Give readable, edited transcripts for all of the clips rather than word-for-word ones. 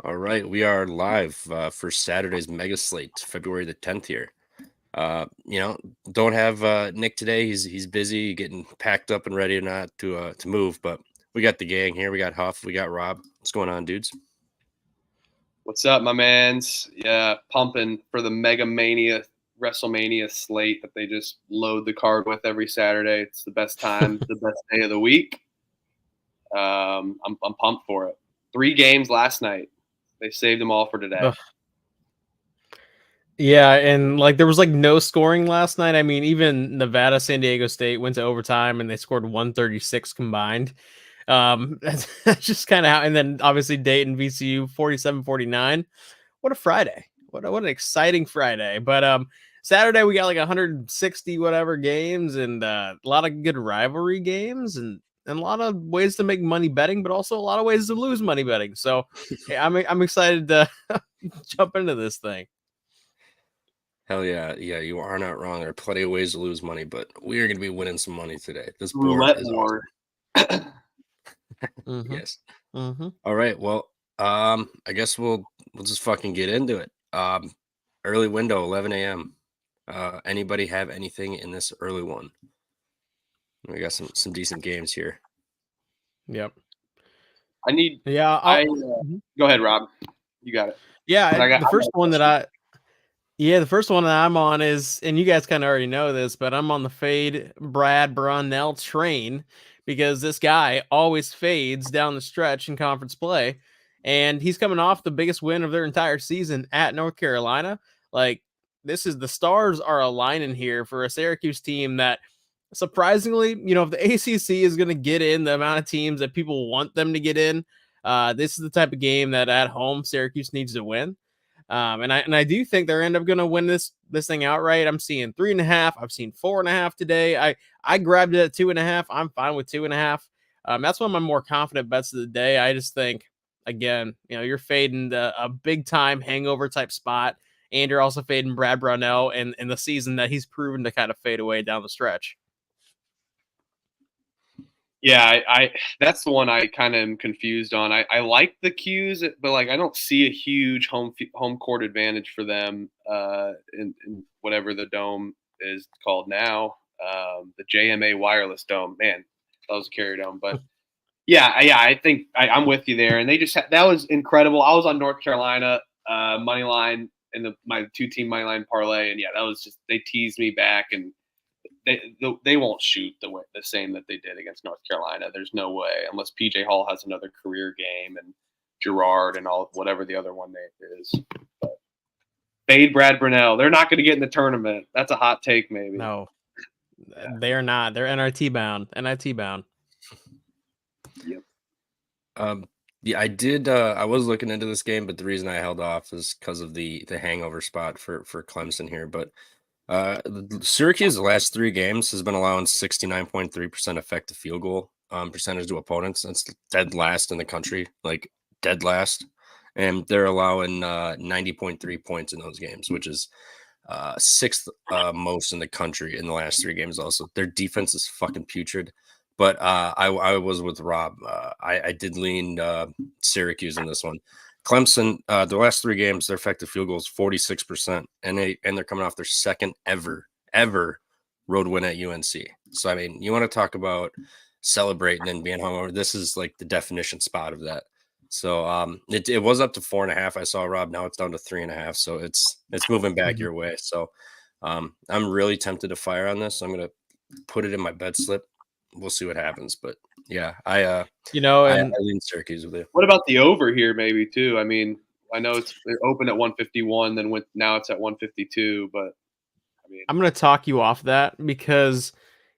All right, we are live for Saturday's mega slate, February the 10th here. You know, don't have Nick today. He's busy getting packed up and ready or not to move, but we got the gang here. We got Huff, we got Rob. What's going on, dudes? What's up, my mans? Yeah, pumping for the Mega Mania WrestleMania slate that they just load the card with every Saturday. It's the best time, the best day of the week. I'm pumped for it. 3 games last night. They saved them all for today. Ugh. Yeah, and like there was like no scoring last night. I mean, even Nevada, San Diego State went to overtime and they scored 136 combined. That's just kind of how, and then obviously Dayton VCU 47-49. What a Friday. What an exciting Friday. But Saturday we got like 160 whatever games and a lot of good rivalry games and a lot of ways to make money betting, but also a lot of ways to lose money betting. So yeah, I'm excited to jump into this thing. Hell yeah, you are not wrong. There are plenty of ways to lose money, but we are going to be winning some money today. This board Roulette is board. awesome. Mm-hmm. Yes. Mm-hmm. All right. Well, I guess we'll just fucking get into it. Early window, 11 a.m. Anybody have anything in this early one? We got some decent games here. Yep. I go ahead, Rob. You got it. Yeah, the first one that I'm on is, and you guys kind of already know this, but I'm on the fade Brad Brownell train because this guy always fades down the stretch in conference play, and he's coming off the biggest win of their entire season at North Carolina. Like, the stars are aligning here for a Syracuse team that, surprisingly, if the ACC is going to get in the amount of teams that people want them to get in, this is the type of game that at home Syracuse needs to win. And I do think they're end up going to win this thing outright. I'm seeing 3.5. I've seen 4.5 today. I grabbed it at 2.5. I'm fine with 2.5. That's one of my more confident bets of the day. I just think, again, you're fading a big time hangover type spot, and you're also fading Brad Brownell in the season that he's proven to kind of fade away down the stretch. Yeah, I that's the one I kind of am confused on. I like the Qs, but like I don't see a huge home court advantage for them in whatever the dome is called now, the JMA Wireless Dome. Man, that was a Carrier Dome, but yeah, I think I'm with you there. And they just that was incredible. I was on North Carolina money line in my 2-team money line parlay, and yeah, that was just they teased me back and. They won't shoot the same that they did against North Carolina. There's no way unless PJ Hall has another career game and Gerard and all whatever the other one is. But fade Brad Brownell. They're not going to get in the tournament. That's a hot take, maybe. No, they're not. They're NIT bound. Yep. Yeah, I did. I was looking into this game, but the reason I held off is because of the hangover spot for Clemson here. But Syracuse, the last 3 games, has been allowing 69.3% effective field goal percentage to opponents. That's dead last in the country, like dead last. And they're allowing 90.3 points in those games, which is 6th most in the country in the last 3 games. Also, their defense is fucking putrid. But I was with Rob. I did lean Syracuse in this one. Clemson, the last 3 games, their effective field goal is 46%, and they're coming off their second ever road win at UNC. So I mean, you want to talk about celebrating and being hungover? This is like the definition spot of that. So it was up to 4.5. I saw, Rob. Now it's down to 3.5. So it's moving back your way. So I'm really tempted to fire on this. I'm gonna put it in my bet slip. We'll see what happens, but yeah, I lean Syracuse with you. What about the over here, maybe too? I mean, I know it's open at 151, then now it's at 152, but I mean, I'm gonna talk you off that because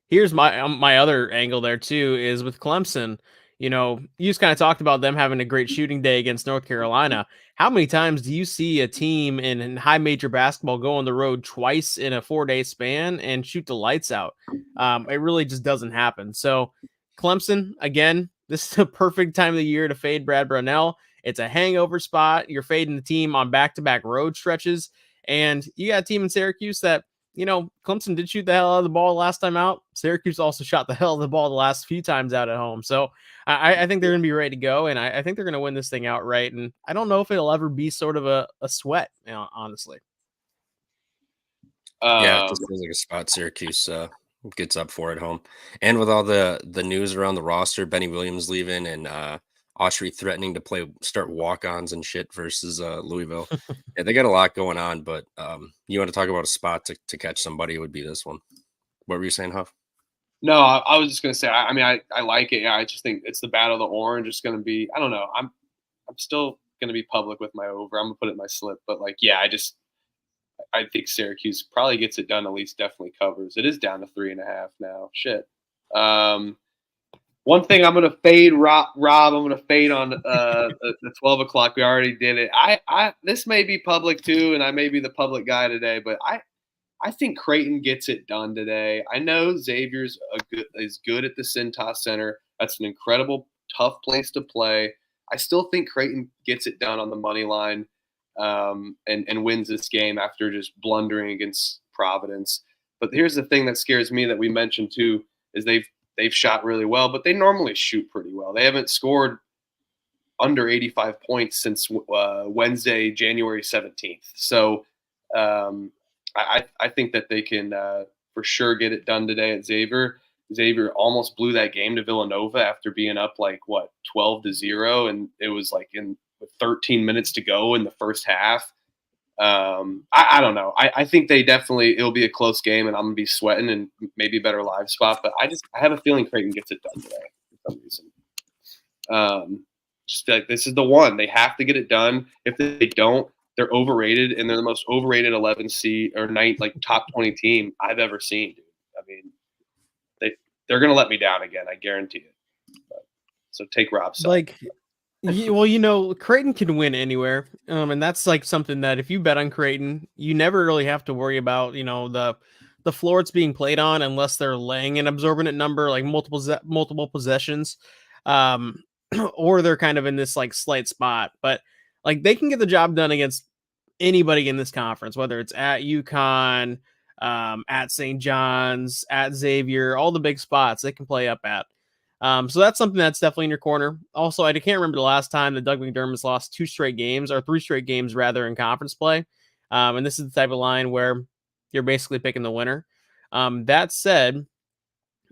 here's my other angle there too is with Clemson. You just kind of talked about them having a great shooting day against North Carolina. How many times do you see a team in high major basketball go on the road twice in a 4-day span and shoot the lights out? It really just doesn't happen. So Clemson, again, this is a perfect time of the year to fade Brad Brownell. It's a hangover spot. You're fading the team on back-to-back road stretches. And you got a team in Syracuse that Clemson did shoot the hell out of the ball last time out. Syracuse also shot the hell out of the ball the last few times out at home. So I think they're going to be ready to go, and I think they're going to win this thing outright. And I don't know if it'll ever be sort of a sweat, honestly. Yeah, it just feels like a spot Syracuse gets up for at home. And with all the news around the roster, Benny Williams leaving and Autry threatening to start walk-ons and shit versus Louisville. Yeah, they got a lot going on, but you want to talk about a spot to catch somebody, it would be this one. What were you saying, Huff? No, I was just gonna say. I mean, I like it. Yeah, I just think it's the battle of the orange. It's gonna be. I don't know. I'm still gonna be public with my over. I'm gonna put it in my slip. But like, yeah, I think Syracuse probably gets it done. At least definitely covers. It is down to 3.5 now. Shit. One thing I'm gonna fade Rob. I'm gonna fade on the 12 o'clock. We already did it. This may be public too, and I may be the public guy today, but I think Creighton gets it done today. I know Xavier's is good at the Cintas Center. That's an incredible, tough place to play. I still think Creighton gets it done on the money line and wins this game after just blundering against Providence. But here's the thing that scares me that we mentioned too is they've shot really well, but they normally shoot pretty well. They haven't scored under 85 points since Wednesday, January 17th. So I think that they can for sure get it done today at Xavier. Xavier almost blew that game to Villanova after being up 12-0, and it was in 13 minutes to go in the first half. I don't know. I think it'll be a close game, and I'm gonna be sweating and maybe a better live spot. But I have a feeling Creighton gets it done today for some reason. Just like this is the one they have to get it done. If they don't, they're overrated, and they're the most overrated 11 seed or top 20 team I've ever seen. Dude. I mean, they're gonna let me down again. I guarantee it. So take Rob's side. Creighton can win anywhere, and that's something that if you bet on Creighton, you never really have to worry about. The floor it's being played on, unless they're laying an absorbent number, like multiple possessions, or they're kind of in this slight spot, but they can get the job done against anybody in this conference, whether it's at UConn, at St. John's, at Xavier, all the big spots they can play up at. So that's something that's definitely in your corner. Also, I can't remember the last time that Doug McDermott's lost 3 straight games in conference play. And this is the type of line where you're basically picking the winner. That said,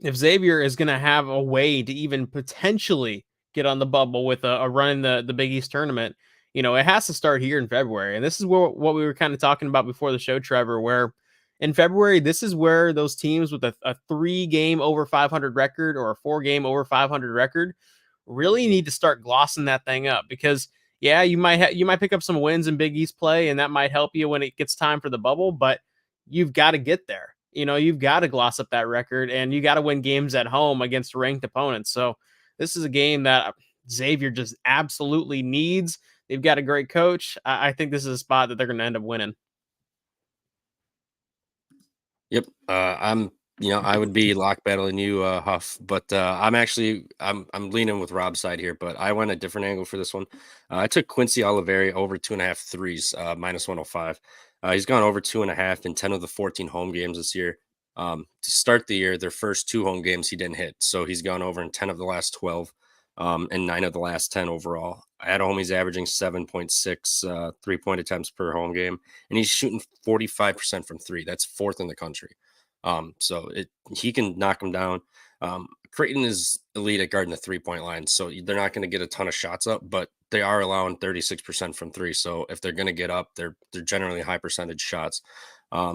if Xavier is going to have a way to even potentially get on the bubble with a run in the Big East tournament, it has to start here in February. And this is what we were kind of talking about before the show, Trevor, where in February, this is where those teams with a 3-game over 500 record or a 4-game over 500 record really need to start glossing that thing up, because you might pick up some wins in Big East play, and that might help you when it gets time for the bubble, but you've got to get there. You've got to gloss up that record, and you got to win games at home against ranked opponents. So this is a game that Xavier just absolutely needs. They've got a great coach. I think this is a spot that they're going to end up winning. Yep. I would be lock battling you, Huff, but I'm leaning with Rob's side here, but I went a different angle for this one. I took Quincy Oliveri over 2.5 threes, minus 105. He's gone over 2.5 in 10 of the 14 home games this year. To start the year, their first 2 home games he didn't hit, so he's gone over in 10 of the last 12, and 9 of the last 10 overall. At home, he's averaging 7.6 3-point attempts per home game, and he's shooting 45% from 3. That's 4th in the country. So he can knock them down. Creighton is elite at guarding the 3-point line, so they're not going to get a ton of shots up, but they are allowing 36% from 3. So if they're going to get up, they're generally high percentage shots.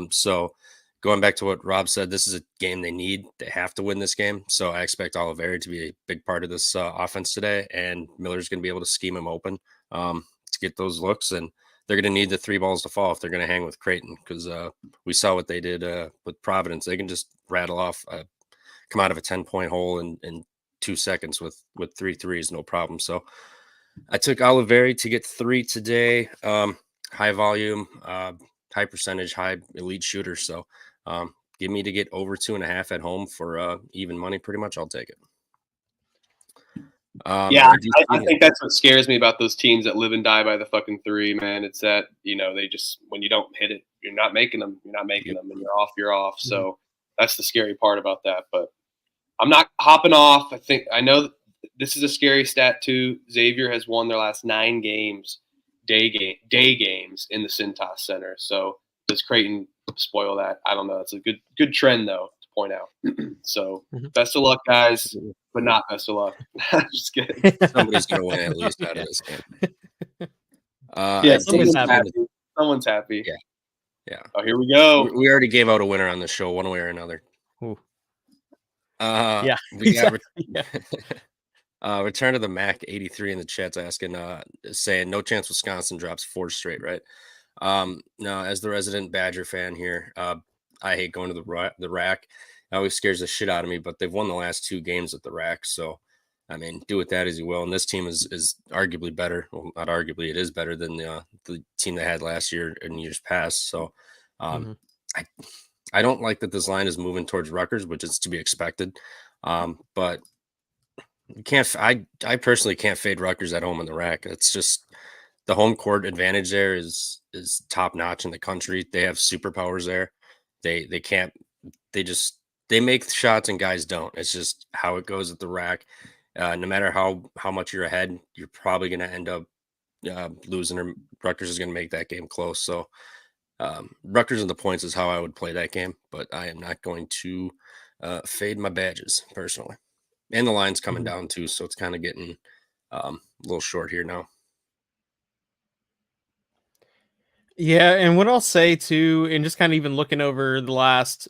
So going back to what Rob said, this is a game they need. They have to win this game. So I expect Oliveri to be a big part of this offense today, and Miller's going to be able to scheme him open to get those looks. And they're going to need the 3 balls to fall if they're going to hang with Creighton, because we saw what they did with Providence. They can just rattle off, come out of a 10-point hole in 2 seconds with 3 threes, no problem. So I took Oliveri to get 3 today. High volume, high percentage, high elite shooter. So give me to get over 2.5 at home for even money. Pretty much, I'll take it. I think that's what scares me about those teams that live and die by the fucking 3, man. It's that, they just, when you don't hit it, you're not making them, and you're off. So that's the scary part about that. But I'm not hopping off. I know this is a scary stat too. Xavier has won their last 9 games, day games in the Cintas Center. So does Creighton spoil that? I don't know. It's a good trend though to point out. So best of luck, guys, but not best of luck. Just kidding. Somebody's gonna win at least out of this game. Yeah, someone's happy. Someone's happy. Yeah. Oh, here we go. We already gave out a winner on the show, one way or another. Ooh. Yeah, we got return to the Mac 83 in the chat's asking, saying no chance Wisconsin drops 4 straight, right? No, as the resident Badger fan here, I hate going to the rack. It always scares the shit out of me, but they've won the last 2 games at the rack, so I mean, do with that as you will. And this team is arguably better. Well, not arguably, it is better than the team they had last year and years past. So, I don't like that this line is moving towards Rutgers, which is to be expected. But you can't. I personally can't fade Rutgers at home in the rack. It's just the home court advantage there is top notch in the country. They have superpowers there. They can't. They make shots and guys don't. It's just how it goes at the rack. No matter how much you're ahead, you're probably going to end up losing, or Rutgers is going to make that game close. So Rutgers and the points is how I would play that game, but I am not going to fade my Badges personally. And the line's coming down too, so it's kind of getting a little short here now. Yeah, and what I'll say too, and just kind of even looking over the last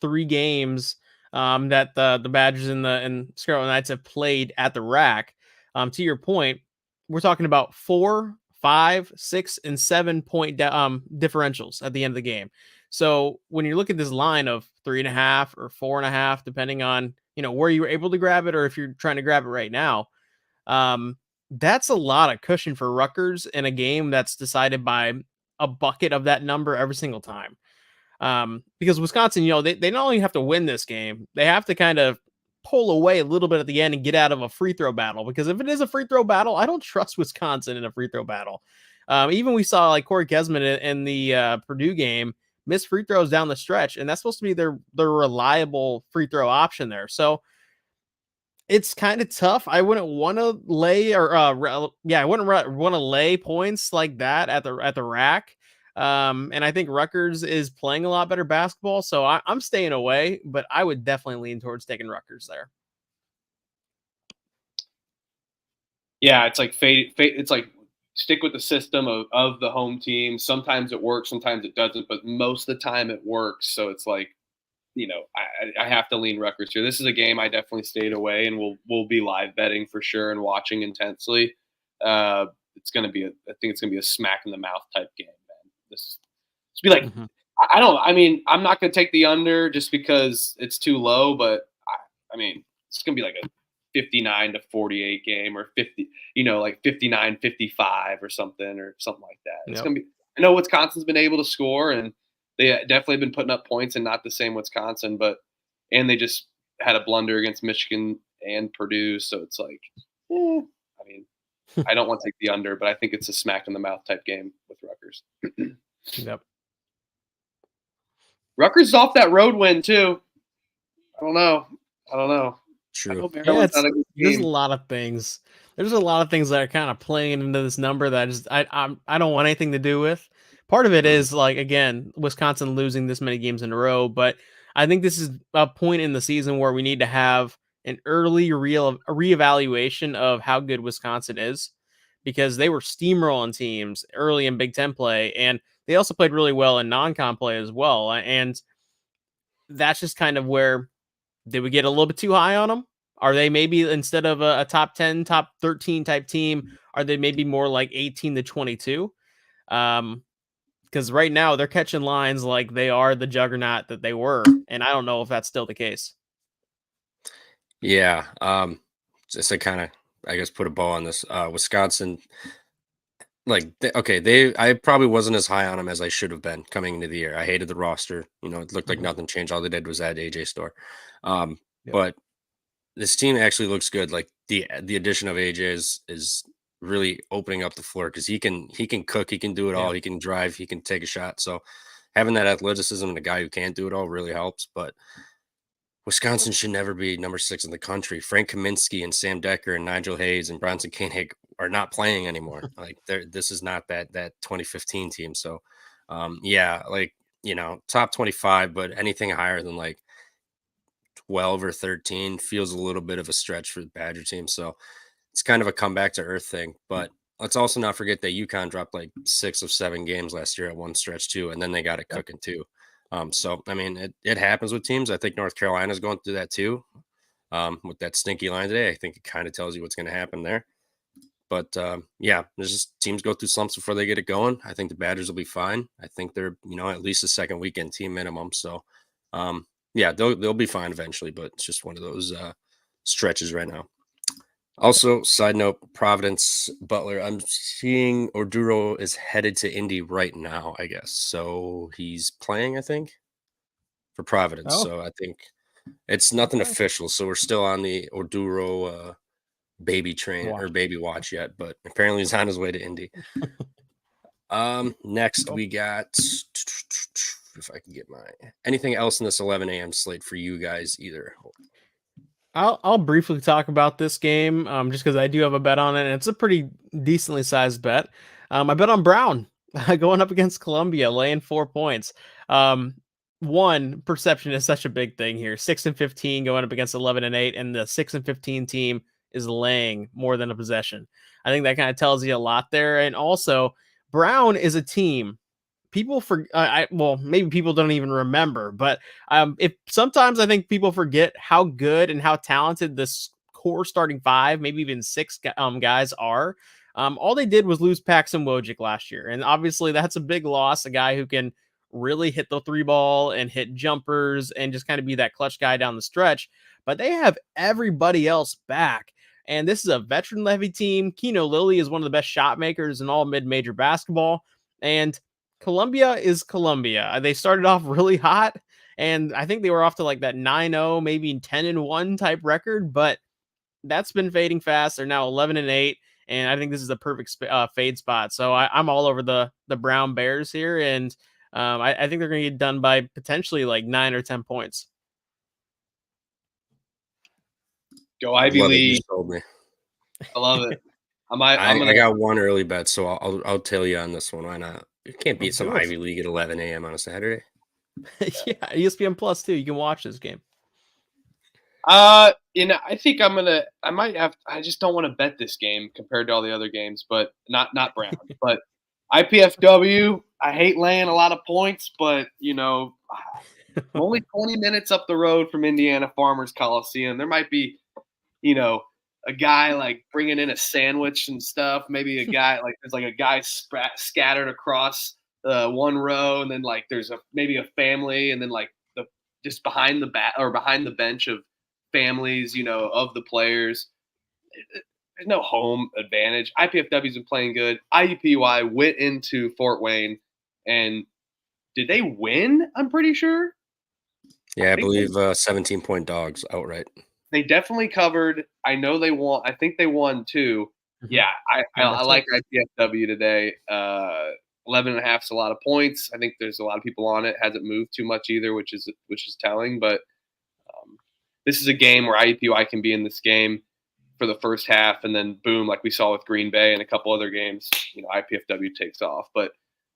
3 games that the Badgers and Scarlet Knights have played at the rack. To your point, we're talking about 4, 5, 6, and 7 point differentials at the end of the game. So when you look at this line of 3.5 or 4.5, depending on where you were able to grab it, or if you're trying to grab it right now, that's a lot of cushion for Rutgers in a game that's decided by a bucket of that number every single time. Because Wisconsin, they not only have to win this game, they have to kind of pull away a little bit at the end and get out of a free throw battle. Because if it is a free throw battle, I don't trust Wisconsin in a free throw battle. Even we saw like Corey Kesman in the Purdue game miss free throws down the stretch, and that's supposed to be their reliable free throw option there. So it's kind of tough. I wouldn't want to lay I wouldn't want to lay points like that at the rack. And I think Rutgers is playing a lot better basketball, so I'm staying away, but I would definitely lean towards taking Rutgers there. Yeah, it's like fade. It's like stick with the system of the home team. Sometimes it works, sometimes it doesn't, but most of the time it works. So it's like, I have to lean Rutgers here. This is a game I definitely stayed away, and we'll be live betting for sure and watching intensely. It's gonna be I think it's gonna be a smack in the mouth type game. This be like, I'm not going to take the under just because it's too low, but I mean, it's going to be like a 59-48 game, or 50, like 59-55 or something like that. It's going to be, I know Wisconsin's been able to score, and they definitely been putting up points, and not the same Wisconsin, and they just had a blunder against Michigan and Purdue. So it's like, I don't want to take the under, but I think it's a smack in the mouth type game with Rutgers. Yep. Rutgers is off that road win too. I don't know. True. There's a lot of things. There's a lot of things that are kind of playing into this number that I don't want anything to do with. Part of it is like, again, Wisconsin losing this many games in a row, but I think this is a point in the season where we need to have an early reevaluation of how good Wisconsin is, because they were steamrolling teams early in Big Ten play, and they also played really well in non-con play as well. And that's just kind of where they would get a little bit too high on them. Are they maybe, instead of a top 10, top 13 type team, are they maybe more like 18-22? Because right now they're catching lines like they are the juggernaut that they were. And I don't know if that's still the case. Yeah. Just to kind of, I guess, put a bow on this, Wisconsin, I probably wasn't as high on them as I should have been coming into the year. I hated the roster. It looked like nothing changed. All they did was add AJ Store. But this team actually looks good. Like the addition of AJ is really opening up the floor because he can cook, he can do it all, he can drive, he can take a shot. So having that athleticism and a guy who can't do it all really helps. But Wisconsin should never be number 6 in the country. Frank Kaminsky and Sam Decker and Nigel Hayes and Bronson Koenig are not playing anymore. Like this is not that 2015 team. So yeah, like, you know, top 25, but anything higher than like 12 or 13 feels a little bit of a stretch for the Badger team. So it's kind of a comeback to earth thing. But let's also not forget that UConn dropped like 6 of 7 games last year at one stretch too, and then they got it cooking too. So I mean, it happens with teams. I think North Carolina's going through that too. With that stinky line today, I think it kind of tells you what's going to happen there. But yeah, there's just teams go through slumps before they get it going. I think the Badgers will be fine. I think they're, you know, at least a second weekend team minimum. So yeah, they'll be fine eventually, but it's just one of those stretches right now. Also, side note, Providence Butler. I'm seeing Orduro is headed to Indy right now, I guess. So he's playing, I think, for Providence. So I think it's nothing official. So we're still on the Orduro baby train or baby watch yet, but apparently he's on his way to Indy. Next we got, if I can get anything else in this 11 a.m. slate for you guys either. I'll briefly talk about this game just because I do have a bet on it, and it's a pretty decently sized bet. I bet on Brown going up against Columbia, laying 4 points. One, perception is such a big thing here. 6-15 going up against 11-8, and the 6-15 team is laying more than a possession. I think that kind of tells you a lot there. And also, Brown is a team. People well, maybe people don't even remember, but if sometimes I think people forget how good and how talented this core starting 5, maybe even 6 guys are. All they did was lose Paxton Wojcik last year, and obviously that's a big loss. A guy who can really hit the 3 ball and hit jumpers and just kind of be that clutch guy down the stretch. But they have everybody else back. And this is a veteran-heavy team. Keno Lilly is one of the best shot makers in all mid-major basketball. And Columbia is Columbia. They started off really hot, and I think they were off to like that 9-0, maybe 10-1 type record, but that's been fading fast. They're now 11-8, and I think this is a perfect fade spot. So I'm all over the Brown Bears here, and I think they're going to get done by potentially like 9 or 10 points. Go Ivy League. I love it. I got one early bet, so I'll tell you on this one. Why not? You can't beat some Ivy League at 11 a.m. on a Saturday. Yeah, ESPN Plus too. You can watch this game. You know, I think I just don't want to bet this game compared to all the other games, but not Brown. But IPFW, I hate laying a lot of points, but you know, only 20 minutes up the road from Indiana Farmers Coliseum. There might be, you know, a guy like bringing in a sandwich and stuff. Maybe a guy like there's like a guy scattered across one row, and then like there's maybe a family, and then like just behind the bench of families, you know, of the players. There's no home advantage. IPFW's been playing good. IUPUI went into Fort Wayne, and did they win? I'm pretty sure. Yeah, I believe 17-point dogs outright. They definitely covered. I know they won. I think they won too. Yeah, I like IPFW today. 11.5 is a lot of points. I think there's a lot of people on it. Hasn't moved too much either, which is telling. But this is a game where IUPUI can be in this game for the first half, and then boom, like we saw with Green Bay and a couple other games, you know, IPFW takes off. But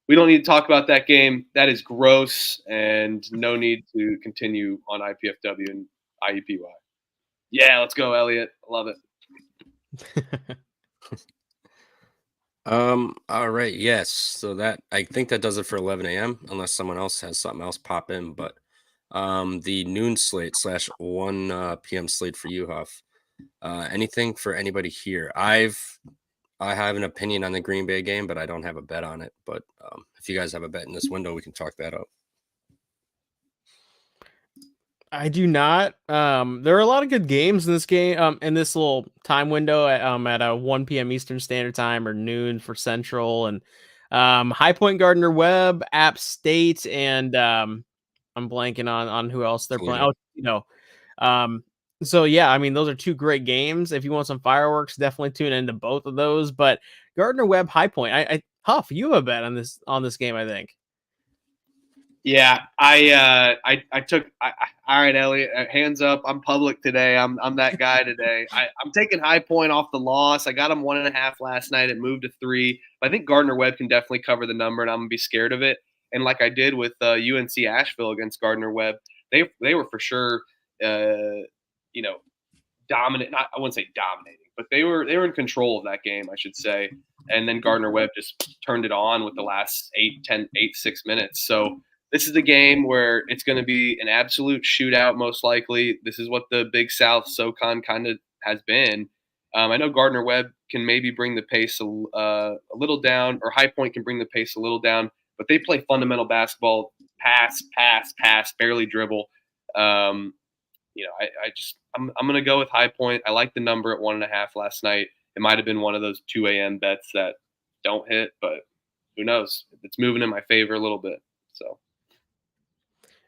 we don't need to talk about that game. That is gross, and no need to continue on IPFW and IUPUI. Yeah, let's go, Elliot. Love it. All right, yes. So that I think that does it for 11 a.m. unless someone else has something else pop in. But the noon slate / 1 p.m. slate for you, Huff. Anything for anybody here? I have an opinion on the Green Bay game, but I don't have a bet on it. But if you guys have a bet in this window, we can talk that out. I do not. There are a lot of good games in this game, in this little time window at 1 p.m. Eastern Standard Time or noon for Central, and High Point, Gardner Webb, App State, and I'm blanking on who else they're playing. Oh, you know, So yeah, I mean, those are two great games. If you want some fireworks, definitely tune into both of those. But Gardner Webb, High Point. Huff, you have a bet on this game, I think. Yeah, I took. All right, Elliot, hands up. I'm public today. I'm that guy today. I'm taking High Point off the loss. I got him 1.5 last night. It moved to 3. But I think Gardner Webb can definitely cover the number, and I'm gonna be scared of it. And like I did with UNC Asheville against Gardner Webb, they were for sure, you know, dominant. Not, I wouldn't say dominating, but they were in control of that game, I should say. And then Gardner Webb just turned it on with the last 6 minutes. So this is the game where it's going to be an absolute shootout, most likely. This is what the Big South SoCon kind of has been. I know Gardner Webb can maybe bring the pace a little down, or High Point can bring the pace a little down, but they play fundamental basketball, pass, barely dribble. I'm going to go with High Point. I like the number at 1.5 last night. It might have been one of those 2 a.m. bets that don't hit, but who knows? It's moving in my favor a little bit. So.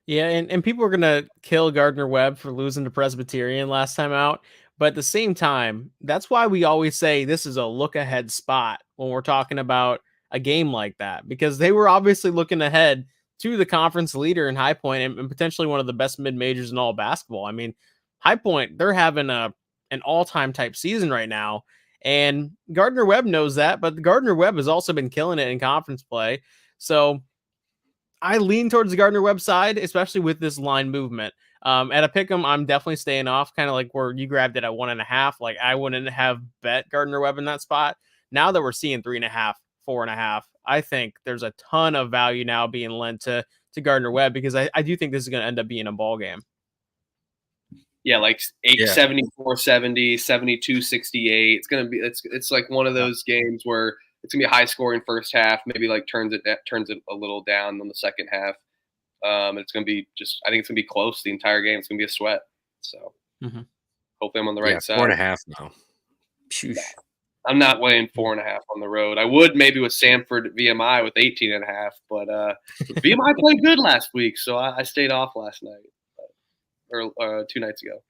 Yeah, and people are gonna kill Gardner Webb for losing to Presbyterian last time out. But at the same time, that's why we always say this is a look ahead spot when we're talking about a game like that, because they were obviously looking ahead to the conference leader in High Point and potentially one of the best mid majors in all basketball. I mean, High Point, they're having an all time type season right now. And Gardner Webb knows that, but Gardner Webb has also been killing it in conference play. So I lean towards the Gardner Webb side, especially with this line movement. At a pick'em, I'm definitely staying off, kind of like where you grabbed it at 1.5. Like I wouldn't have bet Gardner Webb in that spot. Now that we're seeing 3.5, 4.5, I think there's a ton of value now being lent to Gardner Webb, because I do think this is going to end up being a ball game. Yeah, like 74, 70, 72, 68. It's gonna be it's like one of those games where it's gonna be a high scoring first half, maybe like turns it a little down in the second half. It's gonna be I think it's gonna be close the entire game. It's gonna be a sweat. So hopefully I'm on the right side. 4.5 now. Sheesh. I'm not weighing 4.5 on the road. I would maybe with Samford VMI with 18.5, but VMI played good last week, so I stayed off last night. Or 2 nights ago.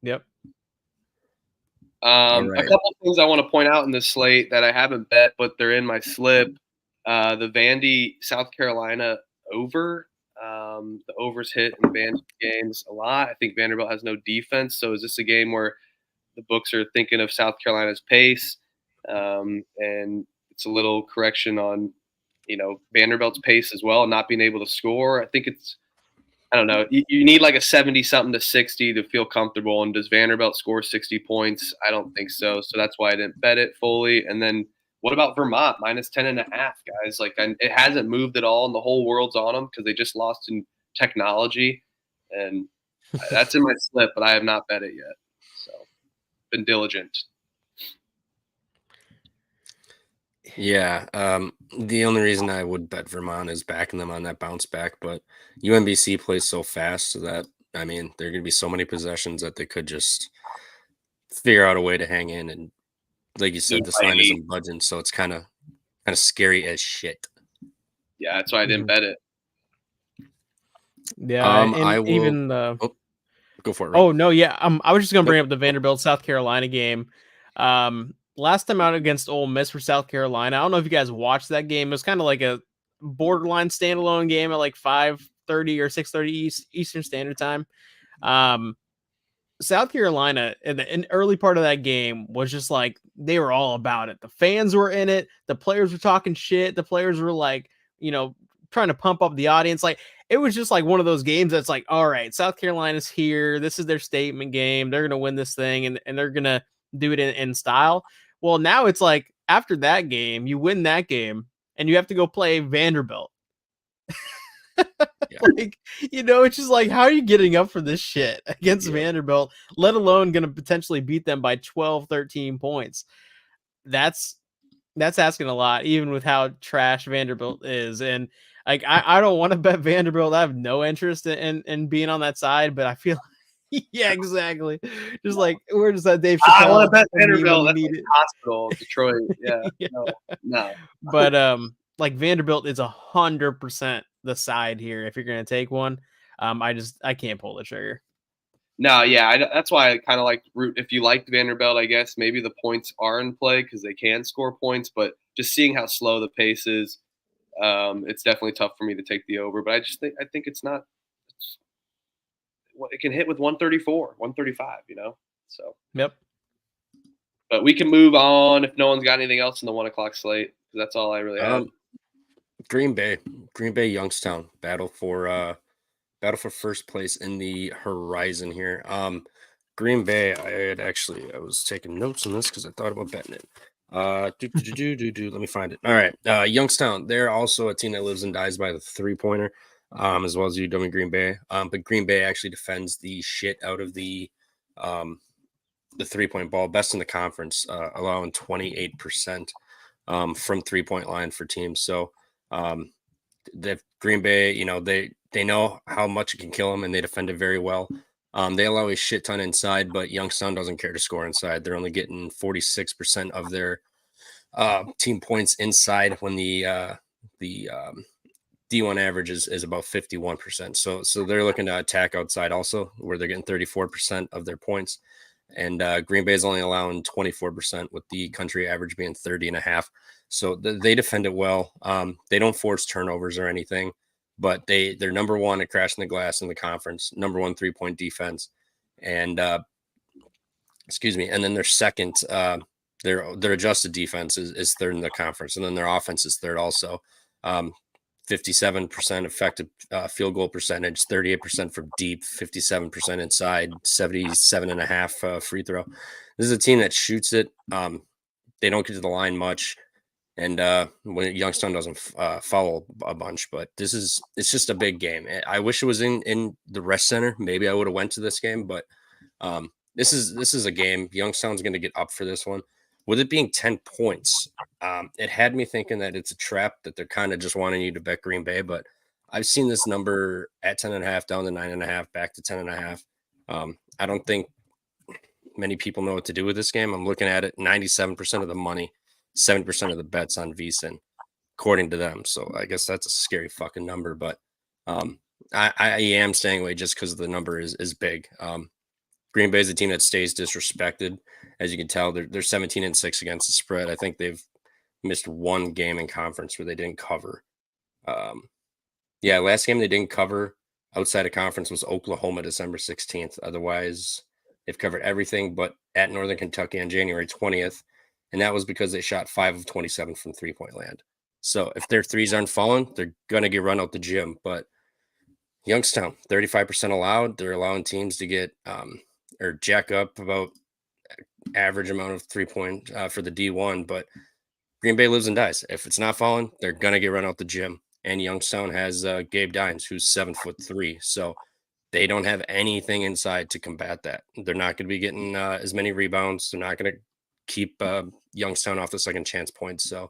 Yep. A couple of things I want to point out in this slate that I haven't bet, but they're in my slip. The Vandy South Carolina over. The overs hit in Vandy games a lot. I think Vanderbilt has no defense. So is this a game where the books are thinking of South Carolina's pace? And it's a little correction on, Vanderbilt's pace as well, not being able to score. I think I don't know. You need like a 70-something to 60 to feel comfortable. And does Vanderbilt score 60 points? I don't think so. So that's why I didn't bet it fully. And then what about Vermont minus 10.5, guys? Like it hasn't moved at all, and the whole world's on them because they just lost in technology. And that's in my slip, but I have not bet it yet. So been diligent. Yeah, the only reason I would bet Vermont is backing them on that bounce back, but UMBC plays so fast that, I mean, there are going to be so many possessions that they could just figure out a way to hang in. And like you said, this line isn't budging, so it's kind of scary as shit. Yeah, that's why I didn't bet it. Yeah, I will even go for it. Right? Oh no, yeah. I was just gonna bring up the Vanderbilt South Carolina game. Last time out against Ole Miss for South Carolina. I don't know if you guys watched that game. It was kind of like a borderline standalone game at like 5:30 or 6:30 Eastern Standard Time. South Carolina in the early part of that game was just like they were all about it. The fans were in it. The players were talking shit. The players were like, trying to pump up the audience. Like it was just like one of those games that's like, all right, South Carolina's here. This is their statement game. They're gonna win this thing, and they're gonna do it in style. Well, now it's like after that game, you win that game, and you have to go play Vanderbilt. Yeah. It's just like, how are you getting up for this shit against Vanderbilt, let alone going to potentially beat them by 12, 13 points? That's asking a lot, even with how trash Vanderbilt is. And like, I don't want to bet Vanderbilt. I have no interest in being on that side, but I feel yeah, exactly. Just like, where does that Dave Chappelle? I want to bet Vanderbilt. That's like hospital, Detroit. Yeah, yeah. No. But like Vanderbilt is 100% the side here if you're gonna take one. I can't pull the trigger. No, yeah, that's why I kind of like root. If you liked Vanderbilt, I guess maybe the points are in play because they can score points. But just seeing how slow the pace is, it's definitely tough for me to take the over. But I think it's not. It can hit with 134, 135. So. Yep. But we can move on if no one's got anything else in the 1 o'clock slate. That's all I really have. Green Bay, Youngstown battle for first place in the Horizon here. Green Bay, I was taking notes on this because I thought about betting it. Let me find it. All right, Youngstown, they're also a team that lives and dies by the 3-pointer, as well as UW Green Bay. But Green Bay actually defends the shit out of the 3-point ball, best in the conference, allowing 28% from 3-point line for teams. So the Green Bay, they know how much it can kill them, and they defend it very well. They allow a shit ton inside, but Youngstown doesn't care to score inside. They're only getting 46% of their team points inside when the D1 average is about 51%. So they're looking to attack outside also, where they're getting 34% of their points. And Green Bay is only allowing 24%, with the country average being 30.5. So they defend it well. They don't force turnovers or anything, but they're number one at crashing the glass in the conference, number one 3-point defense. And and then their second, their adjusted defense is third in the conference, and then their offense is third also. 57% effective field goal percentage, 38% from deep, 57% inside, 77.5 free throw. This is a team that shoots it. They don't get to the line much, and when Youngstown doesn't foul a bunch. But it's just a big game. I wish it was in the rest center. Maybe I would have went to this game, but this is a game. Youngstown's going to get up for this one. With it being 10 points, it had me thinking that it's a trap, that they're kind of just wanting you to bet Green Bay. But I've seen this number at 10.5 down to 9.5, back to 10.5. I don't think many people know what to do with this game. I'm looking at it, 97% of the money, 70% of the bets on VSiN, according to them. So I guess that's a scary fucking number. But I am staying away just because the number is big. Green Bay is a team that stays disrespected. As you can tell, they're 17-6 against the spread. I think they've missed one game in conference where they didn't cover. Last game they didn't cover outside of conference was Oklahoma, December 16th. Otherwise, they've covered everything but at Northern Kentucky on January 20th. And that was because they shot 5 of 27 from 3-point land. So if their threes aren't falling, they're going to get run out the gym. But Youngstown, 35% allowed. They're allowing teams to get or jack up about average amount of 3-point for the D1. But Green Bay lives and dies. If it's not falling, they're going to get run out the gym. And Youngstown has Gabe Dines, who's 7'3". So they don't have anything inside to combat that. They're not going to be getting as many rebounds. They're not going to keep Youngstown off the second chance points. So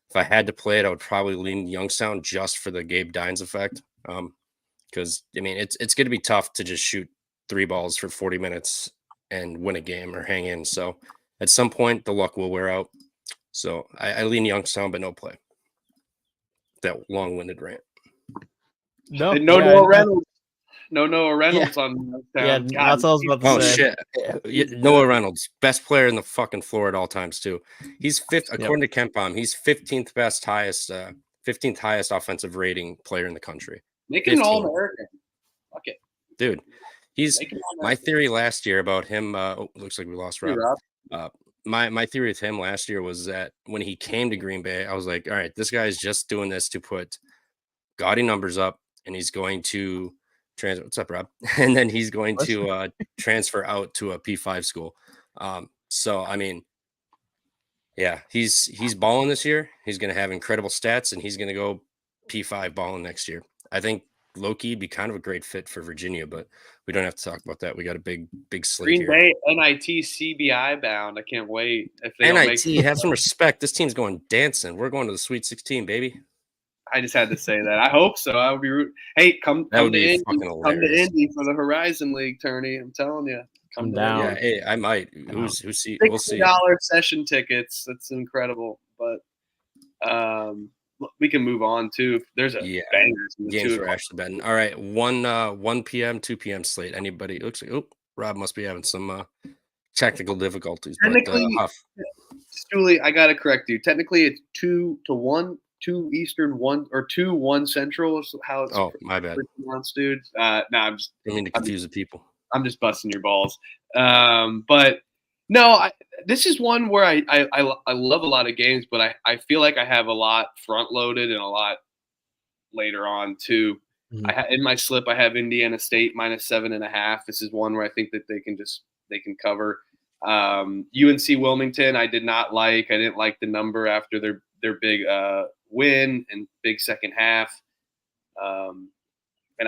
if I had to play it, I would probably lean Youngstown just for the Gabe Dines effect. Because, it's going to be tough to just shoot 3 balls for 40 minutes and win a game or hang in. So at some point, the luck will wear out. So I lean Youngstown, but no play. That long-winded rant. No, Noah Reynolds. Noah Reynolds on Youngstown. Yeah, that's what I was about to say. Shit. Noah Reynolds, best player in the fucking floor at all times, too. He's fifth, according to KenPom, he's 15th highest offensive rating player in the country. Make it an All-American. Fuck it. Dude, my theory last year about him. Looks like we lost Rob. My theory with him last year was that when he came to Green Bay, I was like, all right, this guy's just doing this to put gaudy numbers up, and he's going to transfer. What's up, Rob? And then he's going to transfer out to a P5 school. He's balling this year. He's going to have incredible stats, and he's going to go P5 balling next year. I think low-key be kind of a great fit for Virginia, but we don't have to talk about that. We got a big slate here. Green Bay, NIT, CBI bound. I can't wait. If they NIT, have some respect. This team's going dancing. We're going to the Sweet 16, baby. I just had to say that. I hope so. I would be rooting. Hey, come to Indy for the Horizon League tourney. I'm telling you. Come down. Yeah, hey, I might. We'll see. $60 session tickets. That's incredible. But we can move on too. There's bangers in the games for actually betting. All right, 1 p.m., 2 p.m. slate. Anybody? It looks like Rob must be having some technical difficulties. Technically, But Huff, Julie, I gotta correct you. Technically, it's 2-1, 2 Eastern, 1 Central. Is how it's my bad. pronounced, dude. No, I mean to confuse the people. I'm just busting your balls. But no, this is one where I love a lot of games, but I feel like I have a lot front loaded and a lot later on too. Mhm. In my slip, I have Indiana State -7.5. This is one where I think that they can cover. UNC Wilmington, I did not like. I didn't like the number after their big win and big second half. And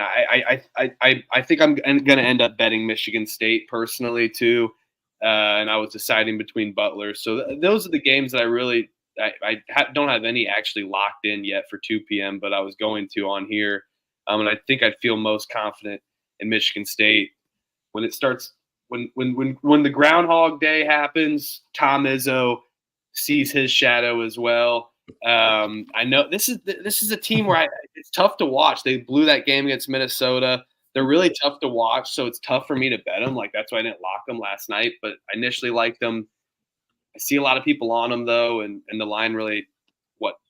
I think I'm going to end up betting Michigan State personally too. And I was deciding between Butler. So those are the games that I don't have any actually locked in yet for 2 p.m. But I was going to on here. And I think I'd feel most confident in Michigan State when it starts. When the Groundhog Day happens, Tom Izzo sees his shadow as well. I know this is a team where it's tough to watch. They blew that game against Minnesota. They're really tough to watch, so it's tough for me to bet them. Like that's why I didn't lock them last night. But I initially liked them. I see a lot of people on them though, and the line really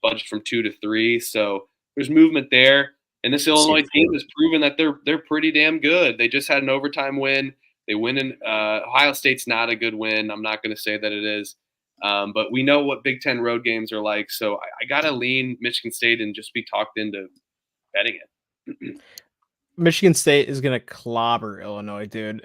budged from 2 to 3. So there's movement there. And this Illinois team has proven that they're pretty damn good. They just had an overtime win. They win in Ohio State's not a good win. I'm not going to say that it is. But we know what Big Ten road games are like. So I got to lean Michigan State and just be talked into betting it. Michigan State is going to clobber Illinois, dude.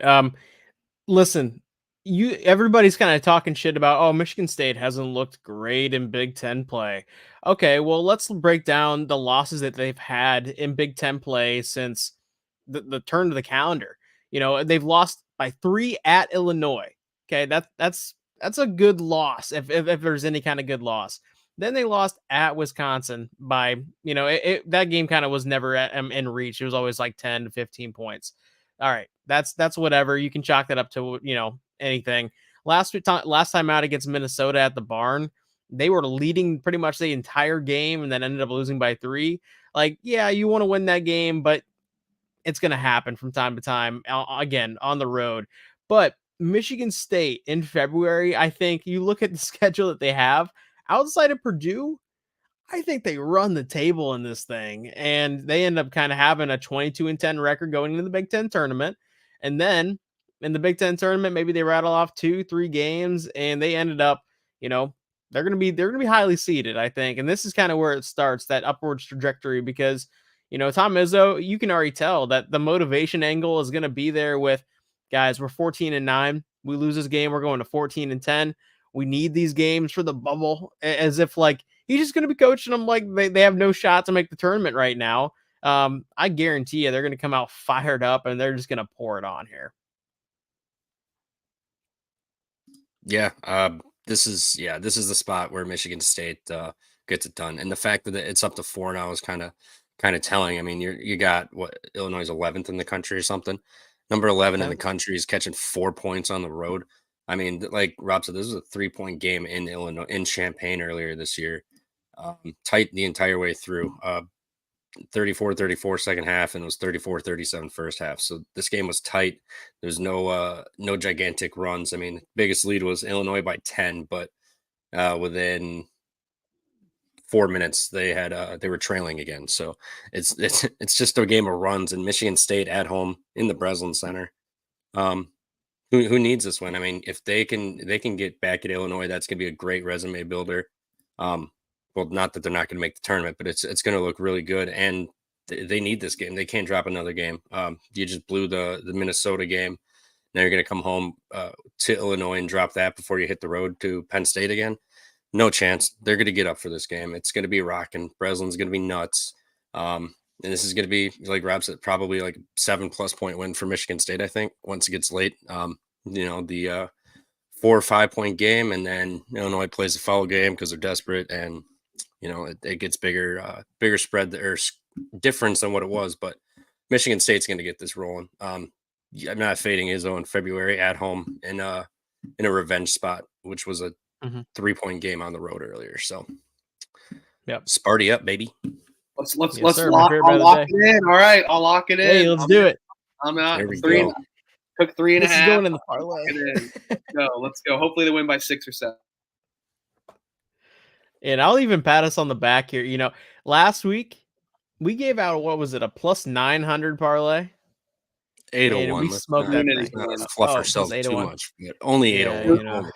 Listen, everybody's kind of talking shit about, oh, Michigan State hasn't looked great in Big Ten play. Okay, well, let's break down the losses that they've had in Big Ten play since the turn of the calendar. You know, they've lost by 3 at Illinois. Okay, that's a good loss if there's any kind of good loss. Then they lost at Wisconsin by, you know, that game kind of was never in reach. It was always like 10 to 15 points. All right, that's whatever. You can chalk that up to, you know, anything. Last time out against Minnesota at the Barn, they were leading pretty much the entire game and then ended up losing by 3. Like, yeah, you want to win that game, but it's going to happen from time to time, again, on the road. But Michigan State in February, I think you look at the schedule that they have outside of Purdue, I think they run the table in this thing, and they end up kind of having a 22-10 record going into the Big Ten tournament. And then in the Big Ten tournament, maybe they rattle off 2-3 games, and they ended up, you know, they're going to be highly seeded, I think. And this is kind of where it starts, that upwards trajectory, because, you know, Tom Izzo, you can already tell that the motivation angle is going to be there with, guys, we're 14-9. We lose this game, we're going to 14-10. We need these games for the bubble, as if like he's just going to be coaching them like they have no shot to make the tournament right now. I guarantee you they're going to come out fired up and they're just going to pour it on here. Yeah, this is the spot where Michigan State gets it done, and the fact that it's up to 4 now is kind of telling. I mean, you got what, Illinois is 11th in the country or something. Number 11 in the country is catching 4 points on the road. I mean, like Rob said, this is a 3-point game in Illinois, in Champaign earlier this year. Tight the entire way through. 34-34 second half, and it was 34-37 first half. So this game was tight. There's no gigantic runs. I mean, biggest lead was Illinois by 10, but within 4 minutes they were trailing again. So it's just a game of runs, and Michigan State at home in the Breslin Center. Who needs this win? I mean, if they can get back at Illinois, that's going to be a great resume builder. Well, not that they're not going to make the tournament, but it's going to look really good, and they need this game. They can't drop another game. You just blew the Minnesota game. Now you're going to come home to Illinois and drop that before you hit the road to Penn State again. No chance. They're going to get up for this game. It's going to be rocking. Breslin's going to be nuts. And this is going to be, like Rob said, probably like 7+ point win for Michigan State, I think, once it gets late. You know, the 4 or 5 point game, and then Illinois plays a foul game because they're desperate, and, you know, it gets bigger spread or difference than what it was. But Michigan State's going to get this rolling. I'm not fading Izzo in February at home in a revenge spot, which was a 3-point game on the road earlier. So, yep, Sparty up, baby. Let's lock it in. All right, I'll lock it in. Hey, let's do it. I'm out. There we go. Took 3.5. This is going in the parlay. Let's go. Hopefully they win by 6 or 7. And I'll even pat us on the back here. You know, last week we gave out, what was it, a plus 900 parlay? 801. We smoked that thing. Let's fluff ourselves too much. But only 801. You know,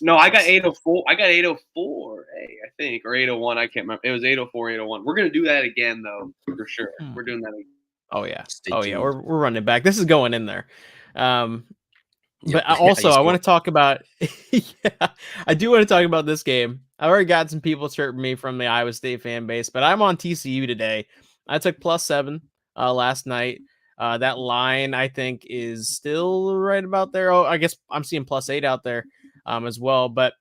no, I got 804. I got 804. Hey, I think, or 801. I can't remember. It was 804, 801. We're gonna do that again, though, for sure. We're doing that again. Oh yeah. We're running it back. This is going in there. But also, I want to talk about. Yeah, I do want to talk about this game. I already got some people chirping me from the Iowa State fan base, but I'm on TCU today. I took +7 last night. That line, I think, is still right about there. Oh, I guess I'm seeing +8 out there as well. But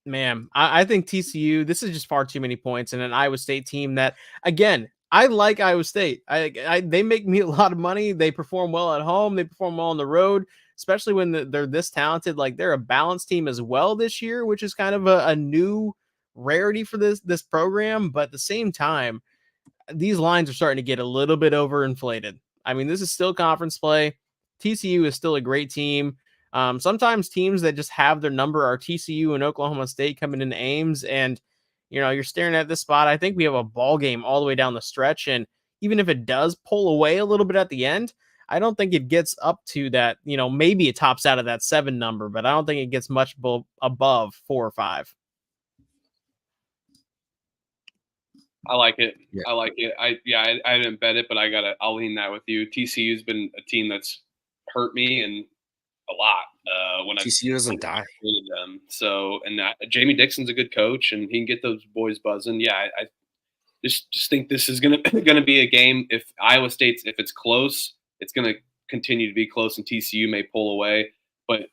man, I think TCU, this is just far too many points, and an Iowa State team that, again, I like Iowa State. They make me a lot of money. They perform well at home. They perform well on the road, especially when they're this talented. Like, they're a balanced team as well this year, which is kind of a new rarity for this program. But at the same time, these lines are starting to get a little bit overinflated. I mean, this is still conference play. TCU is still a great team. Sometimes teams that just have their number are TCU and Oklahoma State coming into Ames, and you know, you're staring at this spot. I think we have a ball game all the way down the stretch, and even if it does pull away a little bit at the end, I don't think it gets up to that. You know, maybe it tops out of that 7 number, but I don't think it gets much above 4 or 5. I like it. Yeah. I like it. I didn't bet it, but I'll lean that with you. TCU's been a team that's hurt me and a lot when TCU doesn't die. Them. So, and Jamie Dixon's a good coach, and he can get those boys buzzing. Yeah, I just think this is gonna be a game. If Iowa State's, if it's close, it's gonna continue to be close, and TCU may pull away. But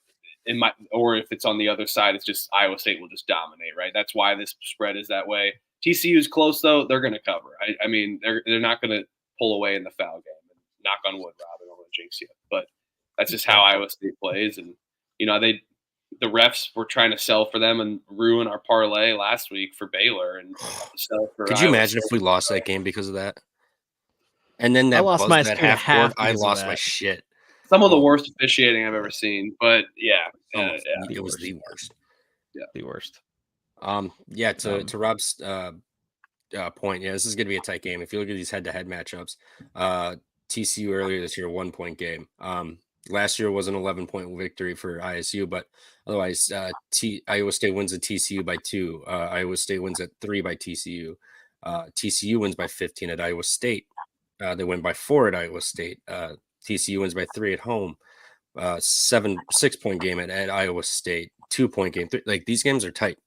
or if it's on the other side, it's just Iowa State will just dominate. Right? That's why this spread is that way. TCU is close though; they're going to cover. I mean, they're not going to pull away in the foul game. And knock on wood, Rob. I don't want to jinx you, but that's just how Iowa State plays. And you know, the refs were trying to sell for them and ruin our parlay last week for Baylor and sell for. Could you imagine if we lost that game because of that? And then that half, I lost my shit. Some of the worst officiating I've ever seen, but yeah, it was the worst. Yeah, the worst. To Rob's point, this is going to be a tight game. If you look at these head-to-head matchups, TCU earlier this year, 1-point game. Last year was an 11-point victory for ISU, but otherwise, Iowa State wins at TCU by 2. Iowa State wins at 3 by TCU. TCU wins by 15 at Iowa State. They win by 4 at Iowa State. TCU wins by 3 at home. 6-point game at Iowa State. 2-point game. Like, these games are tight.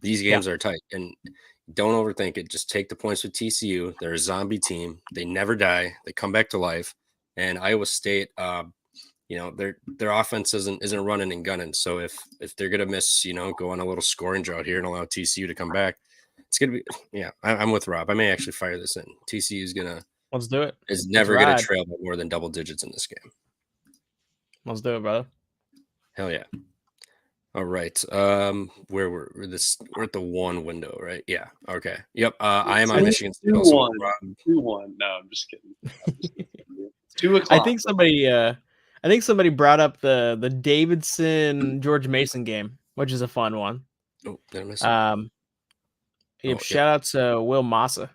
These games are tight, and don't overthink it. Just take the points with TCU. They're a zombie team. They never die. They come back to life. And Iowa State, their offense isn't running and gunning. So if they're gonna miss, go on a little scoring drought here and allow TCU to come back, it's gonna be. Yeah, I'm with Rob. I may actually fire this in. TCU is gonna. Let's do it. Is never gonna trail by more than double digits in this game. Let's do it, brother. Hell yeah. All right. We're at the 1 window, right? Yeah. Okay. Yep. I am on Michigan State. 2-1. 2-1. No, I'm just kidding. 2 o'clock. I think somebody brought up the Davidson George Mason game, which is a fun one. Oh, did I miss it? Shout out to Will Massa.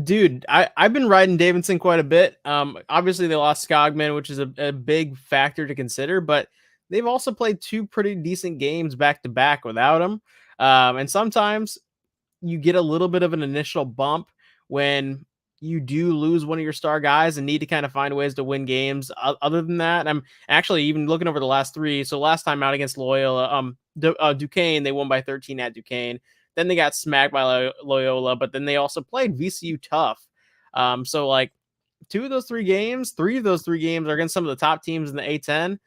Dude, I've been riding Davidson quite a bit. Obviously they lost Skogman, which is a big factor to consider, but they've also played 2 pretty decent games back to back without him. And sometimes you get a little bit of an initial bump when you do lose one of your star guys and need to kind of find ways to win games. Other than that, I'm actually even looking over the last 3. So last time out against Loyola, Duquesne, they won by 13 at Duquesne. Then they got smacked by Loyola, but then they also played VCU tough. So like 3 of those 3 games are against some of the top teams in the A10.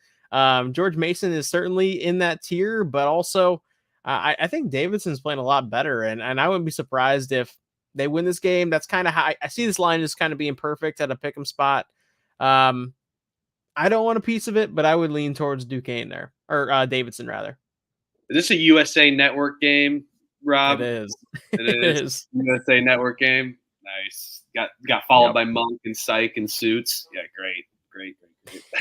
George Mason is certainly in that tier, but also I think Davidson's playing a lot better, and I wouldn't be surprised if they win this game. That's kind of how I see this line as kind of being perfect at a pick'em spot. I don't want a piece of it, but I would lean towards Duquesne there, or Davidson rather. Is this a USA Network game, Rob? It is. It is. USA Network game. Nice. Got followed by Monk and Syke and Suits. Yeah, great.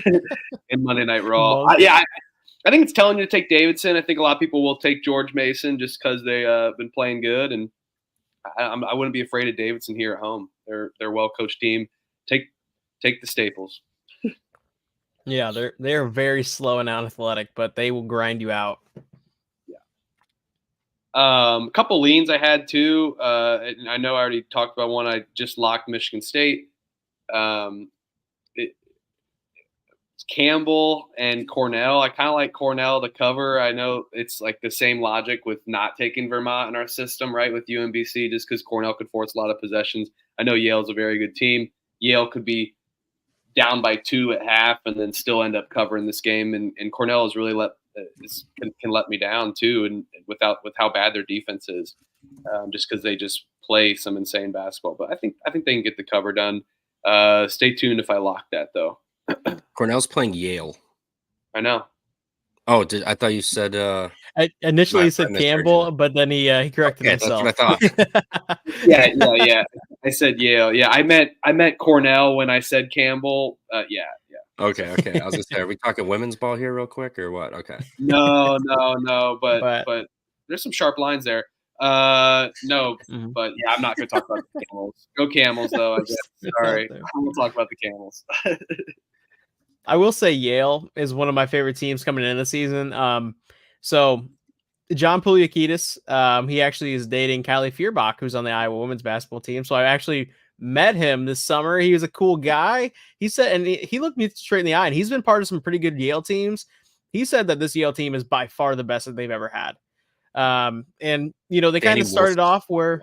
in Monday Night Raw. Monk. I think it's telling you to take Davidson. I think a lot of people will take George Mason just because they been playing good, and I wouldn't be afraid of Davidson here at home. They're a well coached team. Take the Staples. Yeah, they're very slow and unathletic, but they will grind you out. A couple leans I had too. And I know I already talked about one. I just locked Michigan State. It's Campbell and Cornell. I kind of like Cornell to cover. I know it's like the same logic with not taking Vermont in our system, right? With UMBC, just because Cornell could force a lot of possessions. I know Yale's a very good team. Yale could be down by 2 at half and then still end up covering this game. And Cornell has really can let me down too, and with how bad their defense is, just because they just play some insane basketball. But I think they can get the cover done. Stay tuned if I lock that though. Cornell's playing Yale. I know. Oh, I thought you said Initially he said Campbell, but then he corrected himself. That's what I thought. yeah. I said Yale. Yeah, I meant Cornell when I said Campbell. Yeah. Okay. I was gonna say, are we talking women's ball here real quick or what? Okay. No. But there's some sharp lines there. No, but yeah, I'm not gonna talk about the Camels. Go Camels though. I guess. Sorry, I won't talk about the Camels. I will say Yale is one of my favorite teams coming into the season. So John Pouliakidis, he actually is dating Kylie Feuerbach, who's on the Iowa women's basketball team. So I actually met him this summer. He was a cool guy. He said, and he looked me straight in the eye, and he's been part of some pretty good Yale teams. He said that this Yale team is by far the best that they've ever had. And they kind of started off where,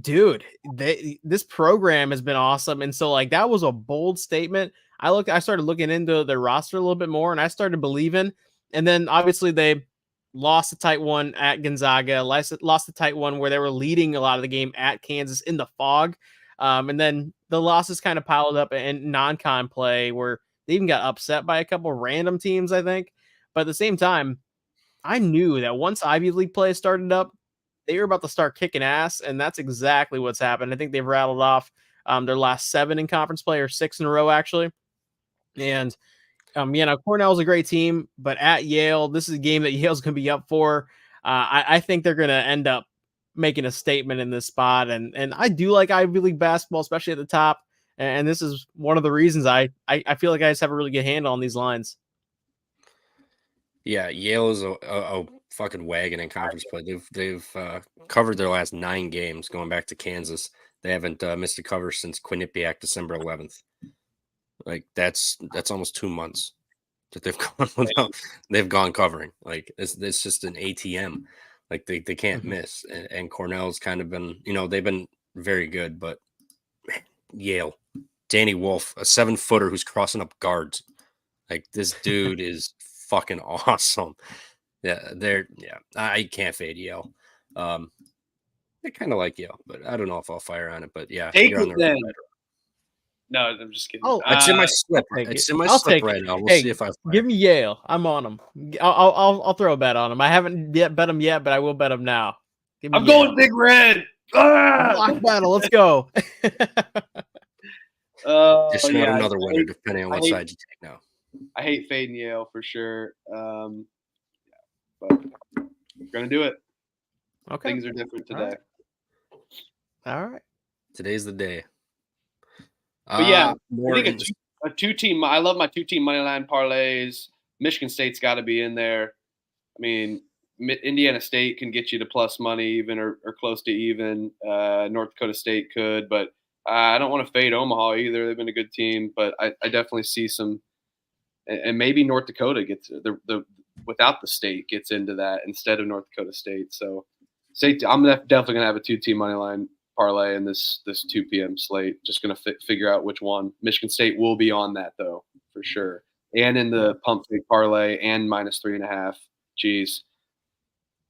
dude, this program has been awesome. And so like, that was a bold statement. I started looking into their roster a little bit more, and I started believing. And then obviously they lost a tight one at Gonzaga, lost a tight one where they were leading a lot of the game at Kansas in the fog. And then the losses kind of piled up in non-con play where they even got upset by a couple random teams, I think. But at the same time, I knew that once Ivy League play started up, they were about to start kicking ass, and that's exactly what's happened. I think they've rattled off their last 7 in conference play, or 6 in a row, actually. And Cornell's a great team, but at Yale, this is a game that Yale's going to be up for. I think they're going to end up making a statement in this spot, and I do like Ivy League basketball, especially at the top. And this is one of the reasons I feel like I just have a really good handle on these lines. Yeah, Yale is a fucking wagon in conference play. They've covered their last 9 games going back to Kansas. They haven't missed a cover since Quinnipiac December 11th. Like that's almost 2 months that they've gone without. They've gone covering. Like it's just an ATM. Like they can't miss. And Cornell's kind of been, they've been very good, but man, Yale, Danny Wolf, a 7-footer who's crossing up guards. Like this dude is fucking awesome. I can't fade Yale. I kind of like Yale, but I don't know if I'll fire on it. But yeah, take it then. No, I'm just kidding. Oh, it's in my slip. It's in my slip right now. We'll see if I give me Yale. I'm on them. I'll throw a bet on them. I haven't yet bet them yet, but I will bet them now. I'm going Big Red. Block battle. Let's go. Just not another winner, depending on what side you take now. I hate fading Yale for sure. But we're gonna do it. Okay. Things are different today. All right. Today's the day. But yeah, I think a 2-team. I love my 2-team money line parlays. Michigan State's got to be in there. I mean, Indiana State can get you to plus money even or close to even. North Dakota State could, but I don't want to fade Omaha either. They've been a good team, but I definitely see some. And maybe North Dakota gets the without the state gets into that instead of North Dakota State. So, I'm definitely gonna have a 2-team money line parlay in this 2 p.m. slate. Just gonna figure out which one. Michigan State will be on that though for sure, and in the pump fake parlay and -3.5. Jeez,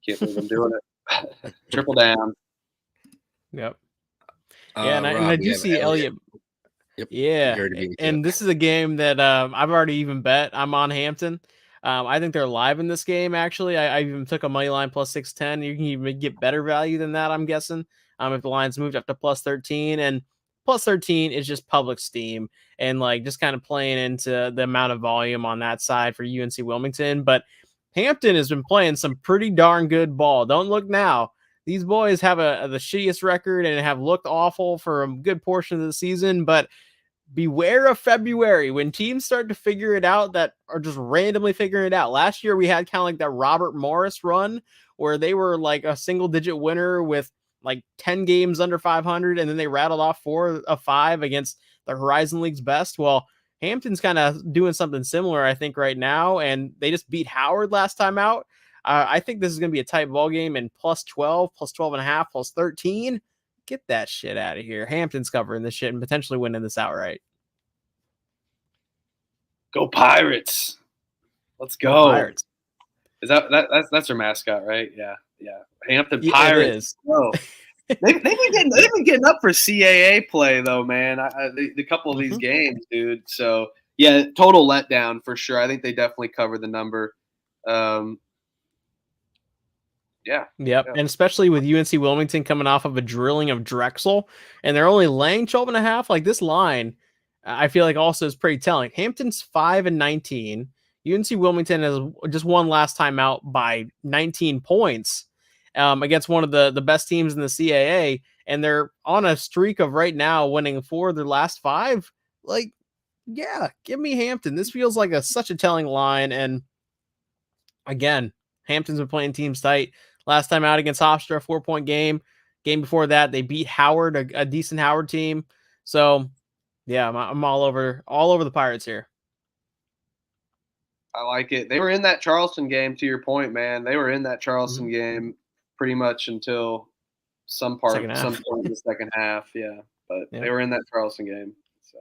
can't believe I'm doing it. Triple down. Yep. Yeah, and I do see Elliott. Yep. Yeah, and this is a game that I've already even bet. I'm on Hampton. I think they're live in this game, actually. I even took a money line plus 610. You can even get better value than that, I'm guessing, if the line's moved up to plus 13. And Plus 13 is just public steam and like just kind of playing into the amount of volume on that side for UNC Wilmington. But Hampton has been playing some pretty darn good ball. Don't look now. These boys have the shittiest record and have looked awful for a good portion of the season, but beware of February when teams start to figure it out that are just randomly figuring it out. Last year we had kind of like that Robert Morris run where they were like a single digit winner with like 10 games under 500 and then they rattled off 4 of 5 against the Horizon League's best. Well, Hampton's kind of doing something similar, I think, right now, and they just beat Howard last time out. I think this is going to be a tight ball game, and plus 12, plus 12 and a half, plus 13. Get that shit out of here. Hampton's covering this shit and potentially winning this outright. Go Pirates. Let's go. Pirates. Is that's their mascot, right? Yeah. Hampton Pirates. Oh. They've been getting up for CAA play though, man. The couple of these games, dude. So yeah, total letdown for sure. I think they definitely covered the number. Yeah. And especially with UNC Wilmington coming off of a drilling of Drexel, and they're only laying 12 and a half. Like this line, I feel like also is pretty telling. Hampton's 5-19. UNC Wilmington has just won last time out by 19 points against one of the best teams in the CAA, and they're on a streak of right now winning 4 of their last 5. Like, yeah, give me Hampton. This feels like such a telling line, and again, Hampton's been playing teams tight. Last time out against Hofstra, 4-point game. Game before that, they beat Howard, a decent Howard team. So, yeah, I'm all over the Pirates here. I like it. They were in that Charleston game, to your point, man. They were in that Charleston game pretty much until some point in the second half. Yeah, but they were in that Charleston game. So,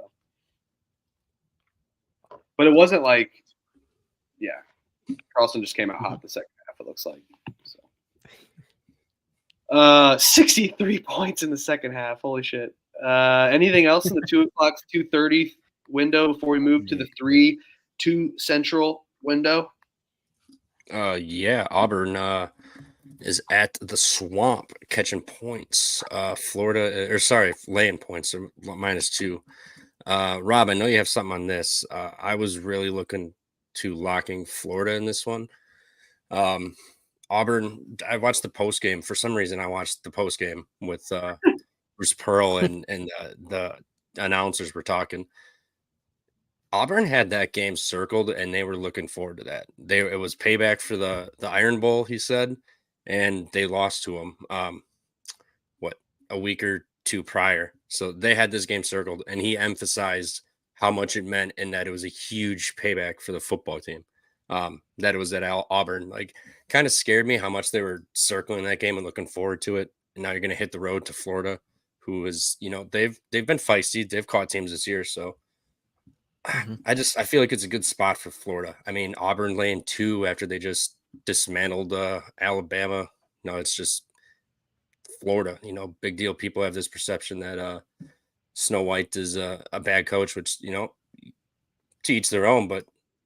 but it wasn't like, Charleston just came out hot the second half. It looks like. So, 63 points in the second half. Holy shit! Anything else in the 2 o'clock, 2:30 window before we move to the 3-2 Central window? Auburn is at the Swamp catching points. Laying points, or -2. Rob, I know you have something on this. I was really looking to locking Florida in this one. Auburn, I watched the post game. For some reason, I watched the post game with Bruce Pearl and the announcers were talking. Auburn had that game circled, and they were looking forward to that. It was payback for the Iron Bowl, he said, and they lost to him a week or 2 prior. So they had this game circled, and he emphasized how much it meant and that it was a huge payback for the football team. That it was at Auburn. Like, kind of scared me how much they were circling that game and looking forward to it. And now you're going to hit the road to Florida, who is, they've been feisty. They've caught teams this year, so I feel like it's a good spot for Florida. I mean, Auburn laying 2 after they just dismantled Alabama. No, it's just Florida. Big deal. People have this perception that Snow White is a bad coach, which to each their own. But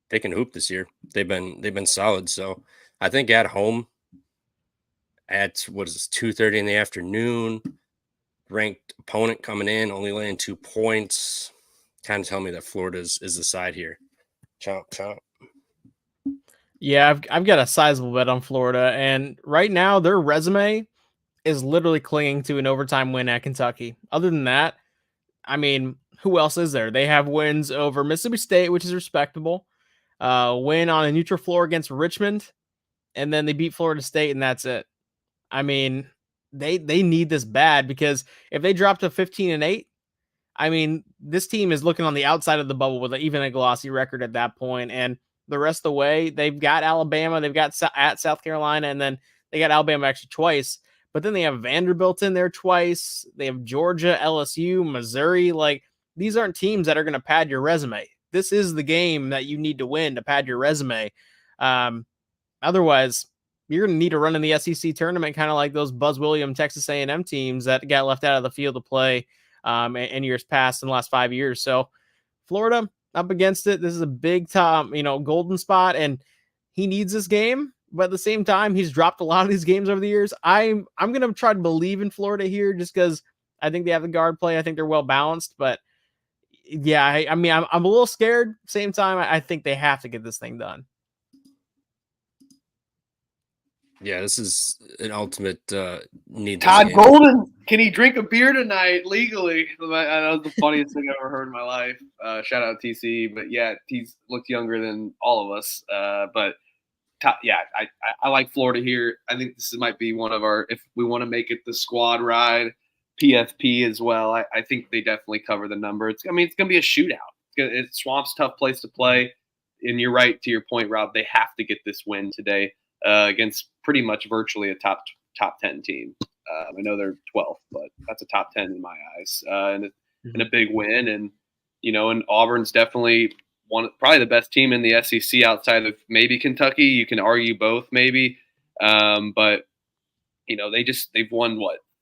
they can hoop this year. They've been solid. So I think at home at 2:30 in the afternoon, ranked opponent coming in, only laying 2 points. Kind of tell me that Florida is the side here. Chomp. Yeah, I've got a sizable bet on Florida, and right now their resume is literally clinging to an overtime win at Kentucky. Other than that, I mean, who else is there? They have wins over Mississippi State, which is respectable. Win on a neutral floor against Richmond, and then they beat Florida State, and that's it. I mean, they need this bad, because if they drop to 15-8, I mean, this team is looking on the outside of the bubble with even a glossy record at that point. And the rest of the way, they've got Alabama, they've got at South Carolina, and then they got Alabama actually twice. But then they have Vanderbilt in there twice. They have Georgia, LSU, Missouri. Like, these aren't teams that are going to pad your resume. This is the game that you need to win to pad your resume. Otherwise, you're going to need to run in the SEC tournament, kind of like those Buzz Williams Texas A&M teams that got left out of the field to play in years past in the last 5 years. So Florida up against it. This is a big time, golden spot, and he needs this game. But at the same time, he's dropped a lot of these games over the years. I'm going to try to believe in Florida here, just because I think they have the guard play. I think they're well balanced, but yeah, I mean, I'm a little scared. Same time, I think they have to get this thing done. Yeah, this is an ultimate need. Todd Golden, can he drink a beer tonight legally? That was the funniest thing I've ever heard in my life. Shout out TC, but yeah, he's looked younger than all of us. But yeah, I like Florida here. I think this might be one of our, if we want to make it the squad ride, PFP as well. I think they definitely cover the number. It's going to be a shootout. Swamp's a tough place to play, and you're right to your point, Rob. They have to get this win today against pretty much virtually a top 10 team. I know they're 12th, but that's a top 10 in my eyes, and a big win. And and Auburn's definitely probably the best team in the SEC outside of maybe Kentucky. You can argue both, maybe, but they've won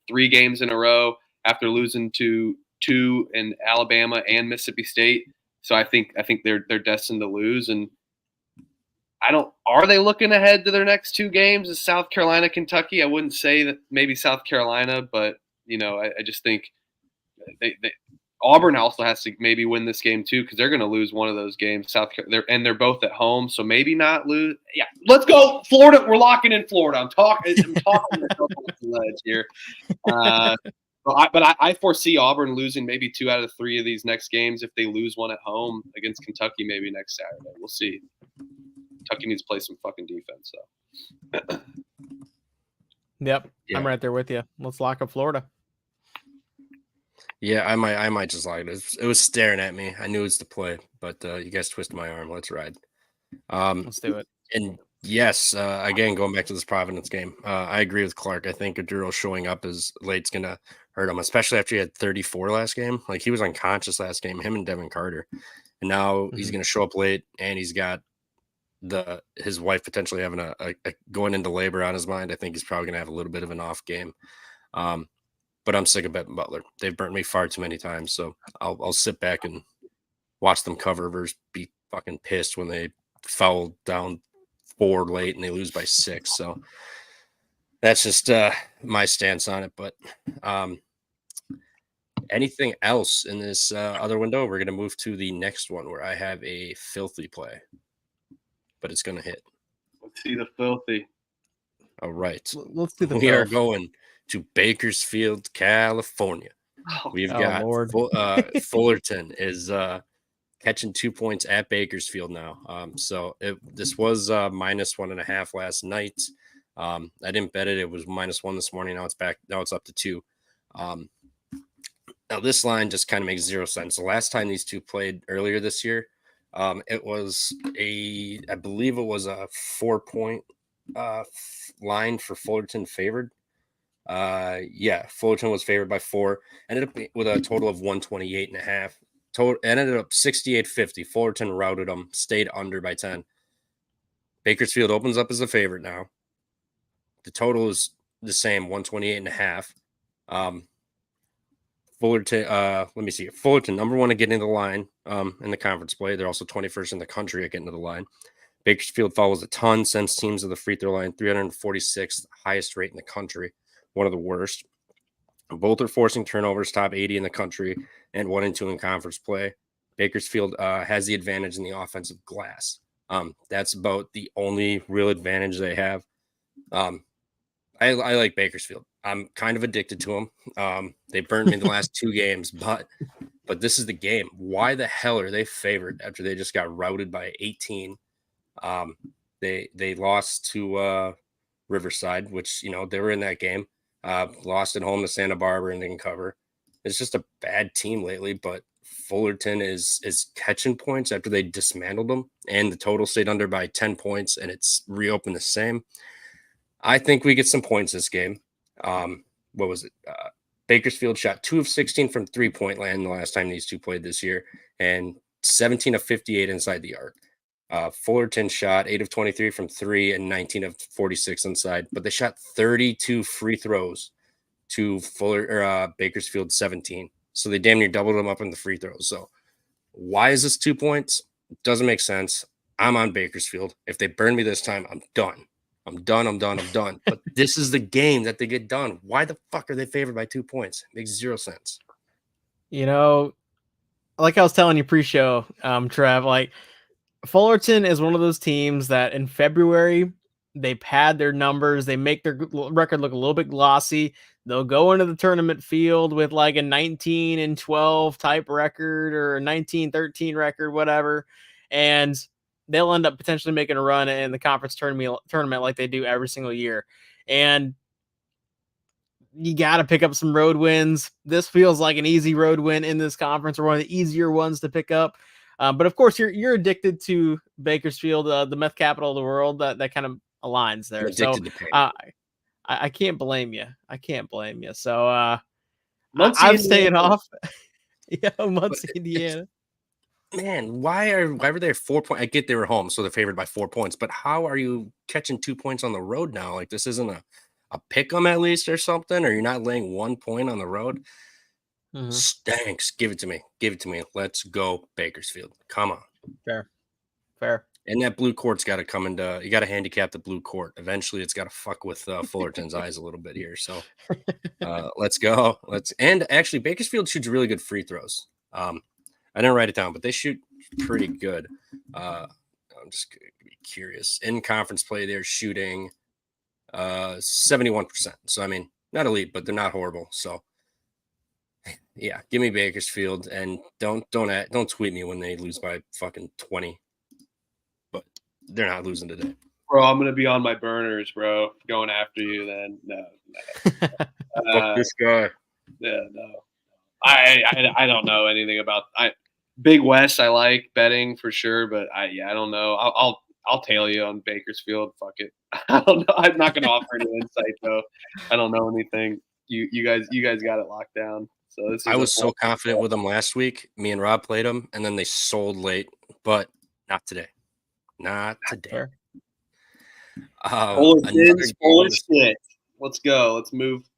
3 games in a row after losing to 2 in Alabama and Mississippi State. So I think they're destined to lose. And are they looking ahead to their next 2 games? Is South Carolina, Kentucky? I wouldn't say that maybe South Carolina, but I just think Auburn also has to maybe win this game too, because they're going to lose one of those games. They're both at home, so maybe not lose. Yeah, let's go Florida. We're locking in Florida. I'm talking myself off the ledge here. But I foresee Auburn losing maybe 2 out of 3 of these next games. If they lose one at home against Kentucky, maybe next Saturday, we'll see. Kentucky needs to play some fucking defense. So. Yep, Yeah. I'm right there with you. Let's lock up Florida. Yeah, I might just like it. It was staring at me. I knew it was the play, but you guys twisted my arm. Let's ride. Let's do it. And yes, again, going back to this Providence game, I agree with Clark. I think Aduro showing up as late's gonna hurt him, especially after he had 34 last game. Like, he was unconscious last game, him and Devin Carter, and now he's gonna show up late, and he's got his wife potentially having a going into labor on his mind. I think he's probably gonna have a little bit of an off game. But I'm sick of betting Butler. They've burnt me far too many times, so I'll sit back and watch them cover versus be fucking pissed when they foul down 4 late and they lose by 6. So that's just my stance on it. But anything else in this other window? We're gonna move to the next one where I have a filthy play, but it's gonna hit. Let's see the filthy. All right, let's do the. We are going to Bakersfield, California. We've got Fullerton is catching 2 points at Bakersfield now. So this was -1.5 last night. I didn't bet it. It was -1 this morning. Now it's back. Now it's up to 2. Now this line just kind of makes 0 sense. The last time these two played earlier this year, it was I believe it was a 4-point line for Fullerton favored. Fullerton was favored by 4. Ended up with a total of 128.5. Ended up 68-50. Fullerton routed them, stayed under by 10. Bakersfield opens up as a favorite now. The total is the same, 128.5. Fullerton, let me see. Fullerton, number 1 at getting the line in the conference play. They're also 21st in the country at getting to the line. Bakersfield follows a ton, sends teams to the free throw line, 346th, highest rate in the country, one of the worst. Both are forcing turnovers, top 80 in the country, and 1 and 2 in conference play. Bakersfield has the advantage in the offensive glass. That's about the only real advantage they have. I like Bakersfield. I'm kind of addicted to them. They burned me in the last 2 games, but this is the game. Why the hell are they favored after they just got routed by 18? They lost to Riverside, which they were in that game. Lost at home to Santa Barbara and didn't cover. It's just a bad team lately, but Fullerton is catching points after they dismantled them, and the total stayed under by 10 points, and it's reopened the same. I think we get some points this game. What was it? Bakersfield shot 2 of 16 from 3-point land the last time these two played this year, and 17 of 58 inside the arc. Fullerton shot 8 of 23 from 3 and 19 of 46 inside, but they shot 32 free throws to Bakersfield 17. So they damn near doubled them up in the free throws. So why is this 2 points? It doesn't make sense. I'm on Bakersfield. If they burn me this time, I'm done. I'm done. But this is the game that they get done. Why the fuck are they favored by 2 points? Makes zero sense. You know, like I was telling you pre-show, Trev, like Fullerton is one of those teams that in February they pad their numbers, they make their record look a little bit glossy. They'll go into the tournament field with like a 19-12 type record or a 19-13 record, whatever, and they'll end up potentially making a run in the conference tournament like they do every single year. And you got to pick up some road wins. This feels like an easy road win in this conference, or one of the easier ones to pick up. But of course, you're addicted to Bakersfield, the meth capital of the world. That kind of aligns there. I'm So addicted to pain. I can't blame you. I can't blame you. So Muncie, I'm staying Indiana. off. Yeah, Muncie, Indiana. Man, why were they 4 points? I get they were home, so they're favored by 4 points. But how are you catching 2 points on the road now? Like this isn't a pick 'em at least or something, or you're not laying 1 point on the road. Mhm. Stanks. Give it to me. Let's go, Bakersfield. Come on. Fair. And that blue court's got to come into. You got to handicap the blue court. Eventually, it's got to fuck with Fullerton's eyes a little bit here. So let's go. And actually, Bakersfield shoots really good free throws. I didn't write it down, but they shoot pretty good. I'm just curious. In conference play, they're shooting 71%. So I mean, not elite, but they're not horrible. So yeah, give me Bakersfield, and don't tweet me when they lose by fucking 20. But they're not losing today. Bro, I'm gonna be on my burners, bro. Going after you, then no. Fuck this guy. Yeah, no. I don't know anything about Big West. I like betting for sure, but I don't know. I'll tail you on Bakersfield. Fuck it. I don't know. I'm not gonna offer any insight though. I don't know anything. You guys got it locked down. So this is I was so confident with them last week. Me and Rob played them, and then they sold late, but not today. Not today. Fair. Shit. Let's go. Let's move.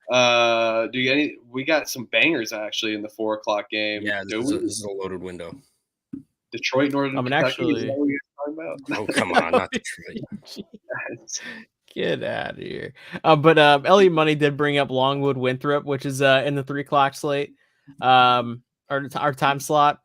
We got some bangers actually in the 4 o'clock game. Yeah, this is a loaded window. Detroit, Northern Kentucky. Actually, is that what you're talking about? Oh, come on, not Detroit. Get out of here. But Elliot Money did bring up Longwood Winthrop, which is in the 3 o'clock slate, our time slot.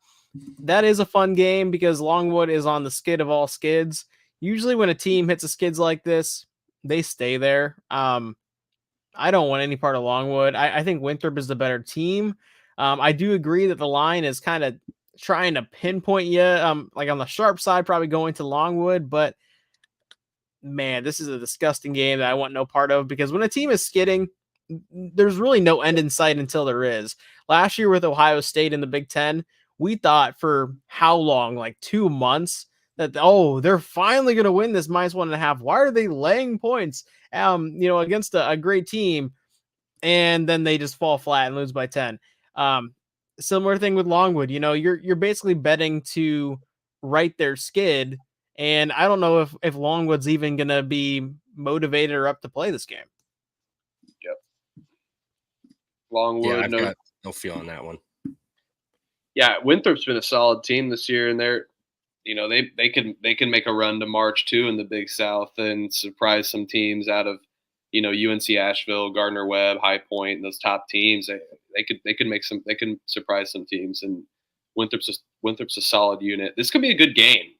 That is a fun game because Longwood is on the skid of all skids. Usually when a team hits a skids like this, they stay there. I don't want any part of Longwood. I think Winthrop is the better team. I do agree that the line is kind of trying to pinpoint you, like on the sharp side, probably going to Longwood, but man, this is a disgusting game that I want no part of, because when a team is skidding, there's really no end in sight until there is. Last year with Ohio State in the Big Ten, we thought for how long, like 2 months, that they're finally going to win this -1.5. Why are they laying points, against a great team, and then they just fall flat and lose by 10. Similar thing with Longwood. You're basically betting to right their skid, and I don't know if Longwood's even going to be motivated or up to play this game. Yep. Longwood. Yeah, I've got no feel on that one. Yeah, Winthrop's been a solid team this year, and they're, they can make a run to March too in the Big South and surprise some teams out of, UNC Asheville, Gardner Webb, High Point, those top teams. They can surprise some teams, and Winthrop's a solid unit. This could be a good game.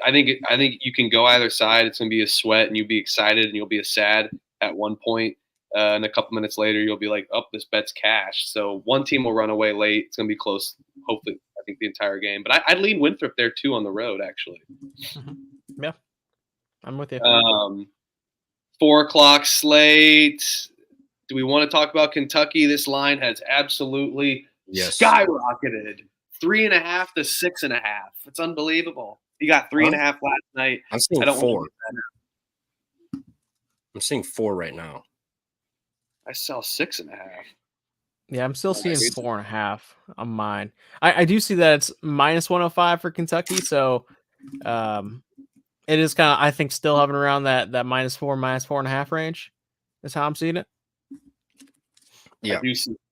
I think you can go either side. It's gonna be a sweat, and you'll be excited, and you'll be sad at one point. And a couple minutes later, you'll be like, "Oh, this bet's cash." So one team will run away late. It's gonna be close. Hopefully, I think the entire game. But I'd lean Winthrop there too on the road, actually. Yeah, I'm with you. 4 o'clock slate. Do we want to talk about Kentucky? This line has absolutely skyrocketed. 3.5 to 6.5. It's unbelievable. You got 3.5 last night. I'm seeing 4. I'm seeing 4 right now. I saw 6.5. Yeah, I'm still seeing 4.5 on mine. I do see that it's -105 for Kentucky, so it is kind of, I think, still hovering around that -4, -4.5 range. Is how I'm seeing it. Yeah,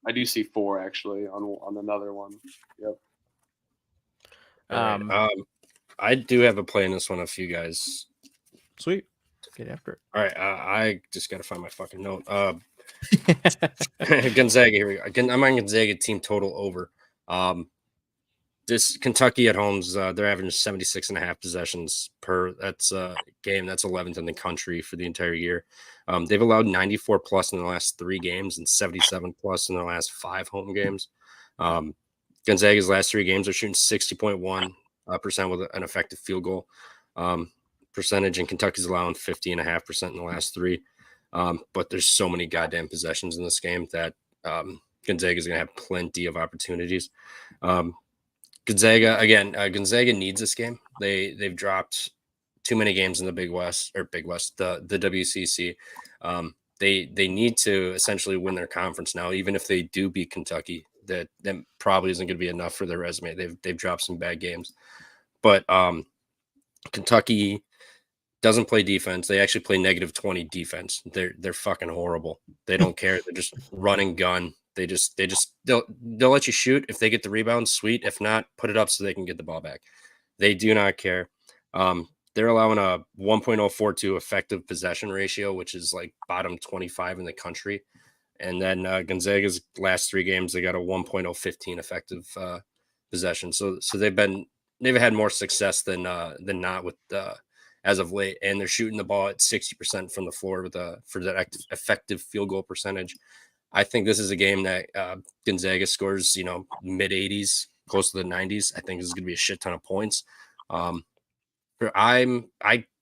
I do see 4 actually on another one. Yep. Right. I do have a play in this one if you guys Sweet Get after All right, I just got to find my fucking note. it. Gonzaga, here we go. I'm on Gonzaga team total over. This Kentucky at home's they're averaging 76 and a half possessions per that's game. That's 11th in the country for the entire year. They've allowed 94 plus in the last 3 games and 77 plus in the last 5 home games. Gonzaga's last 3 games are shooting 60.1% with an effective field goal percentage, and Kentucky's allowing 50.5% in the last 3. But there's so many goddamn possessions in this game that Gonzaga is going to have plenty of opportunities. Gonzaga needs this game. They've dropped too many games in the Big West, the WCC. They need to essentially win their conference now, even if they do beat Kentucky. That probably isn't going to be enough for their resume. They've dropped some bad games, but Kentucky doesn't play defense. They actually play -20 defense. They're fucking horrible. They don't care. They're just run and gun. They'll let you shoot. If they get the rebound, sweet. If not, put it up so they can get the ball back. They do not care. They're allowing a 1.042 effective possession ratio, which is like bottom 25 in the country. And then Gonzaga's last 3 games, they got a 1.015 effective possession. So they've had more success than not with as of late, and they're shooting the ball at 60% from the floor for that effective field goal percentage. I think this is a game that Gonzaga scores, mid 80s, close to the 90s. I think this is going to be a shit ton of points. I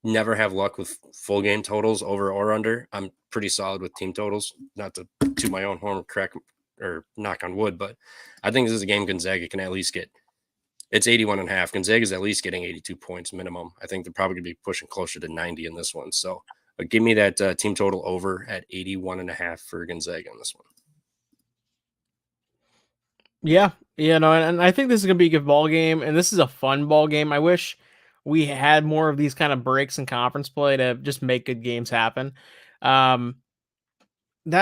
never have luck with full game totals over or under. I'm pretty solid with team totals, not to toot my own horn, crack or knock on wood, but I think this is a game Gonzaga can at least get. It's 81.5. Gonzaga is at least getting 82 points minimum. I think they're probably going to be pushing closer to 90 in this one. So give me that team total over at 81.5 for Gonzaga in this one. Yeah, and I think this is gonna be a good ball game, and this is a fun ball game. I wish we had more of these kind of breaks in conference play to just make good games happen. That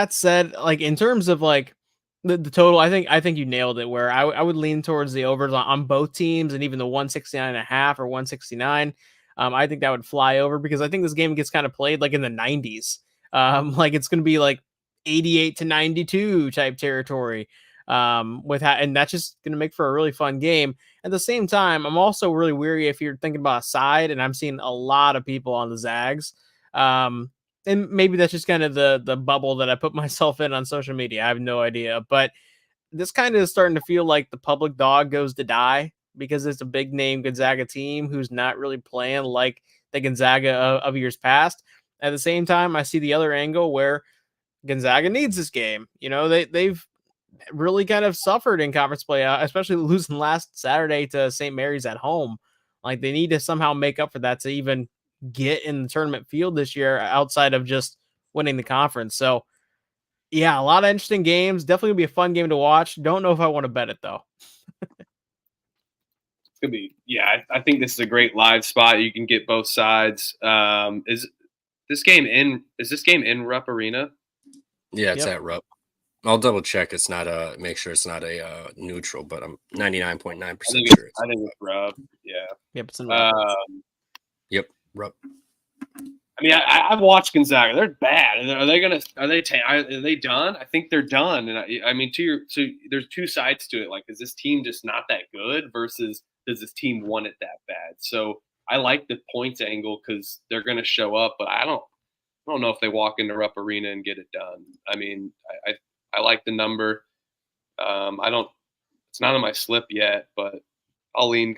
said, like in terms of like the total, I think you nailed it. Where I would lean towards the overs on both teams, and even the 169.5 or 169. I think that would fly over because I think this game gets kind of played like in the 90s. Like it's gonna be like 88-92 type territory. And that's just going to make for a really fun game. At the same time, I'm also really weary if you're thinking about a side, and I'm seeing a lot of people on the Zags. And maybe that's just kind of the bubble that I put myself in on social media. I have no idea, but this kind of is starting to feel like the public dog goes to die because it's a big name Gonzaga team who's not really playing like the Gonzaga of years past. At the same time, I see the other angle where Gonzaga needs this game. They've really kind of suffered in conference play, especially losing last Saturday to St. Mary's at home. Like they need to somehow make up for that to even get in the tournament field this year outside of just winning the conference. So yeah, a lot of interesting games. Definitely gonna be a fun game to watch. Don't know if I want to bet it though. It's gonna be, yeah. I think this is a great live spot. You can get both sides. Is this game in Rupp Arena? Yeah, it's at Rupp. I'll double check. It's not make sure it's not a neutral, but I'm 99.9% sure. I think it's Rupp. Yeah. Yep, it's in Rupp. Yep, Rupp. I mean, I've watched Gonzaga. They're bad. Are they done? I think they're done. And I mean, there's 2 sides to it. Like, is this team just not that good versus does this team want it that bad? So I like the points angle because they're going to show up, but I don't know if they walk into Rupp Arena and get it done. I mean, I like the number. It's not on my slip yet, but I'll lean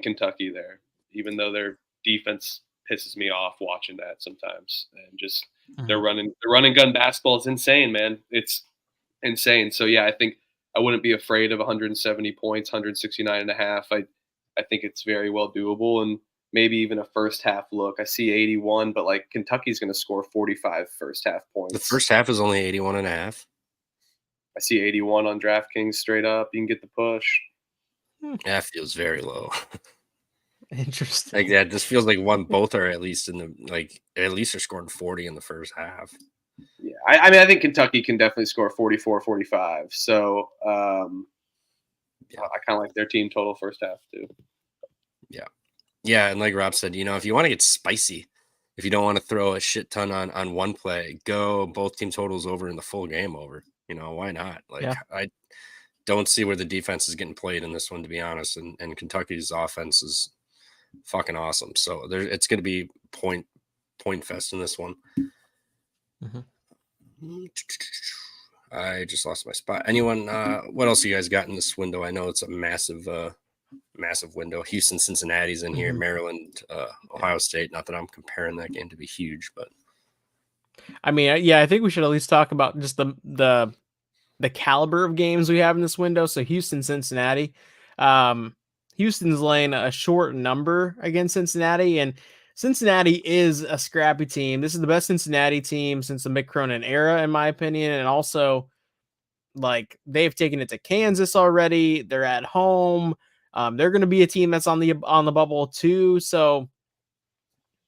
Kentucky there, even though their defense pisses me off watching that sometimes. And just they're running gun basketball is insane, man. It's insane. So yeah, I think I wouldn't be afraid of 170 points, 169.5. I think it's very well doable, and maybe even a first half look. I see 81, but like Kentucky's going to score 45 first half points. The first half is only 81.5. I see 81 on DraftKings straight up. You can get the push. That feels very low. Interesting. Like that, this feels like both are at least at least they're scoring 40 in the first half. Yeah, I mean, I think Kentucky can definitely score 44, 45. So I kind of like their team total first half too. Yeah, and like Rob said, if you want to get spicy, if you don't want to throw a shit ton on one play, go both team totals over in the full game over. Why not? Like, Yeah. I don't see where the defense is getting played in this one, to be honest. And Kentucky's offense is fucking awesome. So it's going to be point fest in this one. Mm-hmm. I just lost my spot. Anyone? What else you guys got in this window? I know it's a massive window. Houston, Cincinnati's in here. Maryland, Ohio State. Not that I'm comparing that game to be huge, but I mean, yeah, I think we should at least talk about just the caliber of games we have in this window. So Houston, Cincinnati. Houston's laying a short number against Cincinnati, and Cincinnati is a scrappy team. This is the best Cincinnati team since the Mick Cronin era, in my opinion. And also, like, they've taken it to Kansas already. They're at home. They're going to be a team that's on the bubble too. So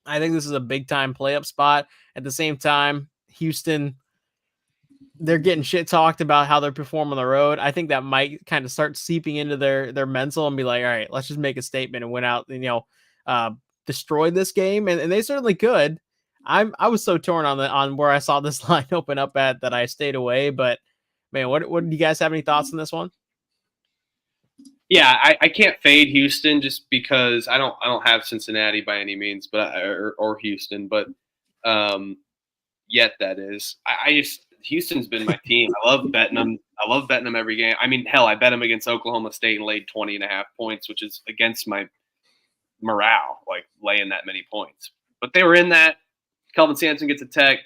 I think this is a big time play up spot. At the same time, Houston, they're getting shit talked about how they perform on the road. I think that might kind of start seeping into their mental and be like, all right, let's just make a statement and win out, destroy this game. And they certainly could. I was so torn on where I saw this line open up at that I stayed away. But man, what do you guys have any thoughts on this one? Yeah, I can't fade Houston just because I don't have Cincinnati by any means, but or Houston, but yet that is. I just Houston's been my team. I love betting them. I love betting them every game. I mean, hell, I bet them against Oklahoma State and laid 20.5 points, which is against my morale, like laying that many points. But they were in that. Kelvin Sampson gets a tech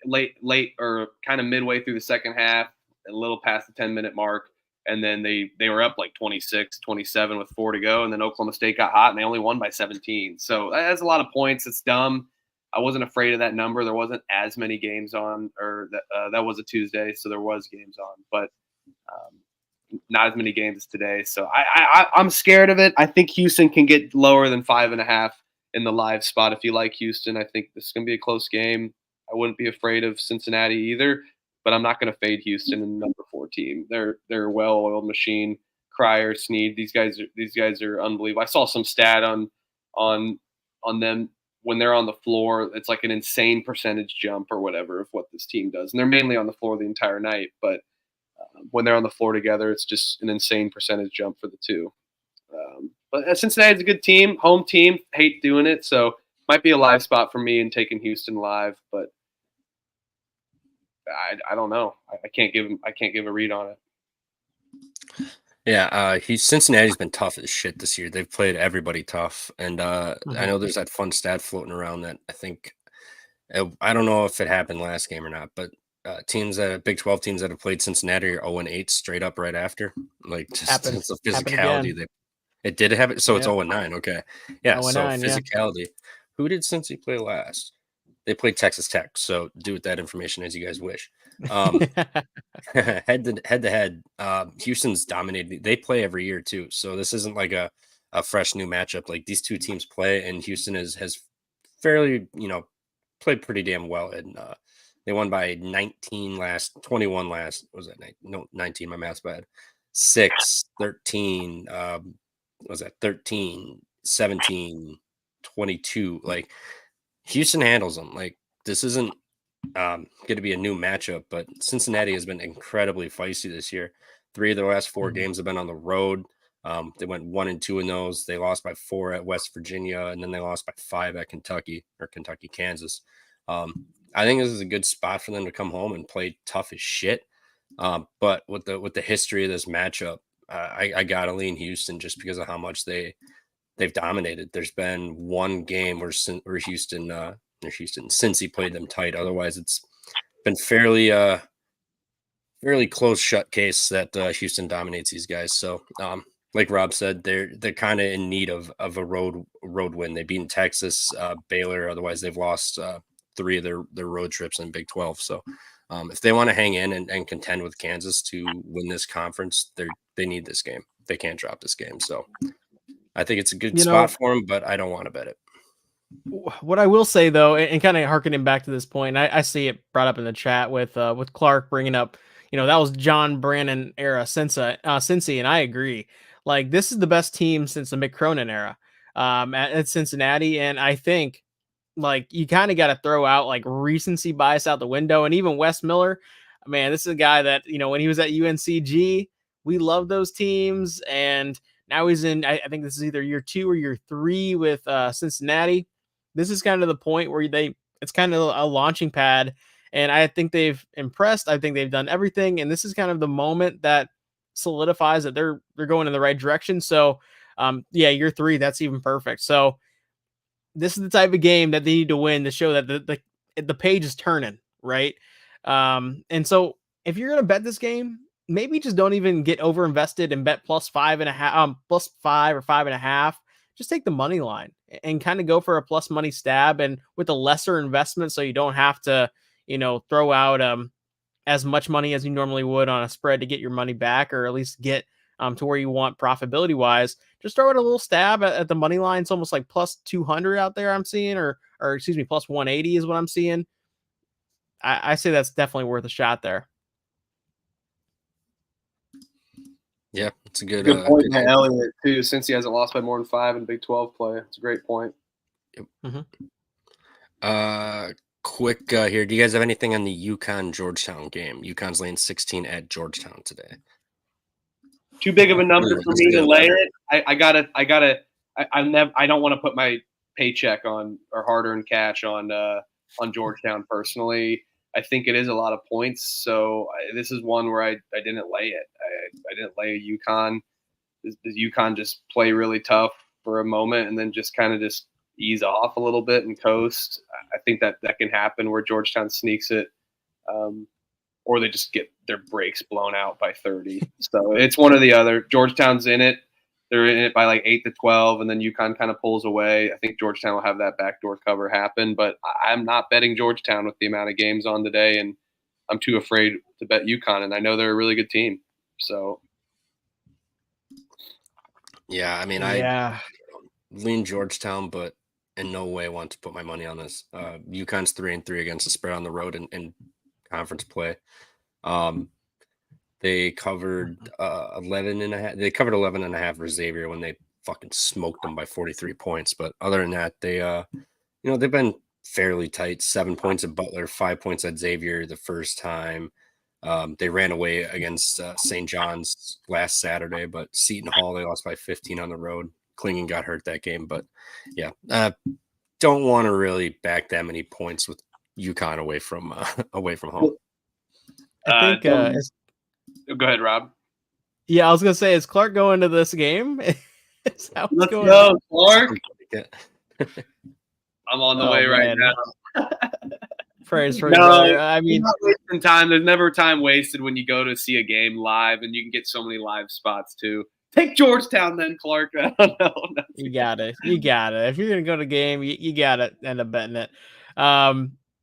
late or kind of midway through the second half, a little past the 10-minute mark. And then they were up like 26-27 with 4 to go. And then Oklahoma State got hot and they only won by 17. So that's a lot of points. It's dumb. I wasn't afraid of that number. There wasn't as many games on, or that was a Tuesday, so there was games on, but not as many games as today. So I'm scared of it. I think Houston can get lower than 5.5 in the live spot. If you like Houston, I think this is going to be a close game. I wouldn't be afraid of Cincinnati either, but I'm not going to fade Houston in the number 4 team. They're a well-oiled machine. Cryer, Snead, these guys are unbelievable. I saw some stat on them. When they're on the floor, it's like an insane percentage jump or whatever of what this team does. And they're mainly on the floor the entire night, but when they're on the floor together, it's just an insane percentage jump for the two. But Cincinnati's a good team, home team. Hate doing it, so might be a live spot for me in taking Houston live, but I don't know. I can't give a read on it. Yeah, Cincinnati's been tough as shit this year. They've played everybody tough, and I know there's that fun stat floating around that I think I don't know if it happened last game or not, but Big 12 teams that have played Cincinnati are 0-8 straight up right after. Like, just it's the physicality. It did happen, so it's 0-9. Okay, yeah. So physicality. Yeah. Who did Cincy play last? They played Texas Tech. So do with that information as you guys wish. Head to head, Houston's dominated. They play every year too, so this isn't like a fresh new matchup. Like, these two teams play, and Houston has fairly played pretty damn well, and they won by 21 last. What was that? 19. My math's bad. 6, 13. Was that 13, 17, 22? Like, Houston handles them. Like, this isn't going to be a new matchup, but Cincinnati has been incredibly feisty this year. 3 of their last 4 games have been on the road. They went 1-2 in those. They lost by 4 at West Virginia, and then they lost by 5 at Kentucky, Kansas. I think this is a good spot for them to come home and play tough as shit. But with the history of this matchup, I gotta lean Houston just because of how much they've dominated. There's been one game where Cincy played them tight. Otherwise, it's been fairly close shut case that Houston dominates these guys. So, like Rob said, they're kind of in need of a road win. They've beaten Texas, Baylor. Otherwise, they've lost 3 of their road trips in Big 12. So, if they want to hang in and contend with Kansas to win this conference, they need this game. They can't drop this game. So, I think it's a good spot for them, but I don't want to bet it. What I will say, though, and kind of harkening back to this point, I see it brought up in the chat with Clark bringing up, that was John Brannon era Cincy, and I agree. Like, this is the best team since the Mick Cronin era at Cincinnati, and I think like you kind of got to throw out like recency bias out the window. And even Wes Miller, man, this is a guy that, when he was at UNCG, we love those teams. And now he's in, I think this is either year 2 or year 3 with Cincinnati. This is kind of the point where it's kind of a launching pad. And I think they've impressed. I think they've done everything. And this is kind of the moment that solidifies that they're going in the right direction. So, year 3, that's even perfect. So this is the type of game that they need to win to show that the page is turning, right? And so if you're going to bet this game, maybe just don't even get over invested and bet +5.5, +5 or 5.5. Just take the money line and kind of go for a plus money stab and with a lesser investment. So you don't have to, throw out, as much money as you normally would on a spread to get your money back, or at least get to where you want profitability wise. Just throw it a little stab at the money line. It's almost like +200 out there I'm seeing, or excuse me, +180 is what I'm seeing. I say that's definitely worth a shot there. Yeah, it's a good point to Elliott too, since he hasn't lost by more than 5 in Big 12 play. It's a great point. Yep. Mm-hmm. Quick here. Do you guys have anything on the UConn Georgetown game? UConn's laying 16 at Georgetown today. Too big of a number for me to lay it. I don't want to put my paycheck on or hard-earned cash on Georgetown personally. I think it is a lot of points, so this is one where I didn't lay it. I didn't lay UConn. Does UConn just play really tough for a moment and then just kind of just ease off a little bit and coast? I think that can happen where Georgetown sneaks it, or they just get their breaks blown out by 30. So it's one or the other. Georgetown's in it. They're in it by like 8-12, and then UConn kind of pulls away. I think Georgetown will have that backdoor cover happen, but I'm not betting Georgetown with the amount of games on today, and I'm too afraid to bet UConn, and I know they're a really good team. So, yeah, I mean, I lean Georgetown, but in no way want to put my money on this. UConn's 3-3 against the spread on the road in conference play. They covered 11.5. They covered 11.5 for Xavier when they fucking smoked them by 43 points. But other than that, they they've been fairly tight. 7 points at Butler, 5 points at Xavier the first time. They ran away against St. John's last Saturday, but Seton Hall they lost by 15 on the road. Klingen got hurt that game, but yeah, don't want to really back that many points with UConn away from home. I think. Go ahead, Rob. Yeah, I was gonna say, is Clark going to this game? Let's go, Clark. I'm on the way right now. Praise for brother. I mean, not wasting time. There's never time wasted when you go to see a game live, and you can get so many live spots too. Take Georgetown then, Clark. I don't know. You got it. If you're gonna go to the game, you gotta end up betting it.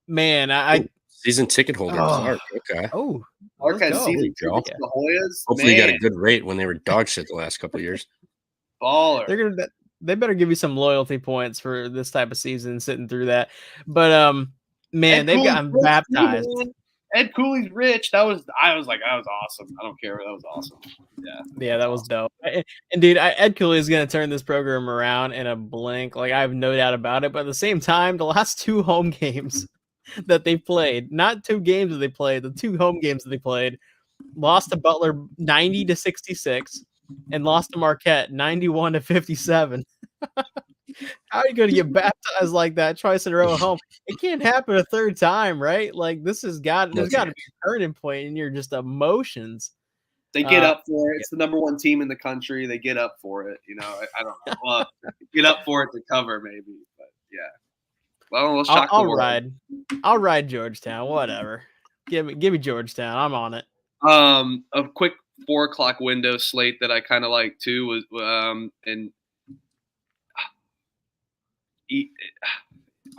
Man, season ticket holder Clark. Okay. Oh, Clark has season tickets to the Hoyas. Hopefully, you got a good rate when they were dog shit the last couple of years. Baller. They better give you some loyalty points for this type of season, sitting through that. But man, they've gotten baptized. Ed Cooley's rich. I was like, that was awesome. I don't care. That was awesome. Yeah, that was dope. And dude, Ed Cooley is going to turn this program around in a blink. Like, I have no doubt about it. But at the same time, the last 2 home games that they played, not 2 games that they played, the 2 home games that they played, lost to Butler 90-66 and lost to Marquette 91-57. How are you going to get baptized like that twice in a row at home? It can't happen a third time, right? Like, there's got to be a turning point in your just emotions. They get up for it. It's the number 1 team in the country. They get up for it. I don't know. Well, get up for it to cover maybe, but yeah. Well, we'll shock I'll ride. I'll ride Georgetown. Whatever. Give me Georgetown. I'm on it. A quick 4:00 window slate that I kind of like too was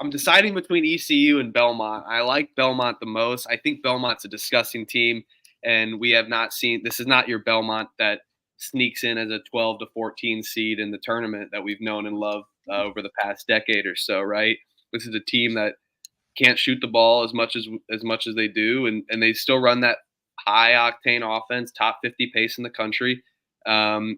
I'm deciding between ECU and Belmont. I like Belmont the most. I think Belmont's a disgusting team, and we have not seen. This is not your Belmont that sneaks in as a 12 to 14 seed in the tournament that we've known and loved over the past decade or so. Right? This is a team that can't shoot the ball as much as they do, and they still run that high octane offense, top 50 pace in the country. Do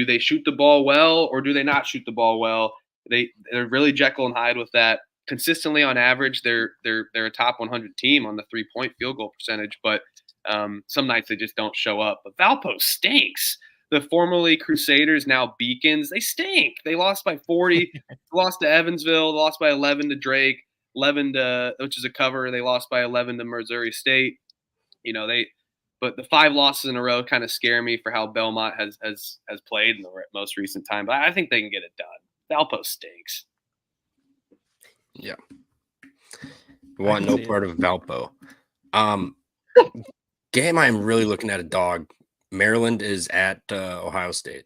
they shoot the ball well, or do they not shoot the ball well? They're really Jekyll and Hyde with that. Consistently on average, they're a top 100 team on the 3-point field goal percentage, but some nights they just don't show up. But Valpo stinks. The formerly Crusaders, now Beacons, they stink. They lost by 40, lost to Evansville, lost by 11 to Drake, 11 to, which is a cover. They lost by 11 to Missouri State. But the 5 losses in a row kind of scare me for how Belmont has played in the most recent time. But I think they can get it done. Valpo stinks. Yeah. Want no part of Valpo. Game I'm really looking at a dog. Maryland is at Ohio State.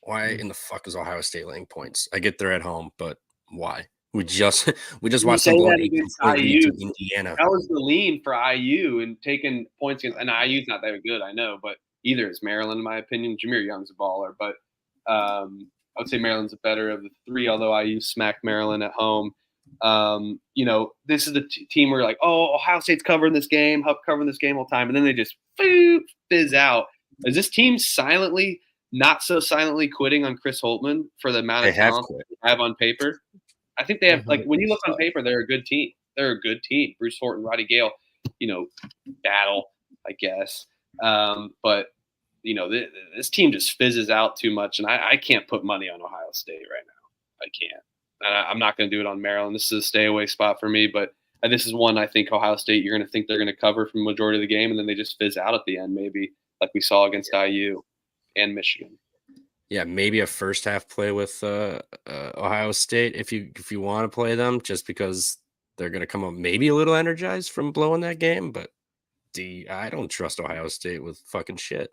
Why in the fuck is Ohio State laying points? I get they're at home, but why? We just watched them blow 18-point lead to Indiana. That was the lean for IU and taking points against, and IU's not that good, I know, but either is Maryland in my opinion. Jameer Young's a baller, but I would say Maryland's a better of the 3, although IU smacked Maryland at home. This is the team where you're like, oh, Ohio State's covering this game all the time, and then they just fizz out. Is this team not so silently quitting on Chris Holtmann for the amount of talent they have on paper? I think they have, like, when you look on paper, they're a good team. Bruce Horton, Roddy Gale, battle, I guess. But this team just fizzes out too much, and I can't put money on Ohio State right now. I can't. And I'm not going to do it on Maryland. This is a stay away spot for me, but this is one I think Ohio State, you're going to think they're going to cover for the majority of the game, and then they just fizz out at the end, maybe like we saw against IU and Michigan. Yeah, maybe a first half play with Ohio State if you want to play them, just because they're going to come up maybe a little energized from blowing that game. But I don't trust Ohio State with fucking shit.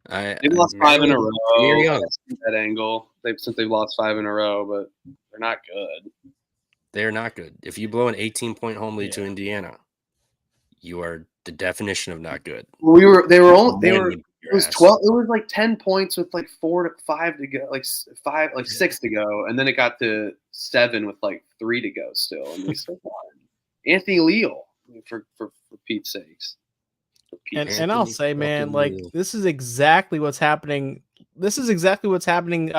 They've lost 5 in a row. That angle, since they've lost 5 in a row, but they're not good. They're not good. If you blow an 18-point home lead to Indiana, you are the definition of not good. It was 12. It was like 10 points with like 4 to 5 to go, like 6 to go, and then it got to 7 with like 3 to go still, and they still won. Anthony Leal, for Pete's sakes. And I'll say, man, like this is exactly what's happening. This is exactly what's happening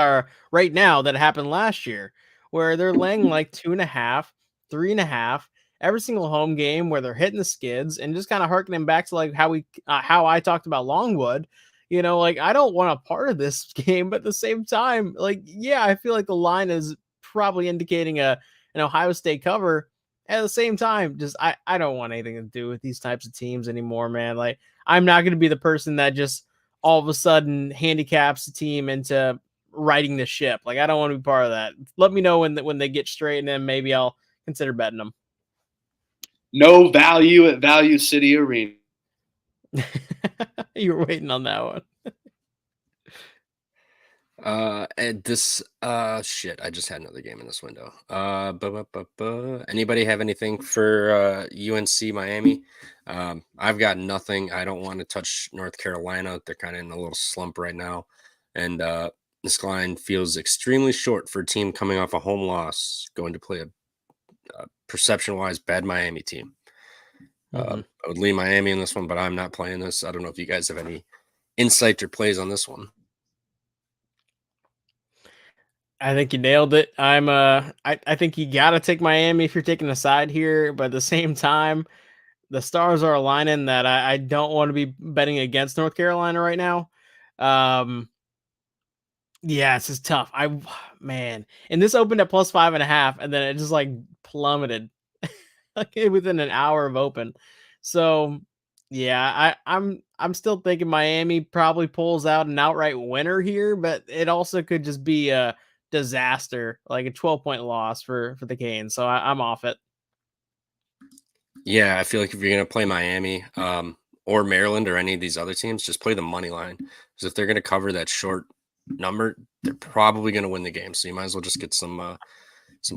right now that happened last year, where they're laying like 2.5, 3.5 every single home game, where they're hitting the skids, and just kind of harkening back to like how I talked about Longwood. Like I don't want a part of this game, but at the same time, like I feel like the line is probably indicating an Ohio State cover. At the same time, just I don't want anything to do with these types of teams anymore, man. Like I'm not going to be the person that just all of a sudden handicaps the team into riding the ship. Like I don't want to be part of that. Let me know when they get straight, and then maybe I'll consider betting them. No value at Value City Arena. You were waiting on that one. And this shit, I just had another game in this window. Anybody have anything for UNC Miami? I've got nothing. I don't want to touch North Carolina. They're kind of in a little slump right now, and this line feels extremely short for a team coming off a home loss, going to play a perception-wise bad Miami team. I would lean Miami in this one, but I'm not playing this. I don't know if you guys have any insight or plays on this one. I think you nailed it. I think you got to take Miami if you're taking a side here, but at the same time, the stars are aligning that I don't want to be betting against North Carolina right now. This is tough. And this opened at plus 5.5, and then it just like plummeted like within an hour of open. So I'm still thinking Miami probably pulls out an outright winner here, but it also could just be a disaster, like a 12-point loss for the Canes. So I'm off it. Yeah, I feel like if you're going to play Miami or Maryland or any of these other teams, just play the money line. Because if they're going to cover that short number, they're probably going to win the game. So you might as well just get some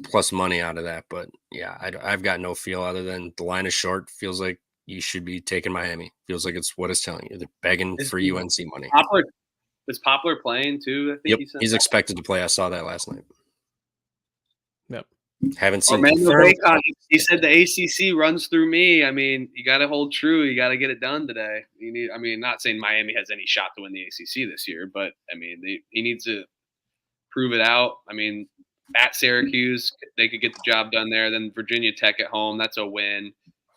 plus money out of that. But yeah, I've got no feel other than the line is short. Feels like you should be taking Miami. Feels like it's what it's telling you. They're begging for UNC money. Is Poplar playing too? I think he's expected to play. I saw that last night. Yep. Haven't seen. He said the ACC runs through me. I mean, you got to hold true. You got to get it done today. Not saying Miami has any shot to win the ACC this year, but I mean, he needs to prove it out. I mean, at Syracuse, they could get the job done there. Then Virginia Tech at home, that's a win.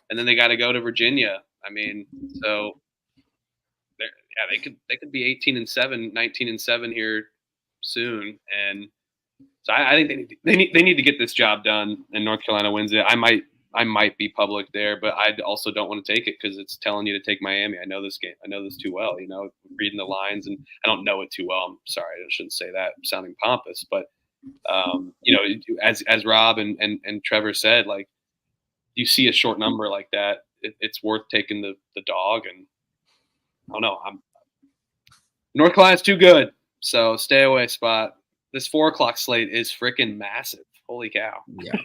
And then they got to go to Virginia. I mean, so yeah, they could be 18-7, 19-7 here soon. And so I think they need to get this job done. And North Carolina wins it. I might be public there, but I also don't want to take it because it's telling you to take Miami. I know this game. I know this too well. Reading the lines, and I don't know it too well. I'm sorry, I shouldn't say that. I'm sounding pompous, but as Rob and Trevor said, like you see a short number like that, it's worth taking the dog. And I don't know. North Carolina's too good, so stay away, Spot. This 4:00 slate is freaking massive. Holy cow! Yeah.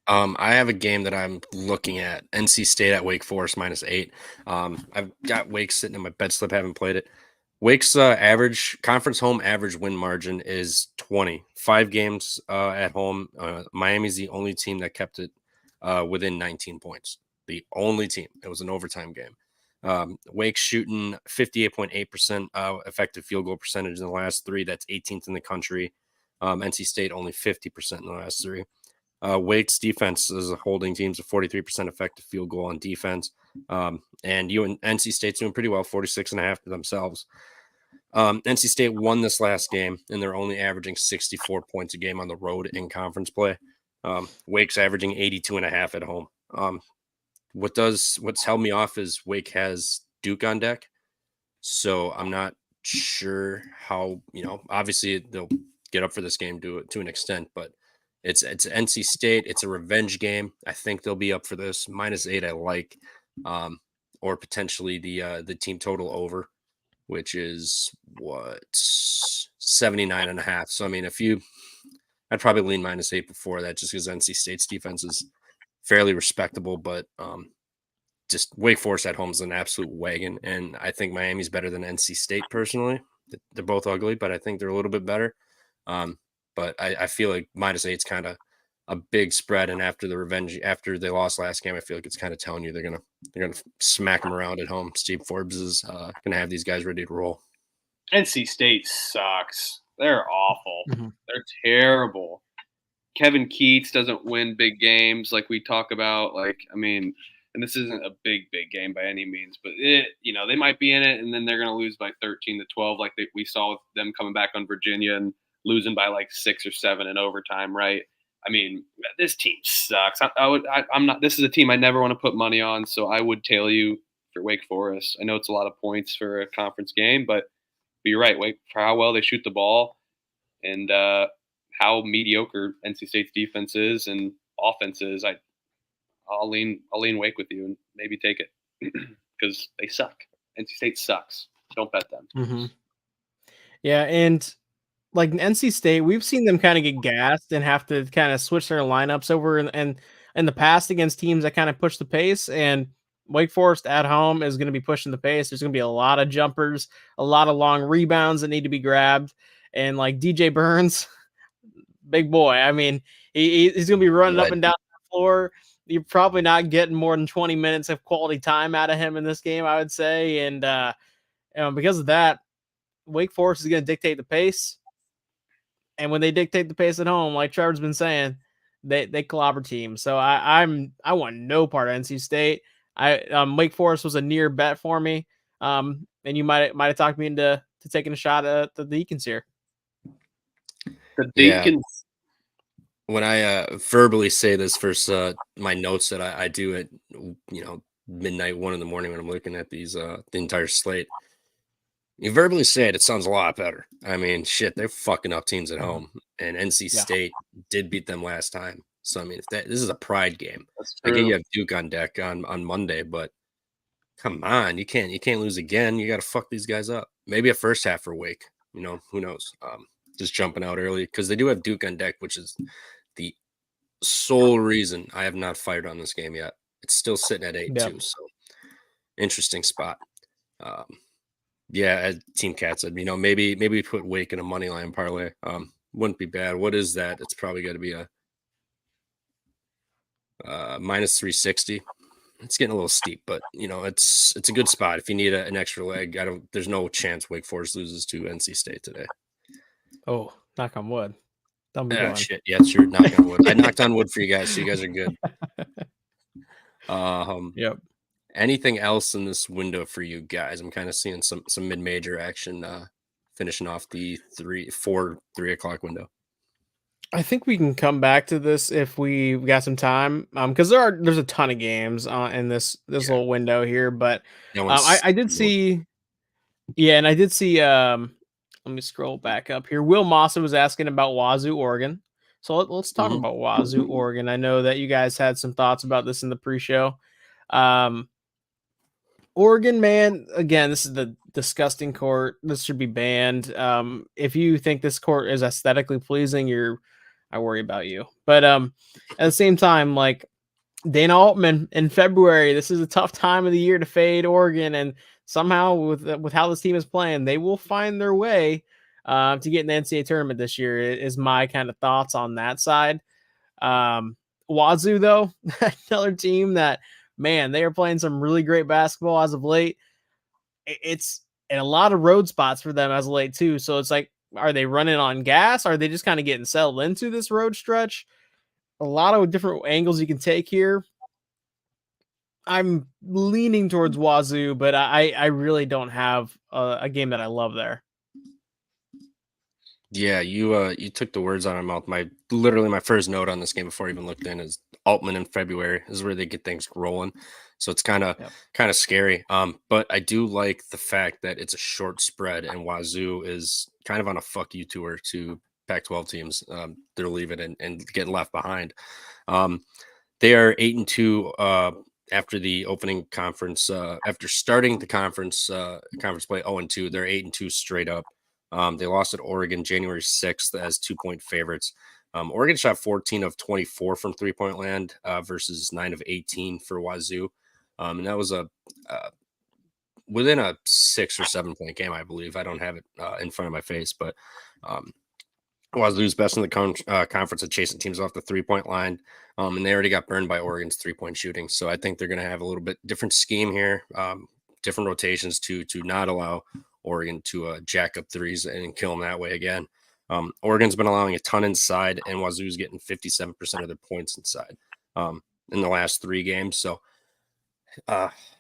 I have a game that I'm looking at. NC State at Wake Forest -8. I've got Wake sitting in my bed slip. Haven't played it. Wake's average conference home average win margin is 20. 5 games at home. Miami's the only team that kept it within 19 points. The only team. It was an overtime game. Wake's shooting 58.8% effective field goal percentage in the last 3. That's 18th in the country. NC State only 50% in the last 3. Wake's defense is holding teams to 43% effective field goal on defense. And NC State's doing pretty well, 46.5 to themselves. NC State won this last game, and they're only averaging 64 points a game on the road in conference play. Wake's averaging 82.5 at home. What's held me off is Wake has Duke on deck. So I'm not sure how, obviously they'll get up for this game to an extent, but it's NC State. It's a revenge game. I think they'll be up for this. -8 I like, or potentially the team total over, which is 79.5. So I mean, I'd probably lean -8 before that, just because NC State's defense is fairly respectable, but just Wake Forest at home is an absolute wagon, and I think Miami's better than NC State personally. They're both ugly, but I think they're a little bit better. But I feel like -8 is kind of a big spread, and after they lost last game, I feel like it's kind of telling you they're gonna smack them around at home. Steve Forbes is gonna have these guys ready to roll. NC State sucks. They're awful. Mm-hmm. They're terrible. Kevin Keats doesn't win big games like we talk about. And this isn't a big game by any means, but they might be in it, and then they're going to lose by 13-12, like we saw with them coming back on Virginia and losing by like 6 or 7 in overtime, right? I mean, this team sucks. I'm not. This is a team I never want to put money on, so I would tail you for Wake Forest. I know it's a lot of points for a conference game, but you're right. Wake, for how well they shoot the ball, and how mediocre NC State's defense is and offense is, I'll lean Wake with you and maybe take it because they suck. NC State sucks. Don't bet them. Mm-hmm. Yeah, and like NC State, we've seen them kind of get gassed and have to kind of switch their lineups over and in the past against teams that kind of push the pace. And Wake Forest at home is going to be pushing the pace. There's going to be a lot of jumpers, a lot of long rebounds that need to be grabbed. And like DJ Burns, big boy. I mean, he's going to be running up and down the floor. You're probably not getting more than 20 minutes of quality time out of him in this game, I would say. And because of that, Wake Forest is going to dictate the pace. And when they dictate the pace at home, like Trevor's been saying, they clobber teams. So I want no part of NC State. Wake Forest was a near bet for me. And you might have talked me into taking a shot at the Deacons here. The Deacons. Yeah. When I verbally say this versus my notes that I do at midnight, 1 a.m. when I'm looking at these the entire slate. You verbally say it sounds a lot better. I mean, shit, they're fucking up teams at home, and NC State did beat them last time. So I mean, this is a pride game. I get you have Duke on deck on Monday, but come on, you can't lose again. You got to fuck these guys up. Maybe a first half for Wake. Who knows? Just jumping out early because they do have Duke on deck, which is the sole reason I have not fired on this game yet. It's still sitting at 8-2, so interesting spot. Yeah, Team Cat said, maybe we put Wake in a money line parlay. Wouldn't be bad. What is that? It's probably got to be a -360. It's getting a little steep, but it's a good spot if you need an extra leg. There's no chance Wake Forest loses to NC State today. Oh, knock on wood. Don't be Yeah, going. shit. Yeah, sure. Knock on wood. I knocked on wood for you guys, so you guys are good. Yep. Anything else in this window for you guys? I'm kind of seeing some mid-major action finishing off the 3 o'clock window. I think we can come back to this if we got some time, because there's a ton of games in this Yeah. little window here. But That I did see, yeah, and I did see. Let me scroll back up here. Will Massa was asking about Wazoo, Oregon. So let's talk Mhm. about Wazoo, Oregon. I know that you guys had some thoughts about this in the pre-show. Oregon, man, again, this is the disgusting court. This should be banned. If you think this court is aesthetically pleasing, I worry about you. But at the same time, like Dana Altman in February, this is a tough time of the year to fade Oregon, and somehow with how this team is playing, they will find their way to get in the NCAA tournament this year. Is my kind of thoughts on that side. Wazoo, though, another team that, man, they are playing some really great basketball as of late. It's in a lot of road spots for them as of late too. So it's like, are they running on gas? Are they just kind of getting settled into this road stretch? A lot of different angles you can take here. I'm leaning towards Wazoo, but I really don't have a game that I love there. Yeah, you took the words out of my mouth. My first note on this game before I even looked in is Altman in February is where they get things rolling. So it's kind of scary. But I do like the fact that it's a short spread and Wazoo is kind of on a fuck you tour to Pac-12 teams. They're leaving and getting left behind. They are 8-2 after the opening conference. After starting the conference play 0-2, they're 8-2 straight up. They lost at Oregon January 6th as 2-point favorites. Oregon shot 14 of 24 from 3-point land versus 9 of 18 for Wazoo. And that was within a 6 or 7-point game, I believe. I don't have it in front of my face, but Wazoo's best in the conference at chasing teams off the 3-point line. And they already got burned by Oregon's 3-point shooting. So I think they're going to have a little bit different scheme here, different rotations to not allow Oregon to jack up threes and kill them that way again. Oregon's been allowing a ton inside, and Wazoo's getting 57% of their points inside in the last 3 games. So,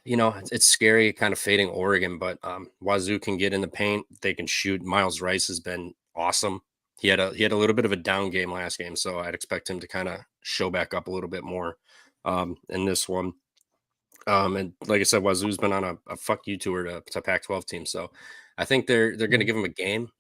it's scary kind of fading Oregon, but Wazoo can get in the paint. They can shoot. Miles Rice has been awesome. He had a little bit of a down game last game, so I'd expect him to kind of show back up a little bit more in this one. And like I said, Wazoo's been on a fuck you tour to Pac-12 team, so I think they're going to give him a game.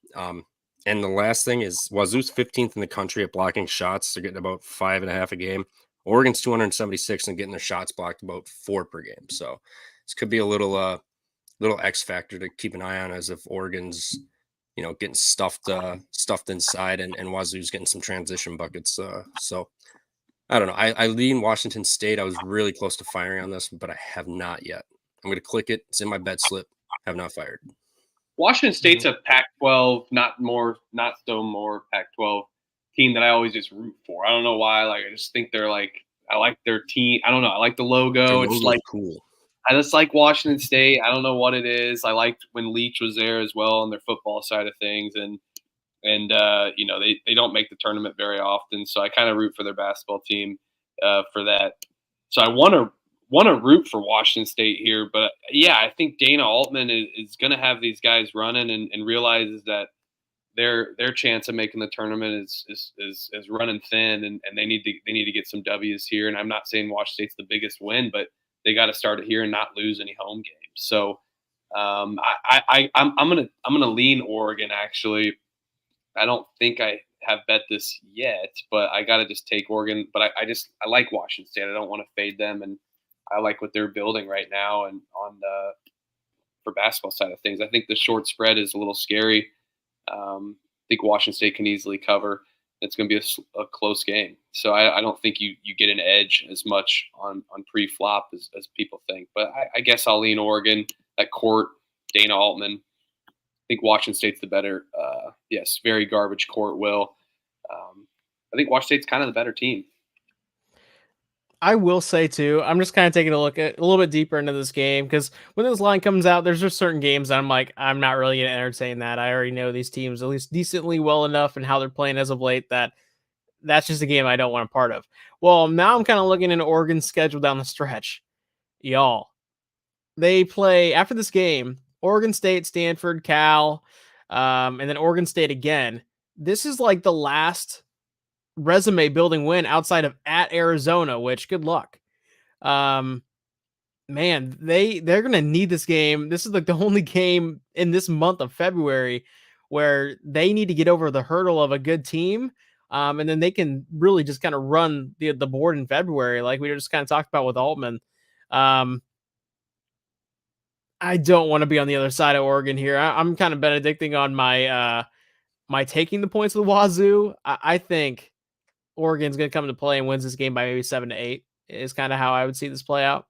And the last thing is Wazoo's 15th in the country at blocking shots. They're getting about 5.5 a game. Oregon's 276 and getting their shots blocked about 4 per game. So this could be a little X factor to keep an eye on, as if Oregon's getting stuffed inside and Wazoo's getting some transition buckets. So I don't know. I lean Washington State. I was really close to firing on this, but I have not yet. I'm going to click it. It's in my bet slip. Have not fired. Washington State's a Pac-12, not so more Pac-12 team that I always just root for. I don't know why. Like, I just think they're like, I like their team. I don't know. I like the logo. It's like cool. I just like Washington State. I don't know what it is. I liked when Leach was there as well on their football side of things, and they don't make the tournament very often, so I kind of root for their basketball team for that. So I want to root for Washington State here, but yeah, I think Dana Altman is going to have these guys running and realizes that their chance of making the tournament is running thin, and they need to get some W's here. And I'm not saying Washington State's the biggest win, but they got to start it here and not lose any home games. So I'm gonna lean Oregon actually. I don't think I have bet this yet, but I got to just take Oregon. But I like Washington State. I don't want to fade them, and I like what they're building right now. And on the for basketball side of things, I think the short spread is a little scary. I think Washington State can easily cover. It's going to be a close game, so I don't think you get an edge as much on pre-flop as people think. But I guess I'll lean Oregon at court. Dana Altman. I think Washington State's the better, yes, very garbage court, Will. I think Washington State's kind of the better team. I will say, too, I'm just kind of taking a look at a little bit deeper into this game, because when this line comes out, there's just certain games that I'm like, I'm not really going to entertain that. I already know these teams at least decently well enough and how they're playing as of late that that's just a game I don't want a part of. Well, now I'm kind of looking into Oregon's schedule down the stretch. Y'all, they play after this game, Oregon State, Stanford, Cal, and then Oregon State again. This is like the last resume building win outside of at Arizona, which good luck. Man, they're gonna need this game. This is like the only game in this month of February where they need to get over the hurdle of a good team. And then they can really just kind of run the board in February, like we just kind of talked about with Altman. I don't want to be on the other side of Oregon here. I'm kind of benedicting on my my taking the points with Wazoo. I think Oregon's going to come into play and wins this game by maybe 7-8 is kind of how I would see this play out.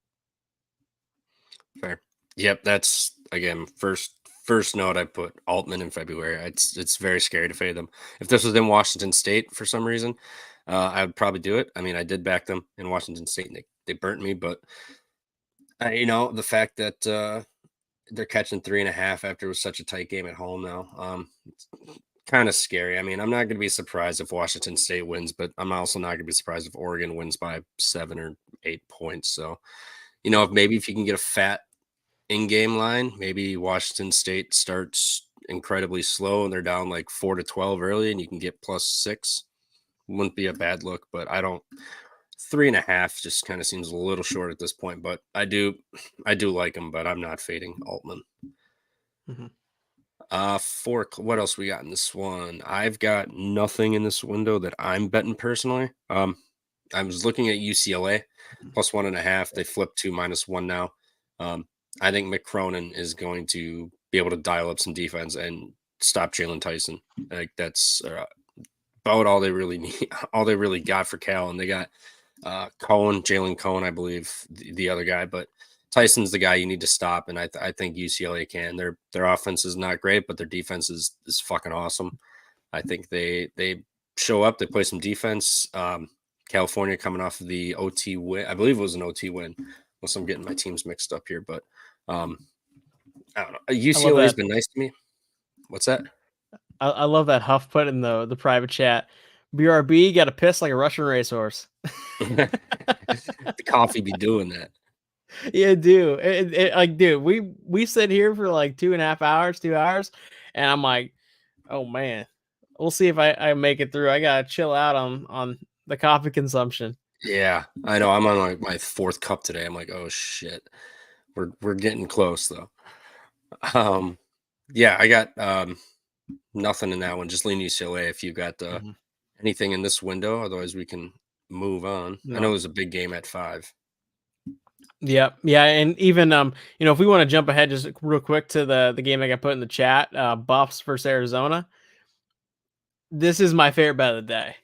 Fair. Yep, that's again first note I put Altman in February. It's very scary to fade them. If this was in Washington State for some reason, I would probably do it. I mean, I did back them in Washington State and they burnt me, but the fact that they're catching 3.5 after it was such a tight game at home now, it's kind of scary. I mean, I'm not going to be surprised if Washington State wins, but I'm also not going to be surprised if Oregon wins by 7 or 8 points. So, if you can get a fat in-game line, maybe Washington State starts incredibly slow and they're down like 4-12 early and you can get +6. Wouldn't be a bad look, but I don't. 3.5 just kind of seems a little short at this point, but I do like them, but I'm not fading Altman. Mm-hmm. What else we got in this one? I've got nothing in this window that I'm betting personally. I was looking at UCLA +1.5. They flipped to -1 now. I think Mick Cronin is going to be able to dial up some defense and stop Jalen Tyson. Like that's about all they really need, all they really got for Cal, and they got Jalen Cohen, I believe, the other guy, but Tyson's the guy you need to stop, and I think UCLA can. Their offense is not great, but their defense is fucking awesome. I think they show up, they play some defense. California coming off of the OT win, I believe it was an OT win, unless I'm getting my teams mixed up here, but I don't know. UCLA has been nice to me. What's that? I love that Huff put in the private chat. BRB got to piss like a Russian racehorse. The coffee be doing that. Yeah, dude. Like, dude, we sit here for like 2.5 hours, 2 hours, and I'm like, oh man, we'll see if I make it through. I gotta chill out on the coffee consumption. Yeah, I know. I'm on like my 4th cup today. I'm like, oh shit, we're getting close though. Yeah, I got nothing in that one. Just lean UCLA if you got anything in this window. Otherwise, we can move on. No. I know there's a big game at 5. Yeah, and even if we want to jump ahead just real quick to the game I got put in the chat, Buffs versus Arizona. This is my favorite bet of the day.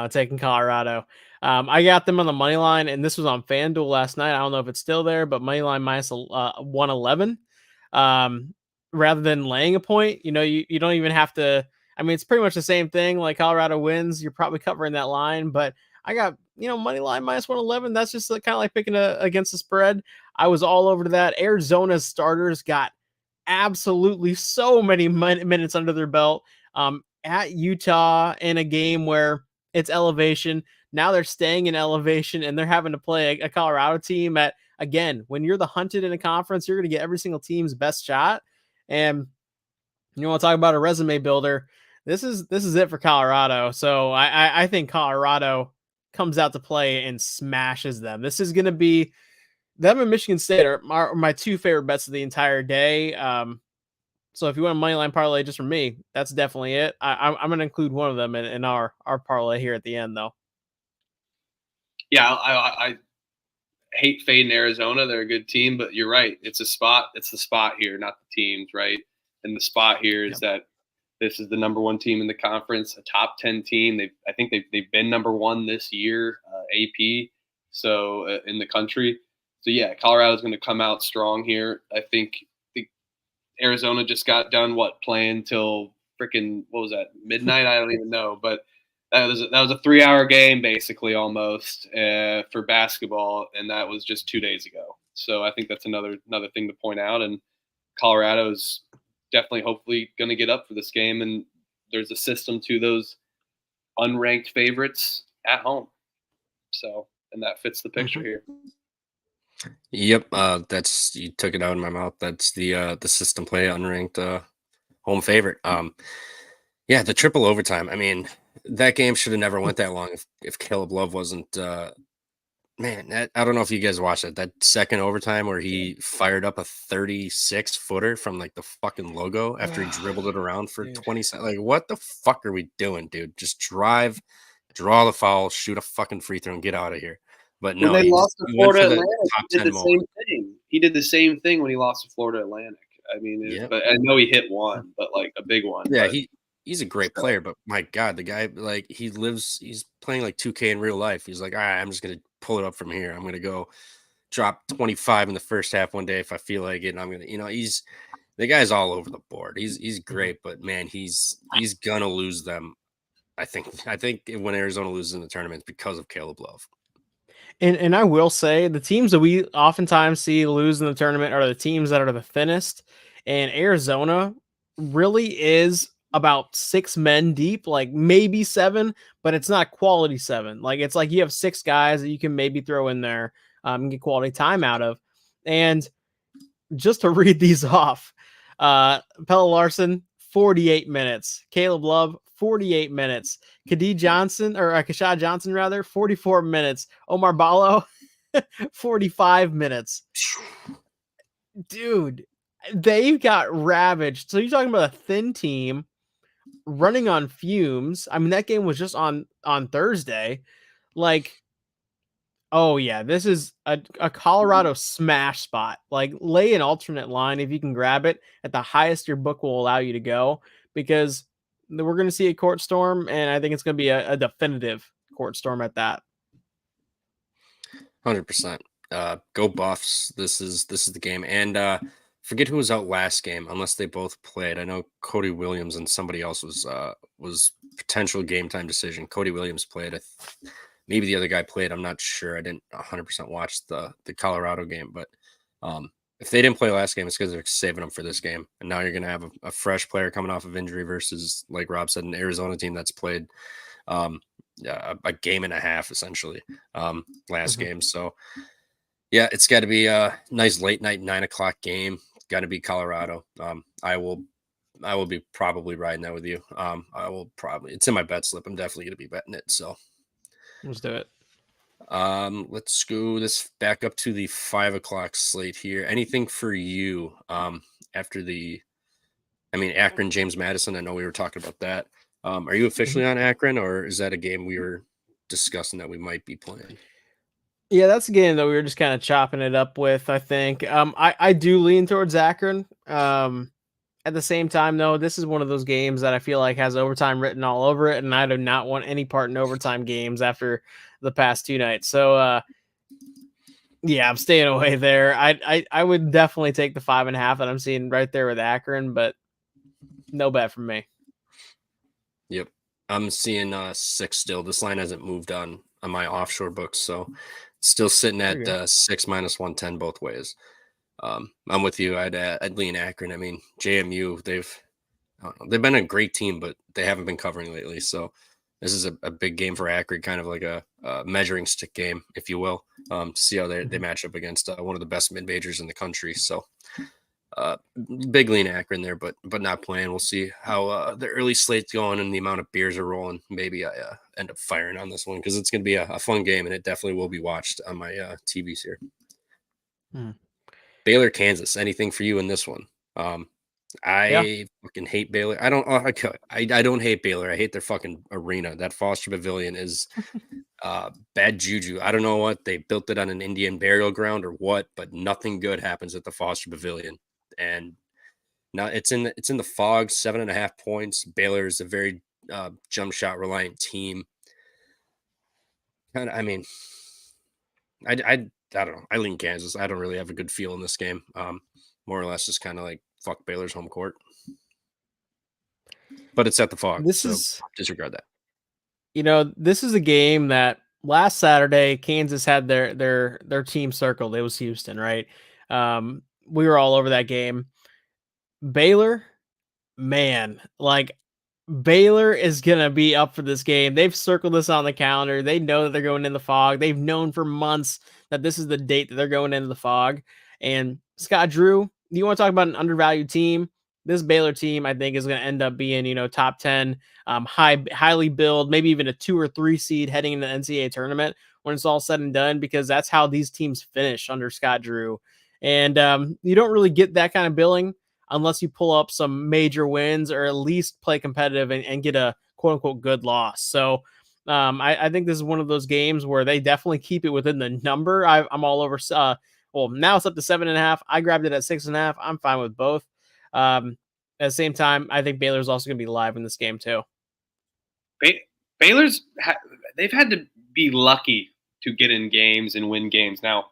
Taking Colorado. I got them on the money line, and this was on FanDuel last night. I don't know if it's still there, but money line -111. Rather than laying a point, you don't even have to. I mean, it's pretty much the same thing. Like Colorado wins, you're probably covering that line, but I got money line -111. That's just kind of like picking against the spread. I was all over to that. Arizona's starters got absolutely so many minutes under their belt. At Utah in a game where it's elevation. Now they're staying in elevation and they're having to play a Colorado team at, again, when you're the hunted in a conference, you're going to get every single team's best shot. And you want to talk about a resume builder. This is it for Colorado. So I think Colorado comes out to play and smashes them. This is going to be them and Michigan State are my 2 favorite bets of the entire day. So if you want a money line parlay just from me, that's definitely it. I'm going to include one of them in our parlay here at the end, though. Yeah, I hate fading Arizona. They're a good team, but you're right. It's a spot. It's the spot here, not the teams, right? And the spot here is that this is the number 1 team in the conference, a top 10 team. I think they've been number 1 this year, AP. So in the country. So yeah, Colorado's going to come out strong here. I think Arizona just got done playing till freaking what was that, midnight? I don't even know, but that was a 3-hour game basically almost for basketball, and that was just 2 days ago. So I think that's another thing to point out. And Colorado's definitely, hopefully, going to get up for this game. And there's a system to those unranked favorites at home. So, and that fits the picture here. Yep, that's you took it out of my mouth. That's the system play unranked home favorite. Yeah, the triple overtime. I mean, that game should have never went that long if Caleb Love wasn't man, I don't know if you guys watched it. That second overtime where he fired up a 36-footer from like the fucking logo after he dribbled it around for 20 seconds. Like, what the fuck are we doing, dude? Just drive, draw the foul, shoot a fucking free throw, and get out of here. But no, when they lost to he went Florida for the Atlantic, top he did 10 the same thing. He did the same thing when he lost to Florida Atlantic. I mean, Yep. but I know he hit one, but like a big one. Yeah, but, he's a great player, but my God, the guy like he's playing like 2K in real life. He's like, all right, I'm just gonna pull it up from here. I'm gonna go drop 25 in the first half one day if I feel like it. And I'm gonna, he's the guy's all over the board. He's great, but man, he's gonna lose them. I think when Arizona loses in the tournament because of Caleb Love. And I will say the teams that we oftentimes see lose in the tournament are the teams that are the thinnest. And Arizona really is about 6 men deep, like maybe 7, but it's not quality 7. Like it's like you have 6 guys that you can maybe throw in there and get quality time out of. And just to read these off, Pelle Larsson, 48 minutes. Caleb Love, 48 minutes. Kashad Johnson, rather, 44 minutes. Omar Ballo, 45 minutes. Dude, they've got ravaged. So you're talking about a thin team running on fumes. I mean, that game was just on Thursday. Like, oh yeah, this is a Colorado smash spot. Like, lay an alternate line if you can grab it at the highest your book will allow you to go, because we're going to see a court storm, and I think it's going to be a definitive court storm at that. 100%. Go Buffs. This is the game. And forget who was out last game, unless they both played. I know Cody Williams and somebody else was potential game time decision. Cody Williams played. Maybe the other guy played. I'm not sure. I didn't 100% watch the Colorado game, but if they didn't play last game, it's because they're saving them for this game. And now you're going to have a fresh player coming off of injury versus, like Rob said, an Arizona team that's played a game and a half essentially last game. So yeah, it's got to be a nice late night 9 o'clock game. Got to be Colorado. I will be probably riding that with you. It's in my bet slip. I'm definitely going to be betting it. So let's do it. Let's go this back up to the 5 o'clock slate here. Anything for you after Akron, James Madison? I know we were talking about that. Are you officially on Akron, or is that a game we were discussing that we might be playing? Yeah, that's a game that we were just kind of chopping it up with, I think. I do lean towards Akron. At the same time, though, this is one of those games that I feel like has overtime written all over it, and I do not want any part in overtime games after the past 2 nights. So, yeah, I'm staying away there. I would definitely take the 5.5 that I'm seeing right there with Akron, but no bet from me. Yep, I'm seeing 6 still. This line hasn't moved on my offshore books, so still sitting at 6 minus 110 both ways. I'm with you. I'd lean Akron. I mean, JMU, they've been a great team, but they haven't been covering lately. So this is a big game for Akron, kind of like a measuring stick game, if you will, to see how they match up against one of the best mid majors in the country. So big lean Akron there, but not playing. We'll see how the early slate's going and the amount of beers are rolling. Maybe I end up firing on this one because it's going to be a fun game, and it definitely will be watched on my TVs here. Baylor, Kansas. Anything for you in this one? I fucking hate Baylor. I don't hate Baylor. I hate their fucking arena. That Foster Pavilion is bad juju. I don't know what they built it on an Indian burial ground or what, but nothing good happens at the Foster Pavilion. And now it's in the fog. 7.5 points. Baylor is a very jump shot reliant team. I mean, I don't know. I lean Kansas. I don't really have a good feel in this game. More or less just kind of like fuck Baylor's home court. But it's at the Fog. Disregard that. This is a game that last Saturday Kansas had their team circled. It was Houston, right? We were all over that game. Baylor, man, like Baylor is going to be up for this game. They've circled this on the calendar. They know that they're going in the Fog. They've known for months that this is the date that they're going into the Fog. And Scott Drew, you want to talk about an undervalued team? This Baylor team, I think, is going to end up being, top 10, highly billed, maybe even a 2 or 3 seed heading into the NCAA tournament when it's all said and done, because that's how these teams finish under Scott Drew. And you don't really get that kind of billing unless you pull up some major wins or at least play competitive and get a quote unquote good loss. So I think this is one of those games where they definitely keep it within the number. I'm all over. Well, now it's up to 7.5. I grabbed it at 6.5. I'm fine with both. At the same time, I think Baylor's also going to be live in this game too. Baylor's they've had to be lucky to get in games and win games. Now,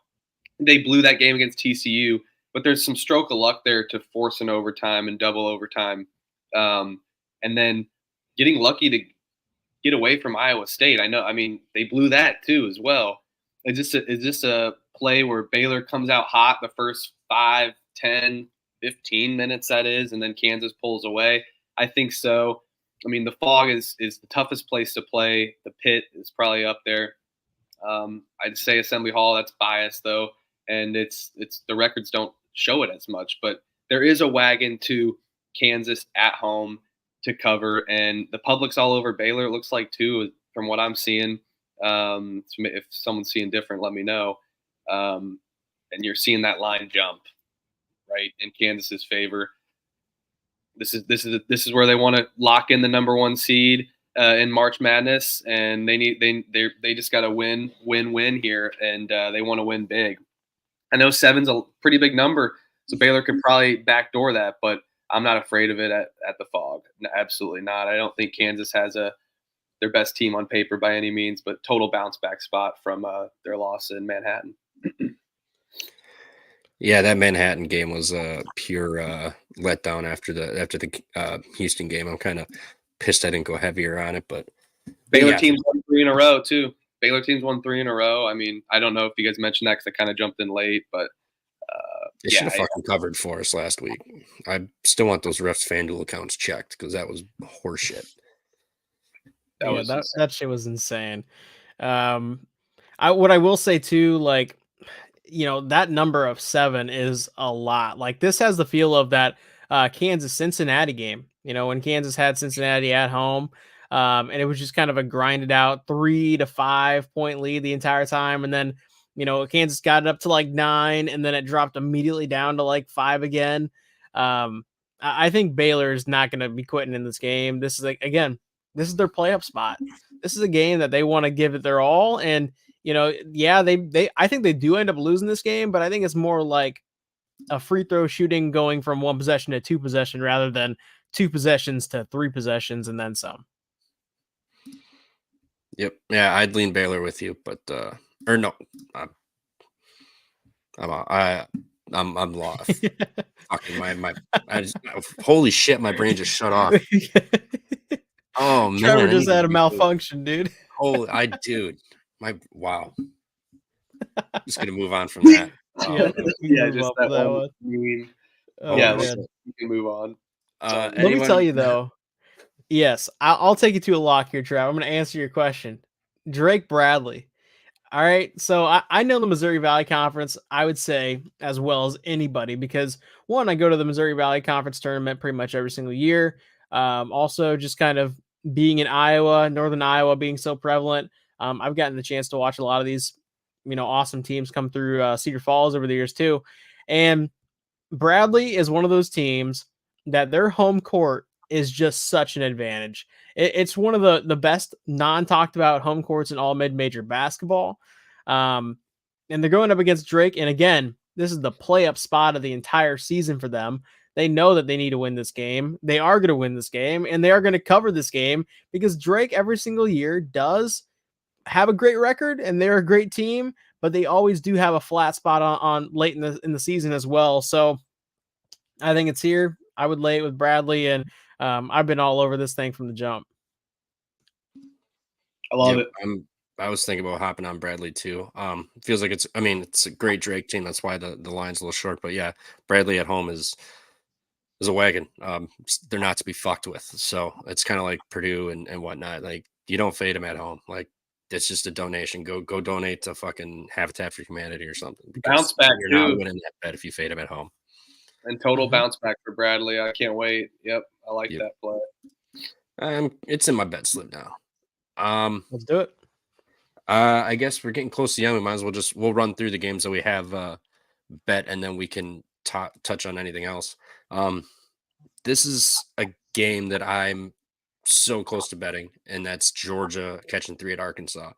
they blew that game against TCU, but there's some stroke of luck there to force an overtime and double overtime. And then getting lucky to get away from Iowa State. They blew that too as well. It's just a play where Baylor comes out hot the first 5, 10, 15 minutes, that is, and then Kansas pulls away. I think so. The Fog is the toughest place to play. The Pit is probably up there. I'd say Assembly Hall, that's biased though. And it's the records don't show it as much, but there is a wagon to Kansas at home to cover, and the public's all over Baylor, it looks like, too, from what I'm seeing. If someone's seeing different, let me know. And you're seeing that line jump right in Kansas's favor. This is where they want to lock in the number 1 seed in March Madness, and they just got to win here, and they want to win big. I know 7's a pretty big number, so Baylor could probably backdoor that, but I'm not afraid of it at the Fog. No, absolutely not. I don't think Kansas has their best team on paper by any means, but total bounce back spot from their loss in Manhattan. Yeah, that Manhattan game was a pure letdown after the Houston game. I'm kind of pissed I didn't go heavier on it, but Baylor teams won 3 in a row too. Baylor teams won 3 in a row. I don't know if you guys mentioned that because I kind of jumped in late, but they should have fucking covered for us last week. I still want those refs FanDuel accounts checked because that was horseshit. That shit was insane. What I will say too, that number of 7 is a lot. Like, this has the feel of that Kansas Cincinnati game. When Kansas had Cincinnati at home. And it was just kind of a grinded out 3 to 5 point lead the entire time. And then, Kansas got it up to 9, and then it dropped immediately down to 5 again. I think Baylor is not going to be quitting in this game. This is this is their playoff spot. This is a game that they want to give it their all. And, I think they do end up losing this game, but I think it's more like a free throw shooting going from 1 possession to 2 possession rather than 2 possessions to 3 possessions and then some. Yep. Yeah, I'd lean Baylor with you, but or no, I'm lost. Fucking holy shit, my brain just shut off. Oh man, Trevor just had a malfunction, dude. Wow. Just gonna move on from that. Just that one. You can move on. Let me tell you though. Yes, I'll take you to a lock here, Trav. I'm going to answer your question. Drake Bradley. All right, so I know the Missouri Valley Conference, I would say, as well as anybody, because, one, I go to the Missouri Valley Conference tournament pretty much every single year. Also, just kind of being in Iowa, Northern Iowa being so prevalent, I've gotten the chance to watch a lot of these, awesome teams come through Cedar Falls over the years too. And Bradley is one of those teams that their home court is just such an advantage. It's one of the best non-talked about home courts in all mid-major basketball. And they're going up against Drake. And again, this is the play-up spot of the entire season for them. They know that they need to win this game. They are going to win this game, and they are going to cover this game because Drake every single year does have a great record, and they're a great team, but they always do have a flat spot on late in the season as well. So I think it's here. I would lay it with Bradley, and I've been all over this thing from the jump. I love it. I was thinking about hopping on Bradley too. Feels like it's a great Drake team. That's why the line's a little short. But yeah, Bradley at home is is a wagon. They're not to be fucked with. So it's kind of like Purdue and whatnot. Like you don't fade them at home. Like it's just a donation. Go donate to fucking Habitat for Humanity or something. Bounce back you're not too. winning that bet if you fade them at home. And total bounce back for Bradley. I can't wait. Yep, I like Yep. that play. It's in my bet slip now. Let's do it. I guess we're getting close to the end. We might as well we'll run through the games that we have bet, and then we can touch on anything else. This is a game that I'm so close to betting, and that's Georgia catching 3 at Arkansas.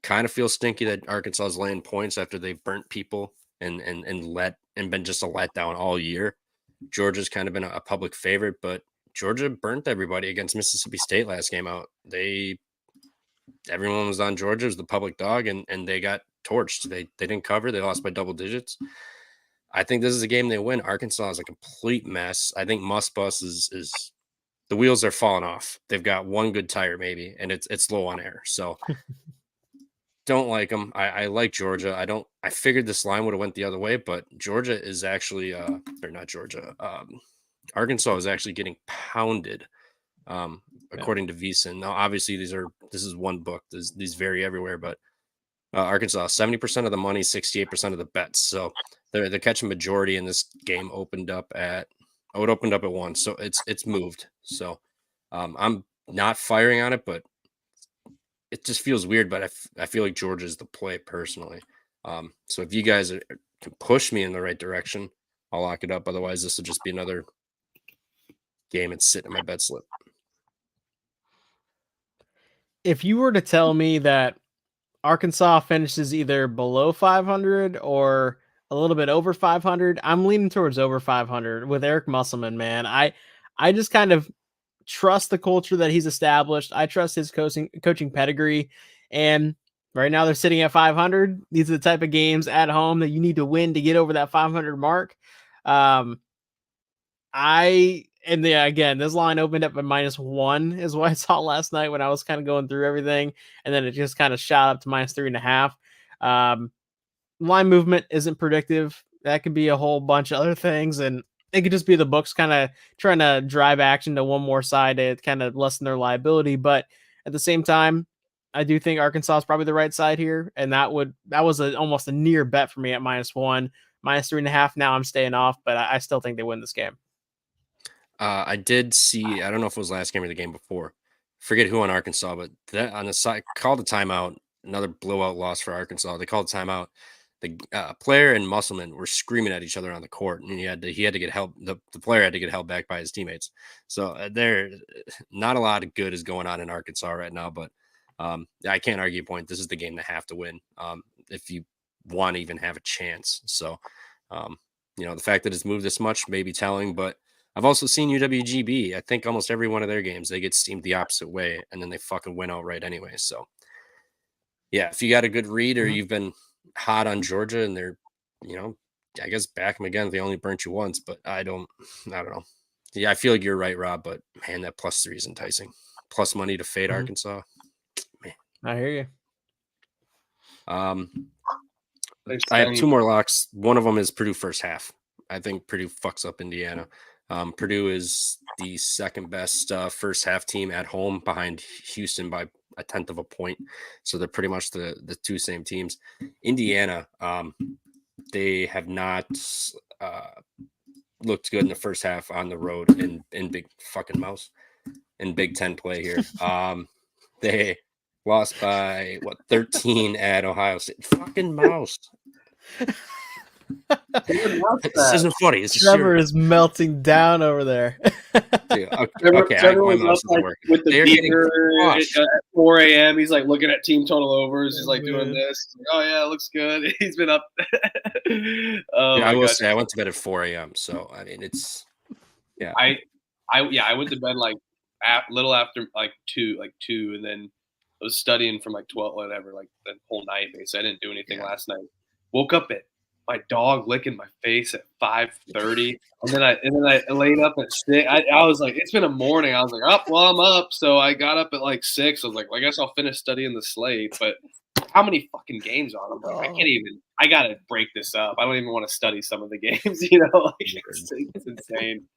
Kind of feels stinky that Arkansas is laying points after they've burnt people and been just a letdown all year. Georgia's kind of been a public favorite, but Georgia burnt everybody against Mississippi State last game out. Everyone was on Georgia as the public dog, and they got torched. They didn't cover. They lost by double digits. I think this is a game they win. Arkansas is a complete mess. I think Muss Bus is the wheels are falling off. They've got one good tire maybe, and it's low on air. So don't like them. I like Georgia. I figured this line would have went the other way, but Georgia is actually or not Georgia. Arkansas is actually getting pounded. According to VSiN. Now, obviously, this is one book. These vary everywhere, but Arkansas 70% of the money, 68% of the bets. So they're catching majority. In this game opened up at 1, so it's moved. So I'm not firing on it, but it just feels weird. But I feel like Georgia's the play personally. So if you guys can push me in the right direction, I'll lock it up. Otherwise, this will just be another game and sit in my bet slip. If you were to tell me that Arkansas finishes either below 500 or a little bit over 500, I'm leaning towards over 500 with Eric Musselman, man. I just kind of trust the culture that he's established. I trust his coaching pedigree. And right now they're sitting at 500. These are the type of games at home that you need to win to get over that 500 mark. Again, this line opened up at -1 is what I saw last night when I was kind of going through everything. And then it just kind of shot up to -3.5. Line movement isn't predictive. That could be a whole bunch of other things. And it could just be the books kind of trying to drive action to one more side to kind of lessen their liability. But at the same time, I do think Arkansas is probably the right side here. And that was almost a near bet for me at -1, -3.5. Now I'm staying off, but I still think they win this game. I did see, I don't know if it was last game or the game before. Forget who on Arkansas, but that on the side called a timeout, another blowout loss for Arkansas. They called a timeout. The player and Musselman were screaming at each other on the court, and he had to get help. The player had to get held back by his teammates. So there, not a lot of good is going on in Arkansas right now, but I can't argue a point. This is the game they have to win if you want to even have a chance. So, the fact that it's moved this much may be telling, but I've also seen UWGB. I think almost every one of their games, they get steamed the opposite way, and then they fucking win outright anyway. So, yeah, if you got a good read or you've been hot on Georgia and they're, I guess back them again. They only burnt you once, but I don't know. Yeah, I feel like you're right, Rob, but man, that +3 is enticing. Plus money to fade Arkansas. Man. I hear you. I have 2 more locks. One of them is Purdue first half. I think Purdue fucks up Indiana. Purdue is the second best first half team at home behind Houston by 1/10 of a point. So they're pretty much the two same teams. Indiana, they have not looked good in the first half on the road in big fucking mouse in Big Ten play here. They lost by 13 at Ohio State. Fucking mouse. This isn't funny. It's just Trevor is melting down over there. Dude, okay. My mouse isn't working. With the They're getting crushed. at 4 a.m. He's like looking at team total overs. He's like doing this. He's like, oh yeah, it looks good. He's been up. I will say I went to bed at 4 a.m. So I mean, it's I went to bed like little after like two, and then I was studying from like 12, whatever, like the whole night. Basically, I didn't do anything last night. Woke up at my dog licking my face at 5:30, and then I laid up at 6. I was like, it's been a morning. I was like, oh well, I'm up. So I got up at like 6. I was like, well, I guess I'll finish studying the slate. But how many fucking games are there? Like, I can't even. I gotta break this up. I don't even want to study some of the games. Like, it's insane.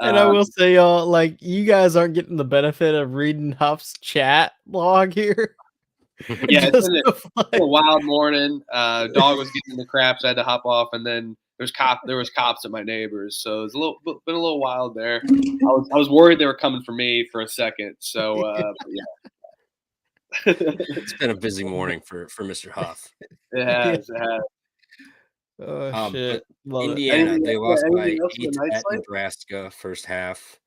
And I will say, y'all, like, you guys aren't getting the benefit of reading Huff's chat log here. Yeah, Just it's of, a like, wild morning. Dog was getting in the craps. I had to hop off, and then there was cops at my neighbors, so it was been a little wild there. I was worried they were coming for me for a second. So but yeah, It's been a busy morning for Mr. Huff. it has. It has. oh shit, But love it. Indiana, they lost by Anything else for 8 the night at slate? Nebraska first half.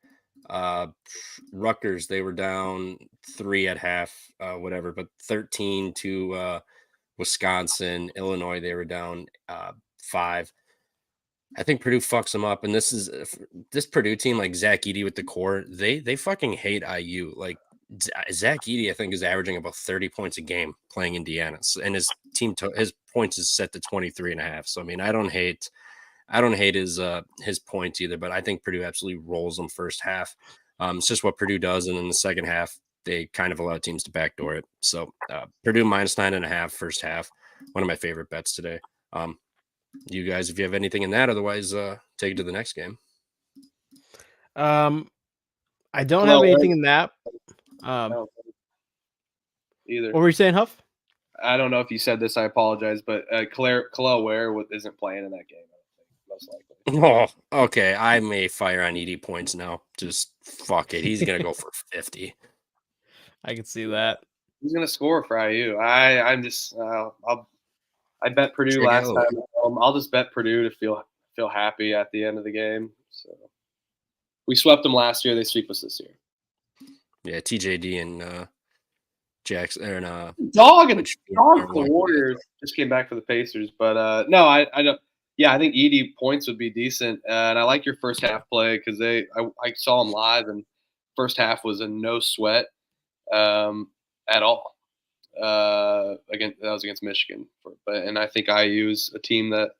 Rutgers, they were down 3 at half, whatever, but 13 to Wisconsin. Illinois, they were down 5. I think Purdue fucks them up, and this Purdue team, like Zach Edey with the core, they fucking hate IU. Like Zach Edey, I think, is averaging about 30 points a game playing Indiana, and his his points is set to 23.5. So I mean, I don't hate his points either, but I think Purdue absolutely rolls them first half. It's just what Purdue does, and in the second half, they kind of allow teams to backdoor it. So Purdue minus 9.5 first half. One of my favorite bets today. You guys, if you have anything in that, otherwise, take it to the next game. I don't have anything in that. Either. What were you saying, Huff? I don't know if you said this. I apologize, but Kalel Ware isn't playing in that game. Most likely. Oh, okay. I may fire on Edey points now. Just fuck it. He's gonna go for 50. I can see that. He's gonna score for IU. I'm just I bet Purdue last time. I'll just bet Purdue to feel happy at the end of the game. So we swept them last year. They sweep us this year. Yeah, TJD and Jackson and Dog for the Warriors just came back for the Pacers, but no, I don't. Yeah, I think Edey points would be decent, and I like your first half play because I saw him live, and first half was a no sweat at all. That was against Michigan, and I think IU's a team that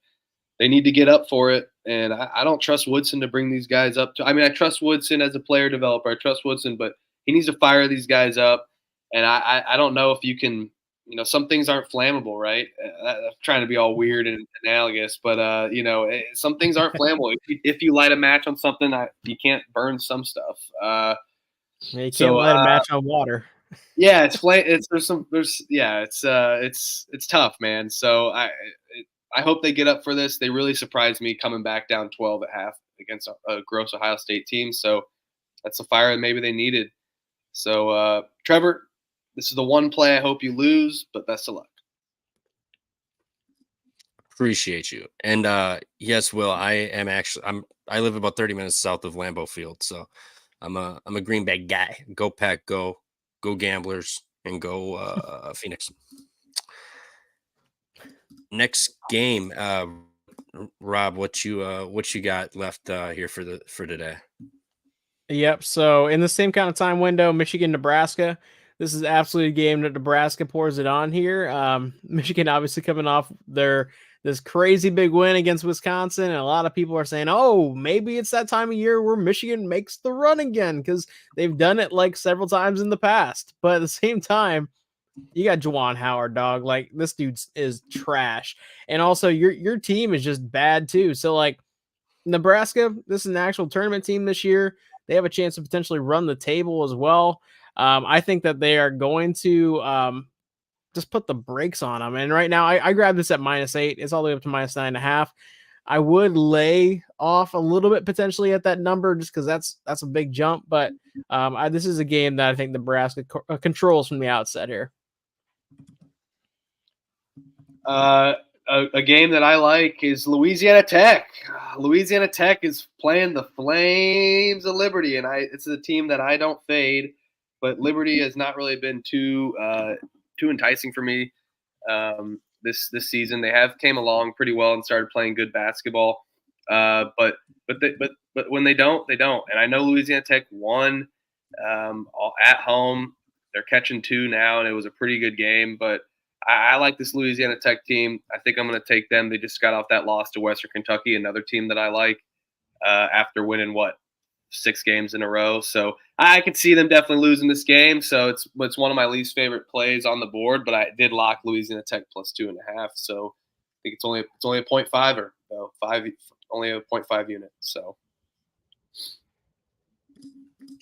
they need to get up for it, and I don't trust Woodson to bring these guys up. I mean, I trust Woodson as a player developer. I trust Woodson, but he needs to fire these guys up. And I don't know if you can, some things aren't flammable, right? I'm trying to be all weird and analogous, but some things aren't flammable. If you light a match on something, you can't burn some stuff. You can't light a match on water. Yeah, it's tough, man. So I hope they get up for this. They really surprised me coming back down 12 at half against a gross Ohio State team. So that's the fire that maybe they needed. So Trevor, this is the one play I hope you lose, but best of luck. Appreciate you. And yes, Will, I live about 30 minutes south of Lambeau Field, so I'm a Green Bay guy. Go Pack, go Gamblers, and go Phoenix. Next game, Rob, what you got left here for today? Yep. So in the same kind of time window, Michigan, Nebraska. This is absolutely a game that Nebraska pours it on here. Michigan obviously coming off this crazy big win against Wisconsin, and a lot of people are saying, "Oh, maybe it's that time of year where Michigan makes the run again," because they've done it like several times in the past. But at the same time, you got Juwan Howard, dog. Like, this dude is trash, and also your team is just bad too. So like, Nebraska, this is an actual tournament team this year. They have a chance to potentially run the table as well. I think that they are going to just put the brakes on them. And right now, I grabbed this at -8. It's all the way up to -9.5. I would lay off a little bit potentially at that number just because that's a big jump. But this is a game that I think Nebraska controls from the outset here. A game that I like is Louisiana Tech. Louisiana Tech is playing the Flames of Liberty, and it's a team that I don't fade, but Liberty has not really been too enticing for me this season. They have came along pretty well and started playing good basketball, but when they don't, they don't. And I know Louisiana Tech won at home. They're catching 2 now, and it was a pretty good game, but I like this Louisiana Tech team. I think I'm going to take them. They just got off that loss to Western Kentucky, another team that I like, after winning, 6 games in a row. So I could see them definitely losing this game. So it's one of my least favorite plays on the board, but I did lock Louisiana Tech plus 2.5. So I think it's only a 0.5 or only a 0.5 unit. So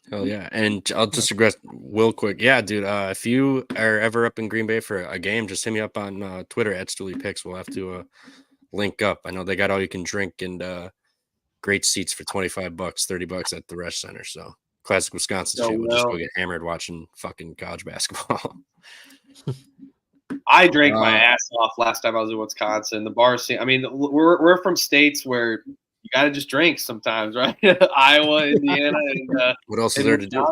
Hell yeah. And I'll just regress real quick. Yeah, dude. If you are ever up in Green Bay for a game, just hit me up on Twitter at StoolyPicks. We'll have to link up. I know they got all you can drink and great seats for $25, $30 at the Resch Center. So classic Wisconsin shit. We'll just go get hammered watching fucking college basketball. I drank my ass off last time I was in Wisconsin. The bar scene. I mean, we're from states where you got to just drink sometimes, right? Iowa, Indiana, and what else is there to do?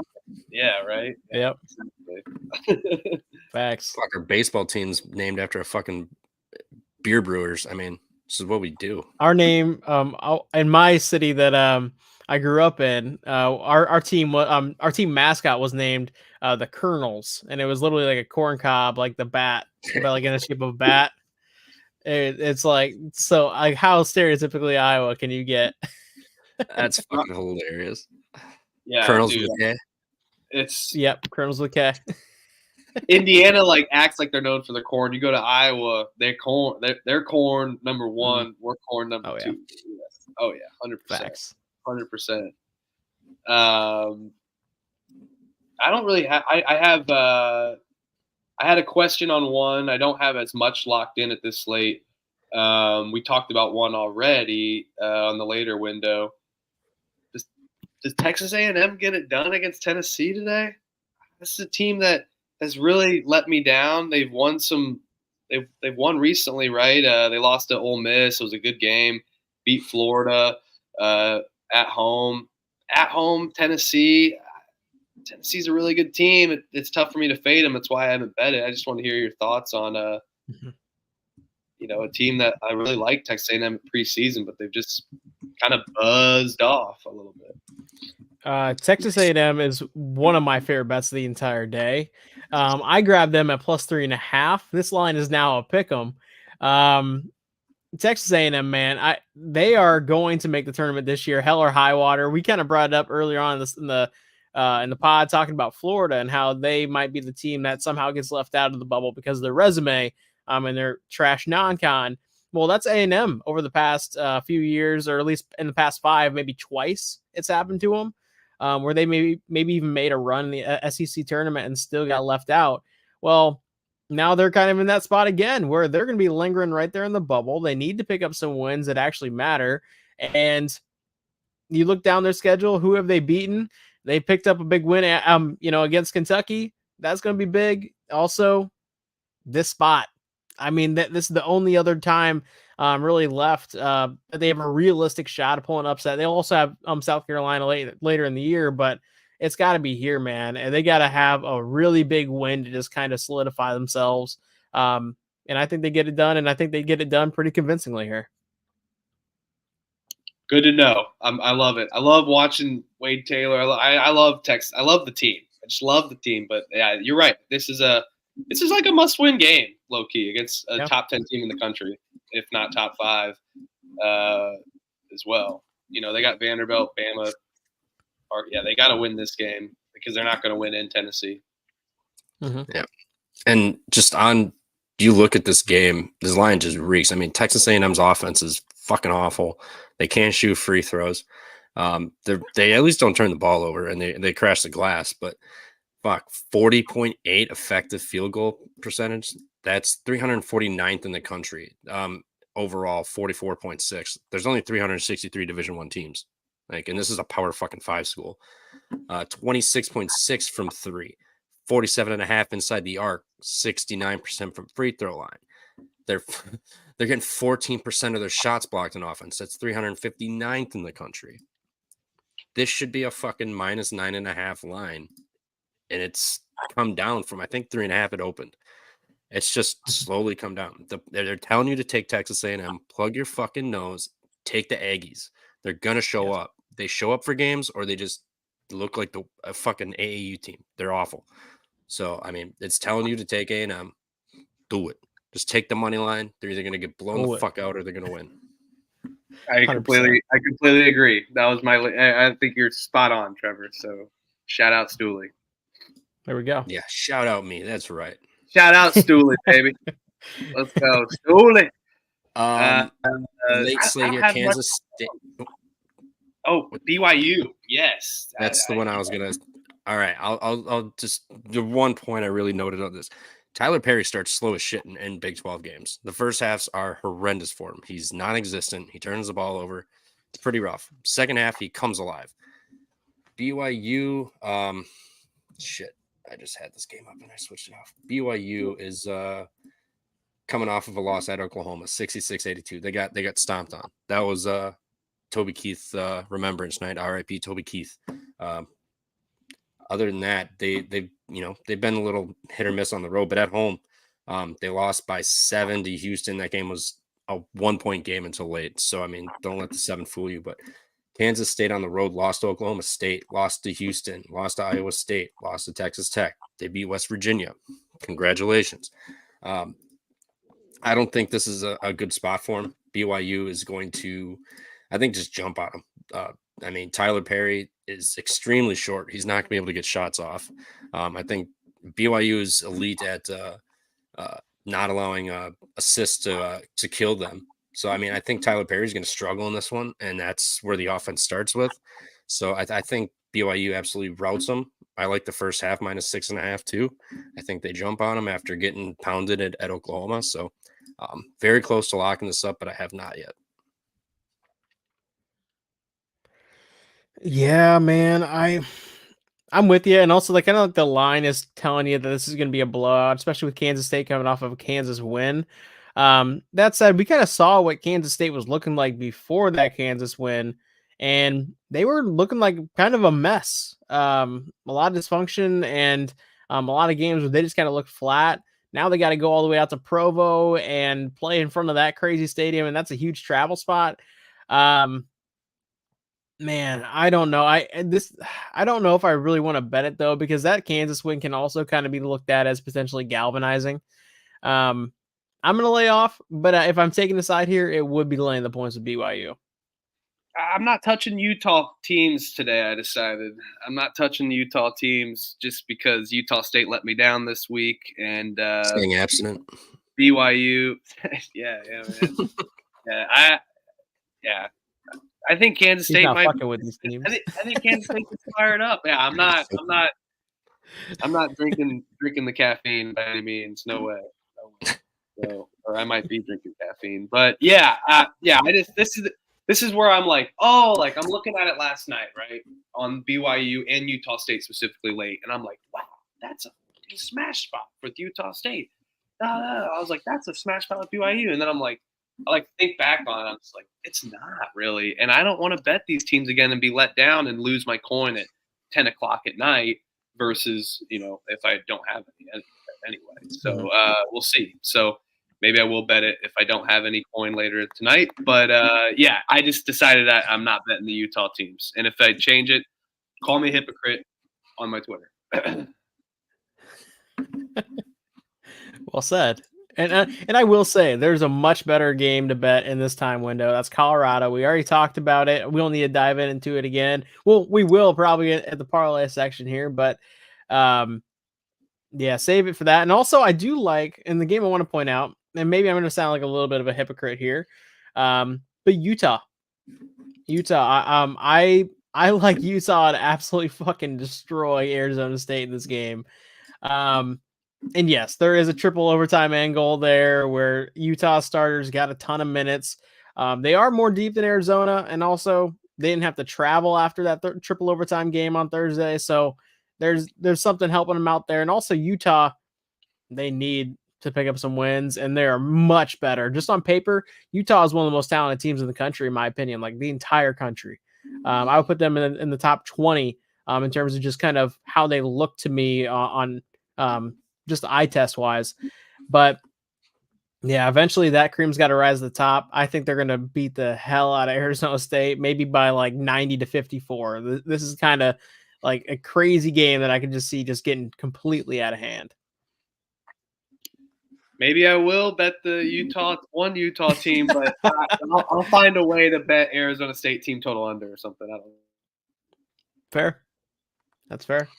Yeah, right. Yep. Exactly. Facts. Fuck, our baseball team's named after a fucking beer brewers. I mean, this is what we do. Our name, in my city that I grew up in, our team mascot was named the Colonels, and it was literally like a corn cob, like the bat, but like in the shape of a bat. It's like, so like, how stereotypically Iowa can you get? That's fucking hilarious. Yeah, Colonels dude. with K. It's Colonels with K. Indiana like acts like they're known for their corn. You go to Iowa, they're corn number one. We're corn number two. Yes. Oh yeah, 100%. Facts. 100%. I don't really have. I had a question on one. I don't have as much locked in at this slate. We talked about one already on the later window. Does Texas A&M get it done against Tennessee today? This is a team that has really let me down. They've won some. They've won recently, right? They lost to Ole Miss. It was a good game. Beat Florida at home. At home, Tennessee. Tennessee's a really good team. It's tough for me to fade them. That's why I haven't bet it. I just want to hear your thoughts on, a team that I really like, Texas A&M preseason, but they've just kind of buzzed off a little bit. Texas A&M is one of my favorite bets of the entire day. I grabbed them at +3.5. This line is now a pick 'em. Texas A&M, man, they are going to make the tournament this year, hell or high water. We kind of brought it up earlier on in the pod, talking about Florida and how they might be the team that somehow gets left out of the bubble because of their resume and their trash non-con. Well, that's A&M over the past few years, or at least in the past 5, maybe twice it's happened to them, where they maybe even made a run in the SEC tournament and still got left out. Well, now they're kind of in that spot again where they're going to be lingering right there in the bubble. They need to pick up some wins that actually matter. And you look down their schedule, who have they beaten? They picked up a big win against Kentucky. That's going to be big. Also, this spot. I mean, this is the only other time really left that they have a realistic shot of pulling upset. They'll also have South Carolina later in the year, but it's got to be here, man. And they got to have a really big win to just kind of solidify themselves. And I think they get it done, and I think they get it done pretty convincingly here. Good to know. I love it. I love watching Wade Taylor. I love Texas. I love the team. I just love the team. But yeah, you're right. This is like a must-win game, low key, against a top 10 team in the country, if not top 5, as well. They got Vanderbilt, Bama. They got to win this game because they're not going to win in Tennessee. Mm-hmm. Yeah, and just you look at this game, this line just reeks. I mean, Texas A&M's offense is fucking awful. They can't shoot free throws. They at least don't turn the ball over, and they crash the glass. But fuck, 40.8 effective field goal percentage. That's 349th in the country. Overall, 44.6. There's only 363 Division I teams. And this is a Power fucking 5 school. 26.6 from 3, 47.5 inside the arc, 69% from free throw line. They're getting 14% of their shots blocked in offense. That's 359th in the country. This should be a fucking -9.5 line. And it's come down from, I think, 3.5 it opened. It's just slowly come down. They're telling you to take Texas A&M, plug your fucking nose, take the Aggies. They're going to show up. They show up for games, or they just look like a fucking AAU team. They're awful. So, I mean, it's telling you to take A&M. Do it. Just take the money line. They're either going to get blown the fuck out or they're going to win. I completely agree. That was I think you're spot on, Trevor. So, shout out Stooley. There we go. Yeah, shout out me. That's right. Shout out Stooley, baby. Let's go, Stooley. Late slate here, Kansas State. Oh, BYU. Yes. That's the one I was gonna. All right, I'll just the one point I really noted on this. Tyler Perry starts slow as shit in Big 12 games. The first halves are horrendous for him. He's non-existent. He turns the ball over. It's pretty rough. Second half, he comes alive. BYU, shit. I just had this game up and I switched it off. BYU is coming off of a loss at Oklahoma, 66-82. They got stomped on. That was Toby Keith Remembrance Night. RIP Toby Keith. Other than that, they've been a little hit or miss on the road, but at home, they lost by 7 to Houston. That game was a 1-point game until late. So I mean, don't let the 7 fool you. But Kansas State on the road lost to Oklahoma State, lost to Houston, lost to Iowa State, lost to Texas Tech. They beat West Virginia. Congratulations. I don't think this is a good spot for him. BYU is going to, I think, just jump on him. I mean, Tyler Perry is extremely short. He's not going to be able to get shots off. I think BYU is elite at not allowing assists to kill them. So, I mean, I think Tyler Perry is going to struggle in this one, and that's where the offense starts with. So, I think BYU absolutely routes them. I like the first half -6.5 too. I think they jump on them after getting pounded at Oklahoma. So, very close to locking this up, but I have not yet. Yeah, man, I'm with you, and also like kind of like the line is telling you that this is going to be a blowout, especially with Kansas State coming off of a Kansas win. That said, we kind of saw what Kansas State was looking like before that Kansas win, and they were looking like kind of a mess. A lot of dysfunction and a lot of games where they just kind of looked flat. Now they got to go all the way out to Provo and play in front of that crazy stadium, and that's a huge travel spot. Man, I don't know. I don't know if I really want to bet it though, because that Kansas win can also kind of be looked at as potentially galvanizing. I'm gonna lay off, but if I'm taking the side here, it would be laying the points with BYU. I'm not touching Utah teams today. I decided I'm not touching the Utah teams just because Utah State let me down this week, and Staying abstinent. BYU. yeah, man. I think Kansas He's State not might. fucking with these teams. I think Kansas State is fired up. Yeah, I'm not drinking the caffeine by any means. No way. So, or I might be drinking caffeine, but yeah. This is where I'm like, I'm looking at it last night, right, on BYU and Utah State specifically late, and I'm like, wow, that's a smash spot for Utah State. I was like, that's a smash spot with BYU, and then I'm like, I think back on it, I'm just like, it's not really, and I don't want to bet these teams again and be let down and lose my coin at 10 o'clock at night versus if I don't have any anyway. So we'll see. So maybe I will bet it if I don't have any coin later tonight. But yeah, I just decided that I'm not betting the Utah teams, and if I change it, call me a hypocrite on my Twitter. Well said. And I will say there's a much better game to bet in this time window. That's Colorado. We already talked about it. We don't need to dive into it again. Well, we will probably at the parlay section here, but yeah, save it for that. And also, I do like in the game I want to point out, and maybe I'm going to sound like a little bit of a hypocrite here, but Utah. I like Utah to absolutely fucking destroy Arizona State in this game. And yes, there is a triple overtime angle there where Utah starters got a ton of minutes. They are more deep than Arizona, and also they didn't have to travel after that triple overtime game on Thursday. So there's something helping them out there. And also Utah, they need to pick up some wins, and they are much better. Just on paper, Utah is one of the most talented teams in the country, in my opinion, like the entire country. I would put them in the top 20 in terms of just kind of how they look to me on just eye test wise. But yeah, eventually that cream's got to rise to the top. I think they're going to beat the hell out of Arizona State, maybe by like 90-54. This is kind of like a crazy game that I can just see just getting completely out of hand. Maybe I will bet the Utah team, but I'll find a way to bet Arizona State team total under or something. I don't know. Fair. That's fair.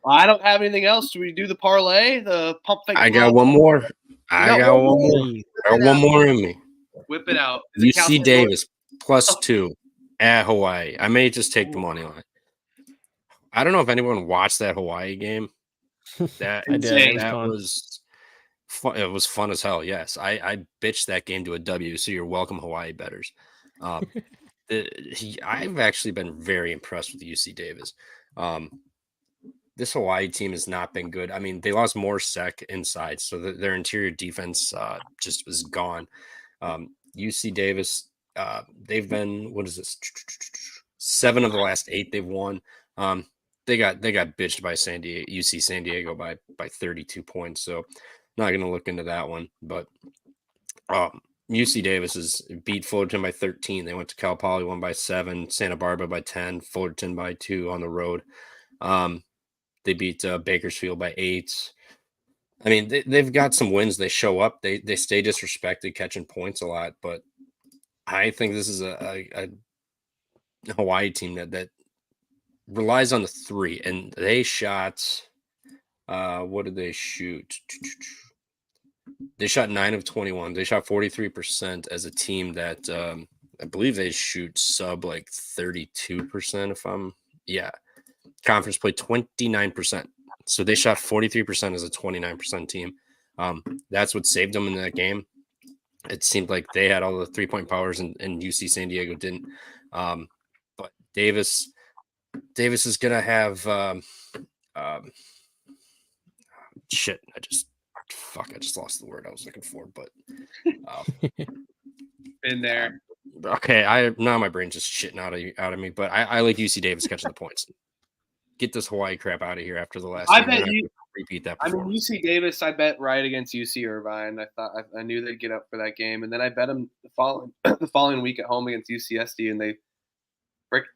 Well, I don't have anything else. Do we do the parlay? The pump fake? I got one more. I got one more. I got one more in me. Whip it out. UC Davis +2 at Hawaii. I may just take the money line. I don't know if anyone watched that Hawaii game. That I did. It was that fun. was fun. It was fun as hell. Yes, I bitched that game to a W. So you're welcome, Hawaii betters. I've actually been very impressed with UC Davis. This Hawaii team has not been good. I mean, they lost more sec inside, so their interior defense just was gone. UC Davis, they've been, what is this? 7 of the last 8 they've won. They got bitched by UC San Diego by 32 points. So not going to look into that one, but UC Davis is beat Fullerton by 13. They went to Cal Poly, won by 7, Santa Barbara by 10, Fullerton by 2 on the road. They beat Bakersfield by 8. I mean, they've got some wins. They show up. They stay disrespected, catching points a lot. But I think this is a Hawaii team that relies on the 3. And they shot, what did they shoot? They shot 9 of 21. They shot 43% as a team that I believe they shoot sub like 32%. Conference play 29%. So they shot 43% as a 29% team. That's what saved them in that game. It seemed like they had all the 3-point powers and UC San Diego didn't. But Davis is going to have shit. I just lost the word I was looking for, but Been there. Okay, now my brain's just shitting out of me, but I like UC Davis catching the points. Get this Hawaii crap out of here after the last. I bet you repeat that. I mean, UC Davis. I bet right against UC Irvine. I knew they'd get up for that game, and then I bet them the following week at home against UCSD, and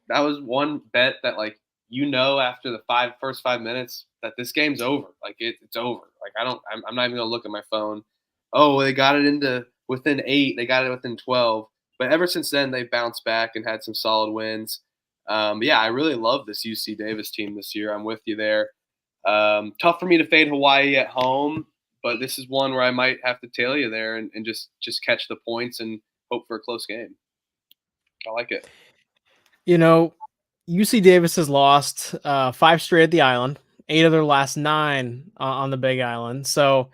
that was one bet that after the first 5 minutes that this game's over. Like it's over. Like I'm not even gonna look at my phone. Oh, they got it into within 8. They got it within 12. But ever since then, they've bounced back and had some solid wins. Yeah, I really love this UC Davis team this year. I'm with you there. Tough for me to fade Hawaii at home, but this is one where I might have to tail you there and just catch the points and hope for a close game. I like it. UC Davis has lost 5 straight at the Island, 8 of their last 9 on the Big Island. So,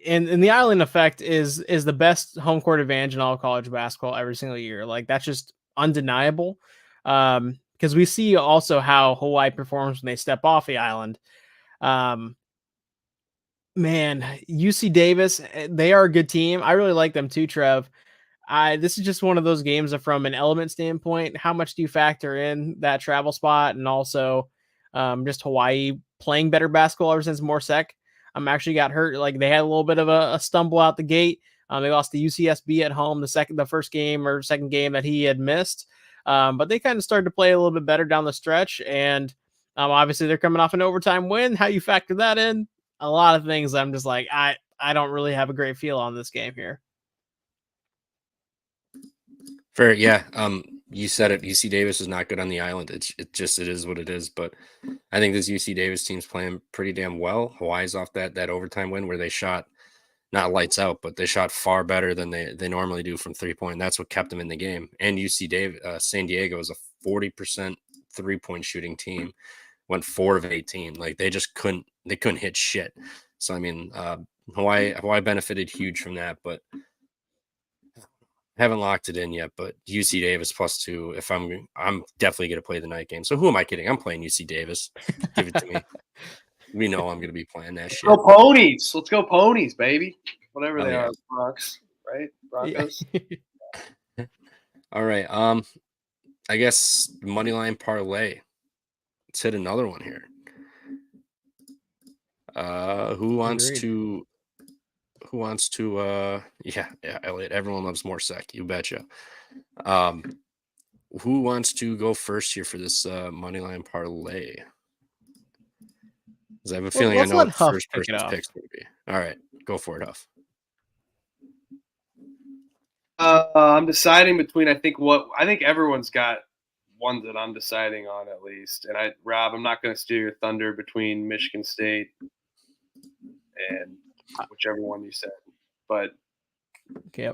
and the Island effect is the best home court advantage in all college basketball every single year. Like that's just undeniable. Because we see also how Hawaii performs when they step off the island. Man, UC Davis, they are a good team. I really like them too, Trev. This is just one of those games that from an element standpoint, how much do you factor in that travel spot and also just Hawaii playing better basketball ever since Morsek actually got hurt. Like they had a little bit of a stumble out the gate. They lost to UCSB at home the first game or second game that he had missed. But they kind of started to play a little bit better down the stretch. And obviously they're coming off an overtime win. How you factor that in? A lot of things. I'm just like, I don't really have a great feel on this game here. Fair. Yeah. You said it. UC Davis is not good on the island. It is what it is. But I think this UC Davis team's playing pretty damn well. Hawaii's off that overtime win where they shot not lights out, but they shot far better than they normally do from 3-point. That's what kept them in the game. And San Diego is a 40% 3-point shooting team, went 4 of 18. Like they just couldn't hit shit. So I mean, Hawaii benefited huge from that, but haven't locked it in yet. But UC Davis +2. If I'm definitely gonna play the night game. So who am I kidding? I'm playing UC Davis. Give it to me. We know I'm going to be playing that shit. Go Ponies. Let's go Ponies, baby. Whatever they are. Bronx, right? Broncos. Yeah. All right. I guess moneyline parlay. Let's hit another one here. Who wants to yeah, Elliot. Everyone loves Morsek. You betcha. Who wants to go first here for this moneyline parlay? Because I have a feeling I know what the first person's pick's going to be. All right, go for it, Huff. I'm deciding between. I think everyone's got one that I'm deciding on at least. And Rob, I'm not going to steal your thunder between Michigan State and whichever one you said. But okay.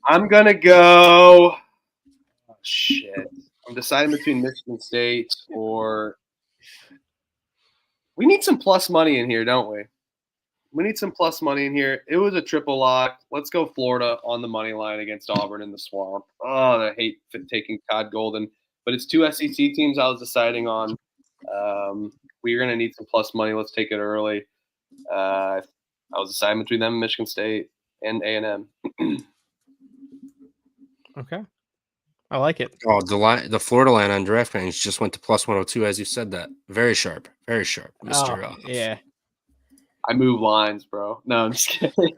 I'm gonna go. Oh, shit. I'm I'm deciding between Michigan State or we need some plus money in here, don't we? We need some plus money in here. It was a triple lock. Let's go Florida on the money line against Auburn in the Swamp. Oh, I hate taking Todd Golden, but it's two SEC teams I was deciding on. We're going to need some plus money. Let's take it early. I was deciding between them and Michigan State and A&M. Okay. I like it. Oh, the Florida line on DraftKings just went to plus 102 as you said that. Very sharp, Mr. Oh, yeah. I move lines, bro. No, I'm just kidding.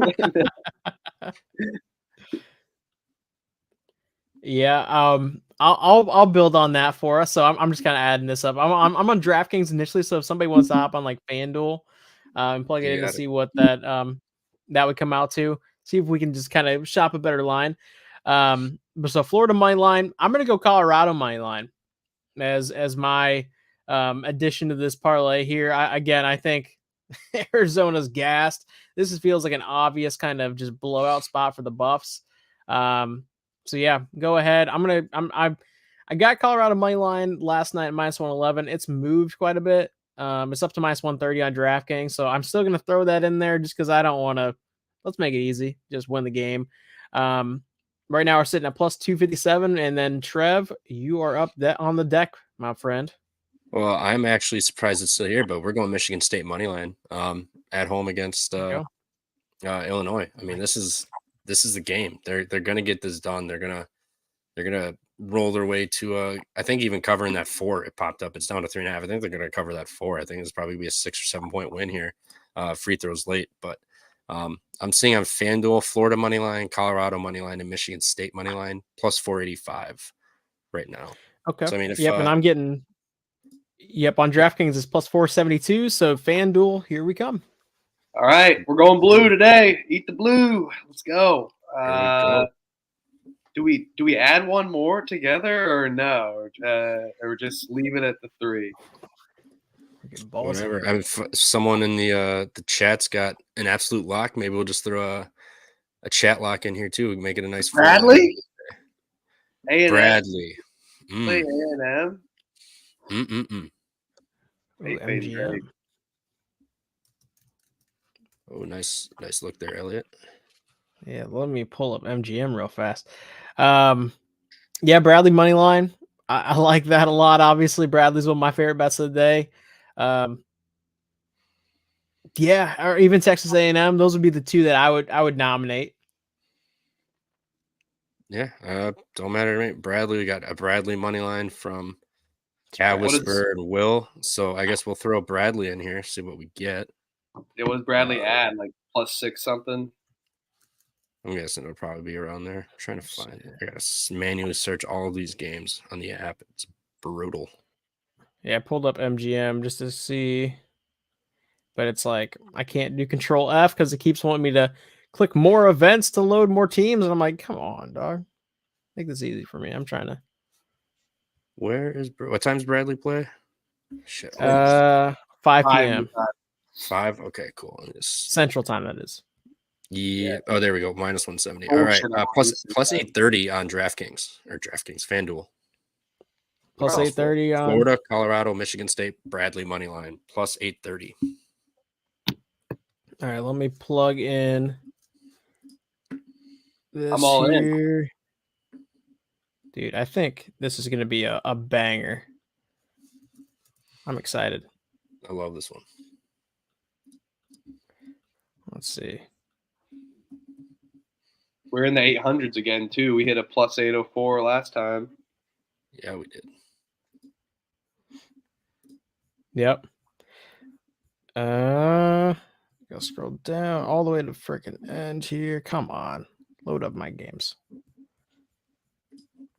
Yeah. I'll build on that for us. So I'm just kind of adding this up. I'm on DraftKings initially. So if somebody wants to hop on like FanDuel, and plug it in to see what that would come out to. See if we can just kind of shop a better line. But so Florida money line, I'm gonna go Colorado money line as my addition to this parlay here. I think Arizona's gassed. This feels like an obvious kind of just blowout spot for the Buffs. So yeah, go ahead. I got Colorado money line last night at minus 111. It's moved quite a bit. It's up to minus 130 on DraftKings. So I'm still gonna throw that in there just because I don't want to. Let's make it easy. Just win the game. Right now we're sitting at plus 257, and then Trev, you are up on the deck, my friend. Well, I'm actually surprised it's still here, but we're going Michigan State money line at home against Illinois. I mean, this is the game. They're gonna get this done. They're gonna roll their way to I think even covering that 4. It popped up. It's down to 3.5. I think they're gonna cover that 4. I think it's probably be a 6 or 7 point win here. Free throws late, but I'm seeing on FanDuel Florida money line, Colorado money line, and Michigan State money line plus 485 right now. Okay. So I mean, and I'm getting. Yep, on DraftKings it's plus 472. So FanDuel, here we come. All right, we're going blue today. Eat the blue. Let's go. Do we add one more together or no? Or just leave it at the 3? Whatever. I mean, if someone in the chat's got an absolute lock, maybe we'll just throw a chat lock in here too. We can make it a nice Bradley. A&M. Bradley. Play A&M. MGM. Oh, nice look there, Elliot. Yeah, let me pull up MGM real fast. Yeah, Bradley money line. I like that a lot. Obviously, Bradley's one of my favorite bets of the day. Yeah, or even Texas A&M. Those would be the two that I would nominate. Yeah, don't matter to me. Bradley, we got a Bradley money line from Cat Whisperer and Will. So I guess we'll throw Bradley in here, see what we get. It was Bradley add like plus 6 something. I'm guessing it'll probably be around there. I'm trying to find it. I gotta manually search all of these games on the app. It's brutal. Yeah, I pulled up MGM just to see, but it's like I can't do Control F because it keeps wanting me to click more events to load more teams, and I'm like, come on, dog. Make this easy for me. I'm trying to. What time's Bradley play? Shit. 5 p.m. 5. Okay, cool. Central time, that is. Yeah. Oh, there we go. Minus 170. All right. Plus 830 on DraftKings or DraftKings FanDuel. Plus 830 on Florida, Colorado, Michigan State, Bradley money line. Plus 830. All right, let me plug in this. I'm all here. In. Dude, I think this is going to be a banger. I'm excited. I love this one. Let's see. We're in the 800s again, too. We hit a plus 804 last time. Yeah, we did. Yep. Go scroll down all the way to freaking end here. Come on. Load up my games.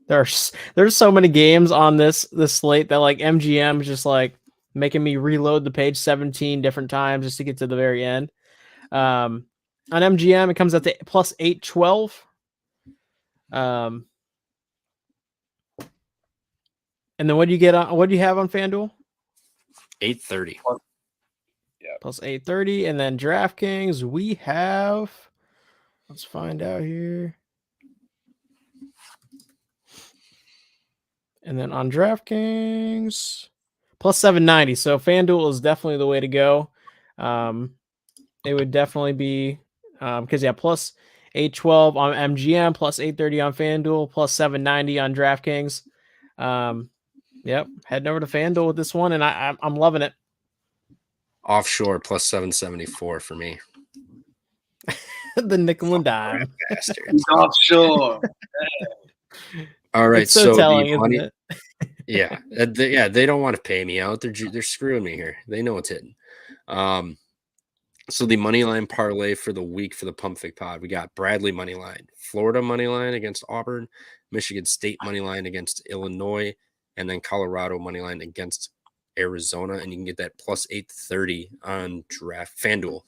There's so many games on this slate that like MGM is just like making me reload the page 17 different times just to get to the very end. On MGM, it comes out to plus 812. And then what do you have on FanDuel? 830. Yeah. Plus 830. And then DraftKings, we have, let's find out here. And then on DraftKings, plus 790. So FanDuel is definitely the way to go. It would definitely be because plus 812 on MGM, plus 830 on FanDuel, plus 790 on DraftKings. Yep, heading over to FanDuel with this one, and I'm loving it. Offshore plus 774 for me. The nickel and dime. Bastards. Offshore. All right, It's so telling, the money, isn't it? yeah, they don't want to pay me out. They're screwing me here. They know it's hidden. So the money line parlay for the week for the Pump Fake Pod, we got Bradley money line, Florida money line against Auburn, Michigan State money line against Illinois, and then Colorado money line against Arizona. And you can get that plus 830 on FanDuel,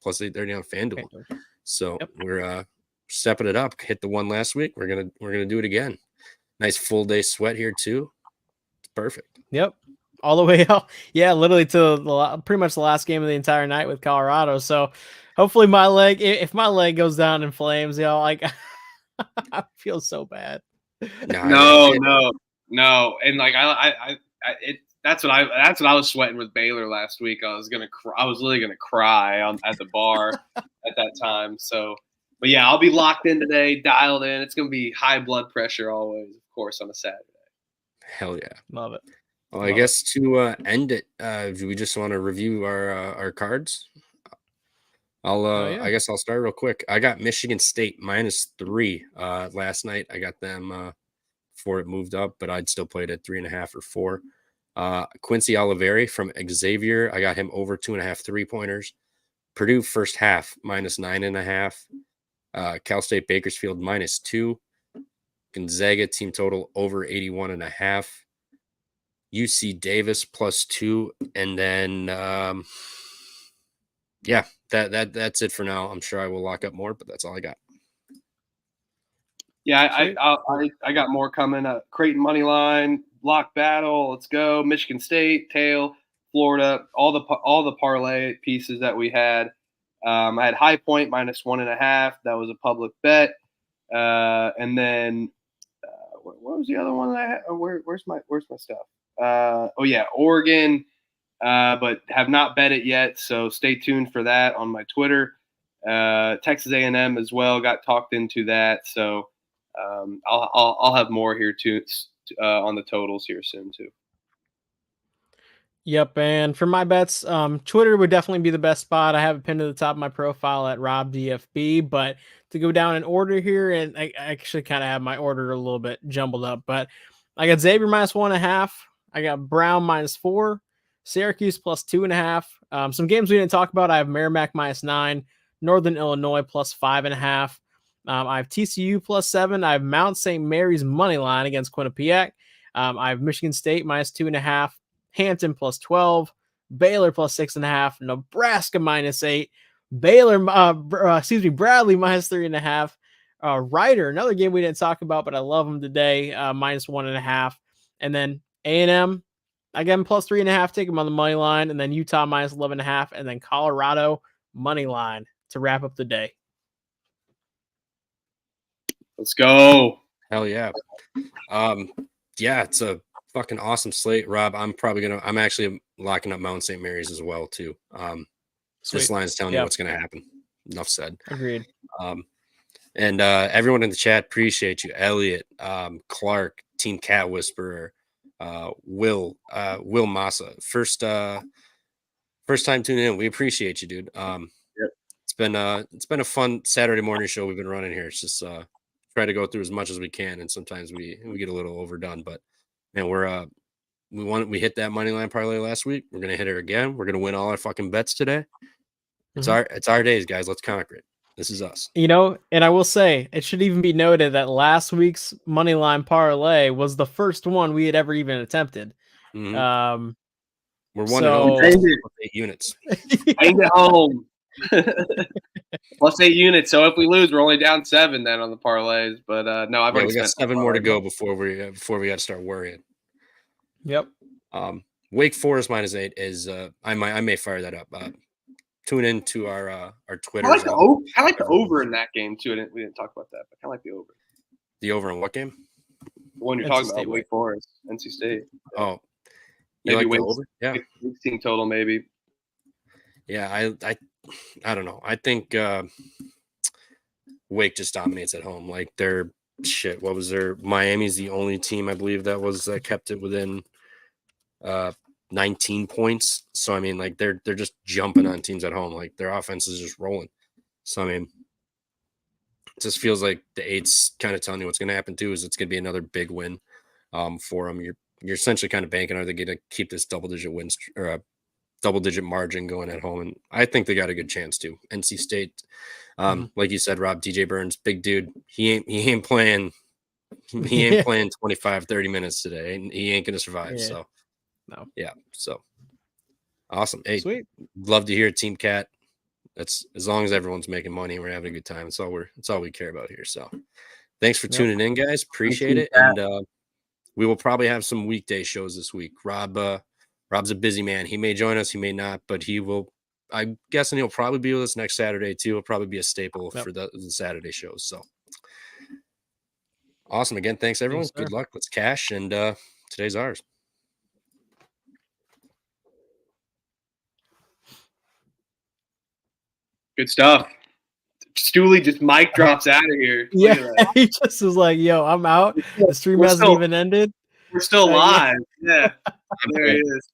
plus 830 on FanDuel. So we're stepping it up. Hit the one last week. We're gonna do it again. Nice full day sweat here too. It's perfect. Yep. All the way out. Yeah, literally to pretty much the last game of the entire night with Colorado. So hopefully my leg, if my leg goes down in flames, like I feel so bad. No. And like that's what I was sweating with Baylor last week. I was literally gonna cry at the bar at that time. So, but yeah, I'll be locked in today, dialed in. It's gonna be high blood pressure always, of course, on a Saturday. Hell yeah, love it. Well, I guess to end it, do we just want to review our cards? I guess I'll start real quick. I got Michigan State -3 last night. I got them before it moved up, but I'd still play it at 3.5 or 4. Quincy Oliveri from Xavier, I got him over 2.5 3-pointers. Purdue first half -9.5. Cal State Bakersfield -2. Gonzaga team total over 81.5. UC Davis +2, and then that's it for now. I'm sure I will lock up more, but that's all I got. Yeah, I got more coming. Creighton money line, lock battle. Let's go. Michigan State, tail, Florida. All the parlay pieces that we had. I had High Point -1.5. That was a public bet. And then what was the other one that I had? Where's my stuff? Oregon, but have not bet it yet. So stay tuned for that on my Twitter. Texas A&M as well got talked into that. So I'll have more here too on the totals here soon too. Yep, and for my bets, Twitter would definitely be the best spot. I have it pinned to the top of my profile at RobDFB, but to go down in order here, and I actually kind of have my order a little bit jumbled up, but I got Xavier -1.5. I got Brown -4, Syracuse +2.5. Some games we didn't talk about. I have Merrimack -9, Northern Illinois +5.5. I have TCU +7. I have Mount St. Mary's money line against Quinnipiac. I have Michigan State -2.5. Hampton +12, Baylor +6.5, Nebraska -8, Bradley -3.5, Ryder, another game we didn't talk about, but I love them today, -1.5, and then A&M, I got them +3.5, take them on the money line, and then Utah -11.5, and then Colorado money line to wrap up the day. Let's go. Hell yeah. It's a fucking awesome slate, Rob. I'm actually locking up Mount St. Mary's as well too. This line is telling you what's going to happen. Enough said. Agreed. And everyone in the chat, appreciate you. Elliot, Clark, Team Cat Whisperer, Will Massa. First time tuning in. We appreciate you, dude. It's been a fun Saturday morning show we've been running here. It's just try to go through as much as we can, and sometimes we get a little overdone, but man, we hit that money line parlay last week. We're gonna hit it again. We're gonna win all our fucking bets today. It's our days, guys. Let's conquer it. This is us. And I will say it should even be noted that last week's money line parlay was the first one we had ever even attempted. Mm-hmm. We're 1-0 8 units. Bang it home. +8 units. So if we lose, we're only down 7 then on the parlays. But no, I've already we got 7 more to go before we got to start worrying. Yep. Wake Forest -8 is I may fire that up. Tune in to our Twitter. I like the over in that game too. We didn't talk about that, but I like the over. The over in what game? The one you're NC talking State about, Wake Forest, NC State. Oh, you Maybe like the Wake's over? Yeah. 16 total, maybe. Yeah, I don't know. I think Wake just dominates at home. Like they're shit. What was their Miami's the only team I believe that kept it within 19 points. So I mean, like they're just jumping on teams at home. Like their offense is just rolling. So I mean, it just feels like the 8's kind of telling you what's going to happen too. Is it's going to be another big win for them. You're essentially kind of banking. Are they going to keep this double-digit win or double-digit margin going at home? And I think they got a good chance to. NC State, like you said, Rob, DJ Burns, big dude. He ain't playing. He ain't playing 25, 30 minutes today. And he ain't going to survive. Yeah. So, No. Yeah. So, awesome. Hey, Sweet. love to hear Team Cat. That's as long as everyone's making money and we're having a good time. It's all we care about here. So, thanks for tuning in, guys. Appreciate it. And we will probably have some weekday shows this week. Rob's a busy man. He may join us, he may not, but he will. I'm guessing he'll probably be with us next Saturday too. He'll probably be a staple for the Saturday shows. So awesome. Again, thanks everyone. Yes, good luck. Let's cash. And today's ours. Good stuff. Stooley just mic drops out of here. Look at that. He just was like, "Yo, I'm out. The stream hasn't even ended. We're still live." Yeah. There he is.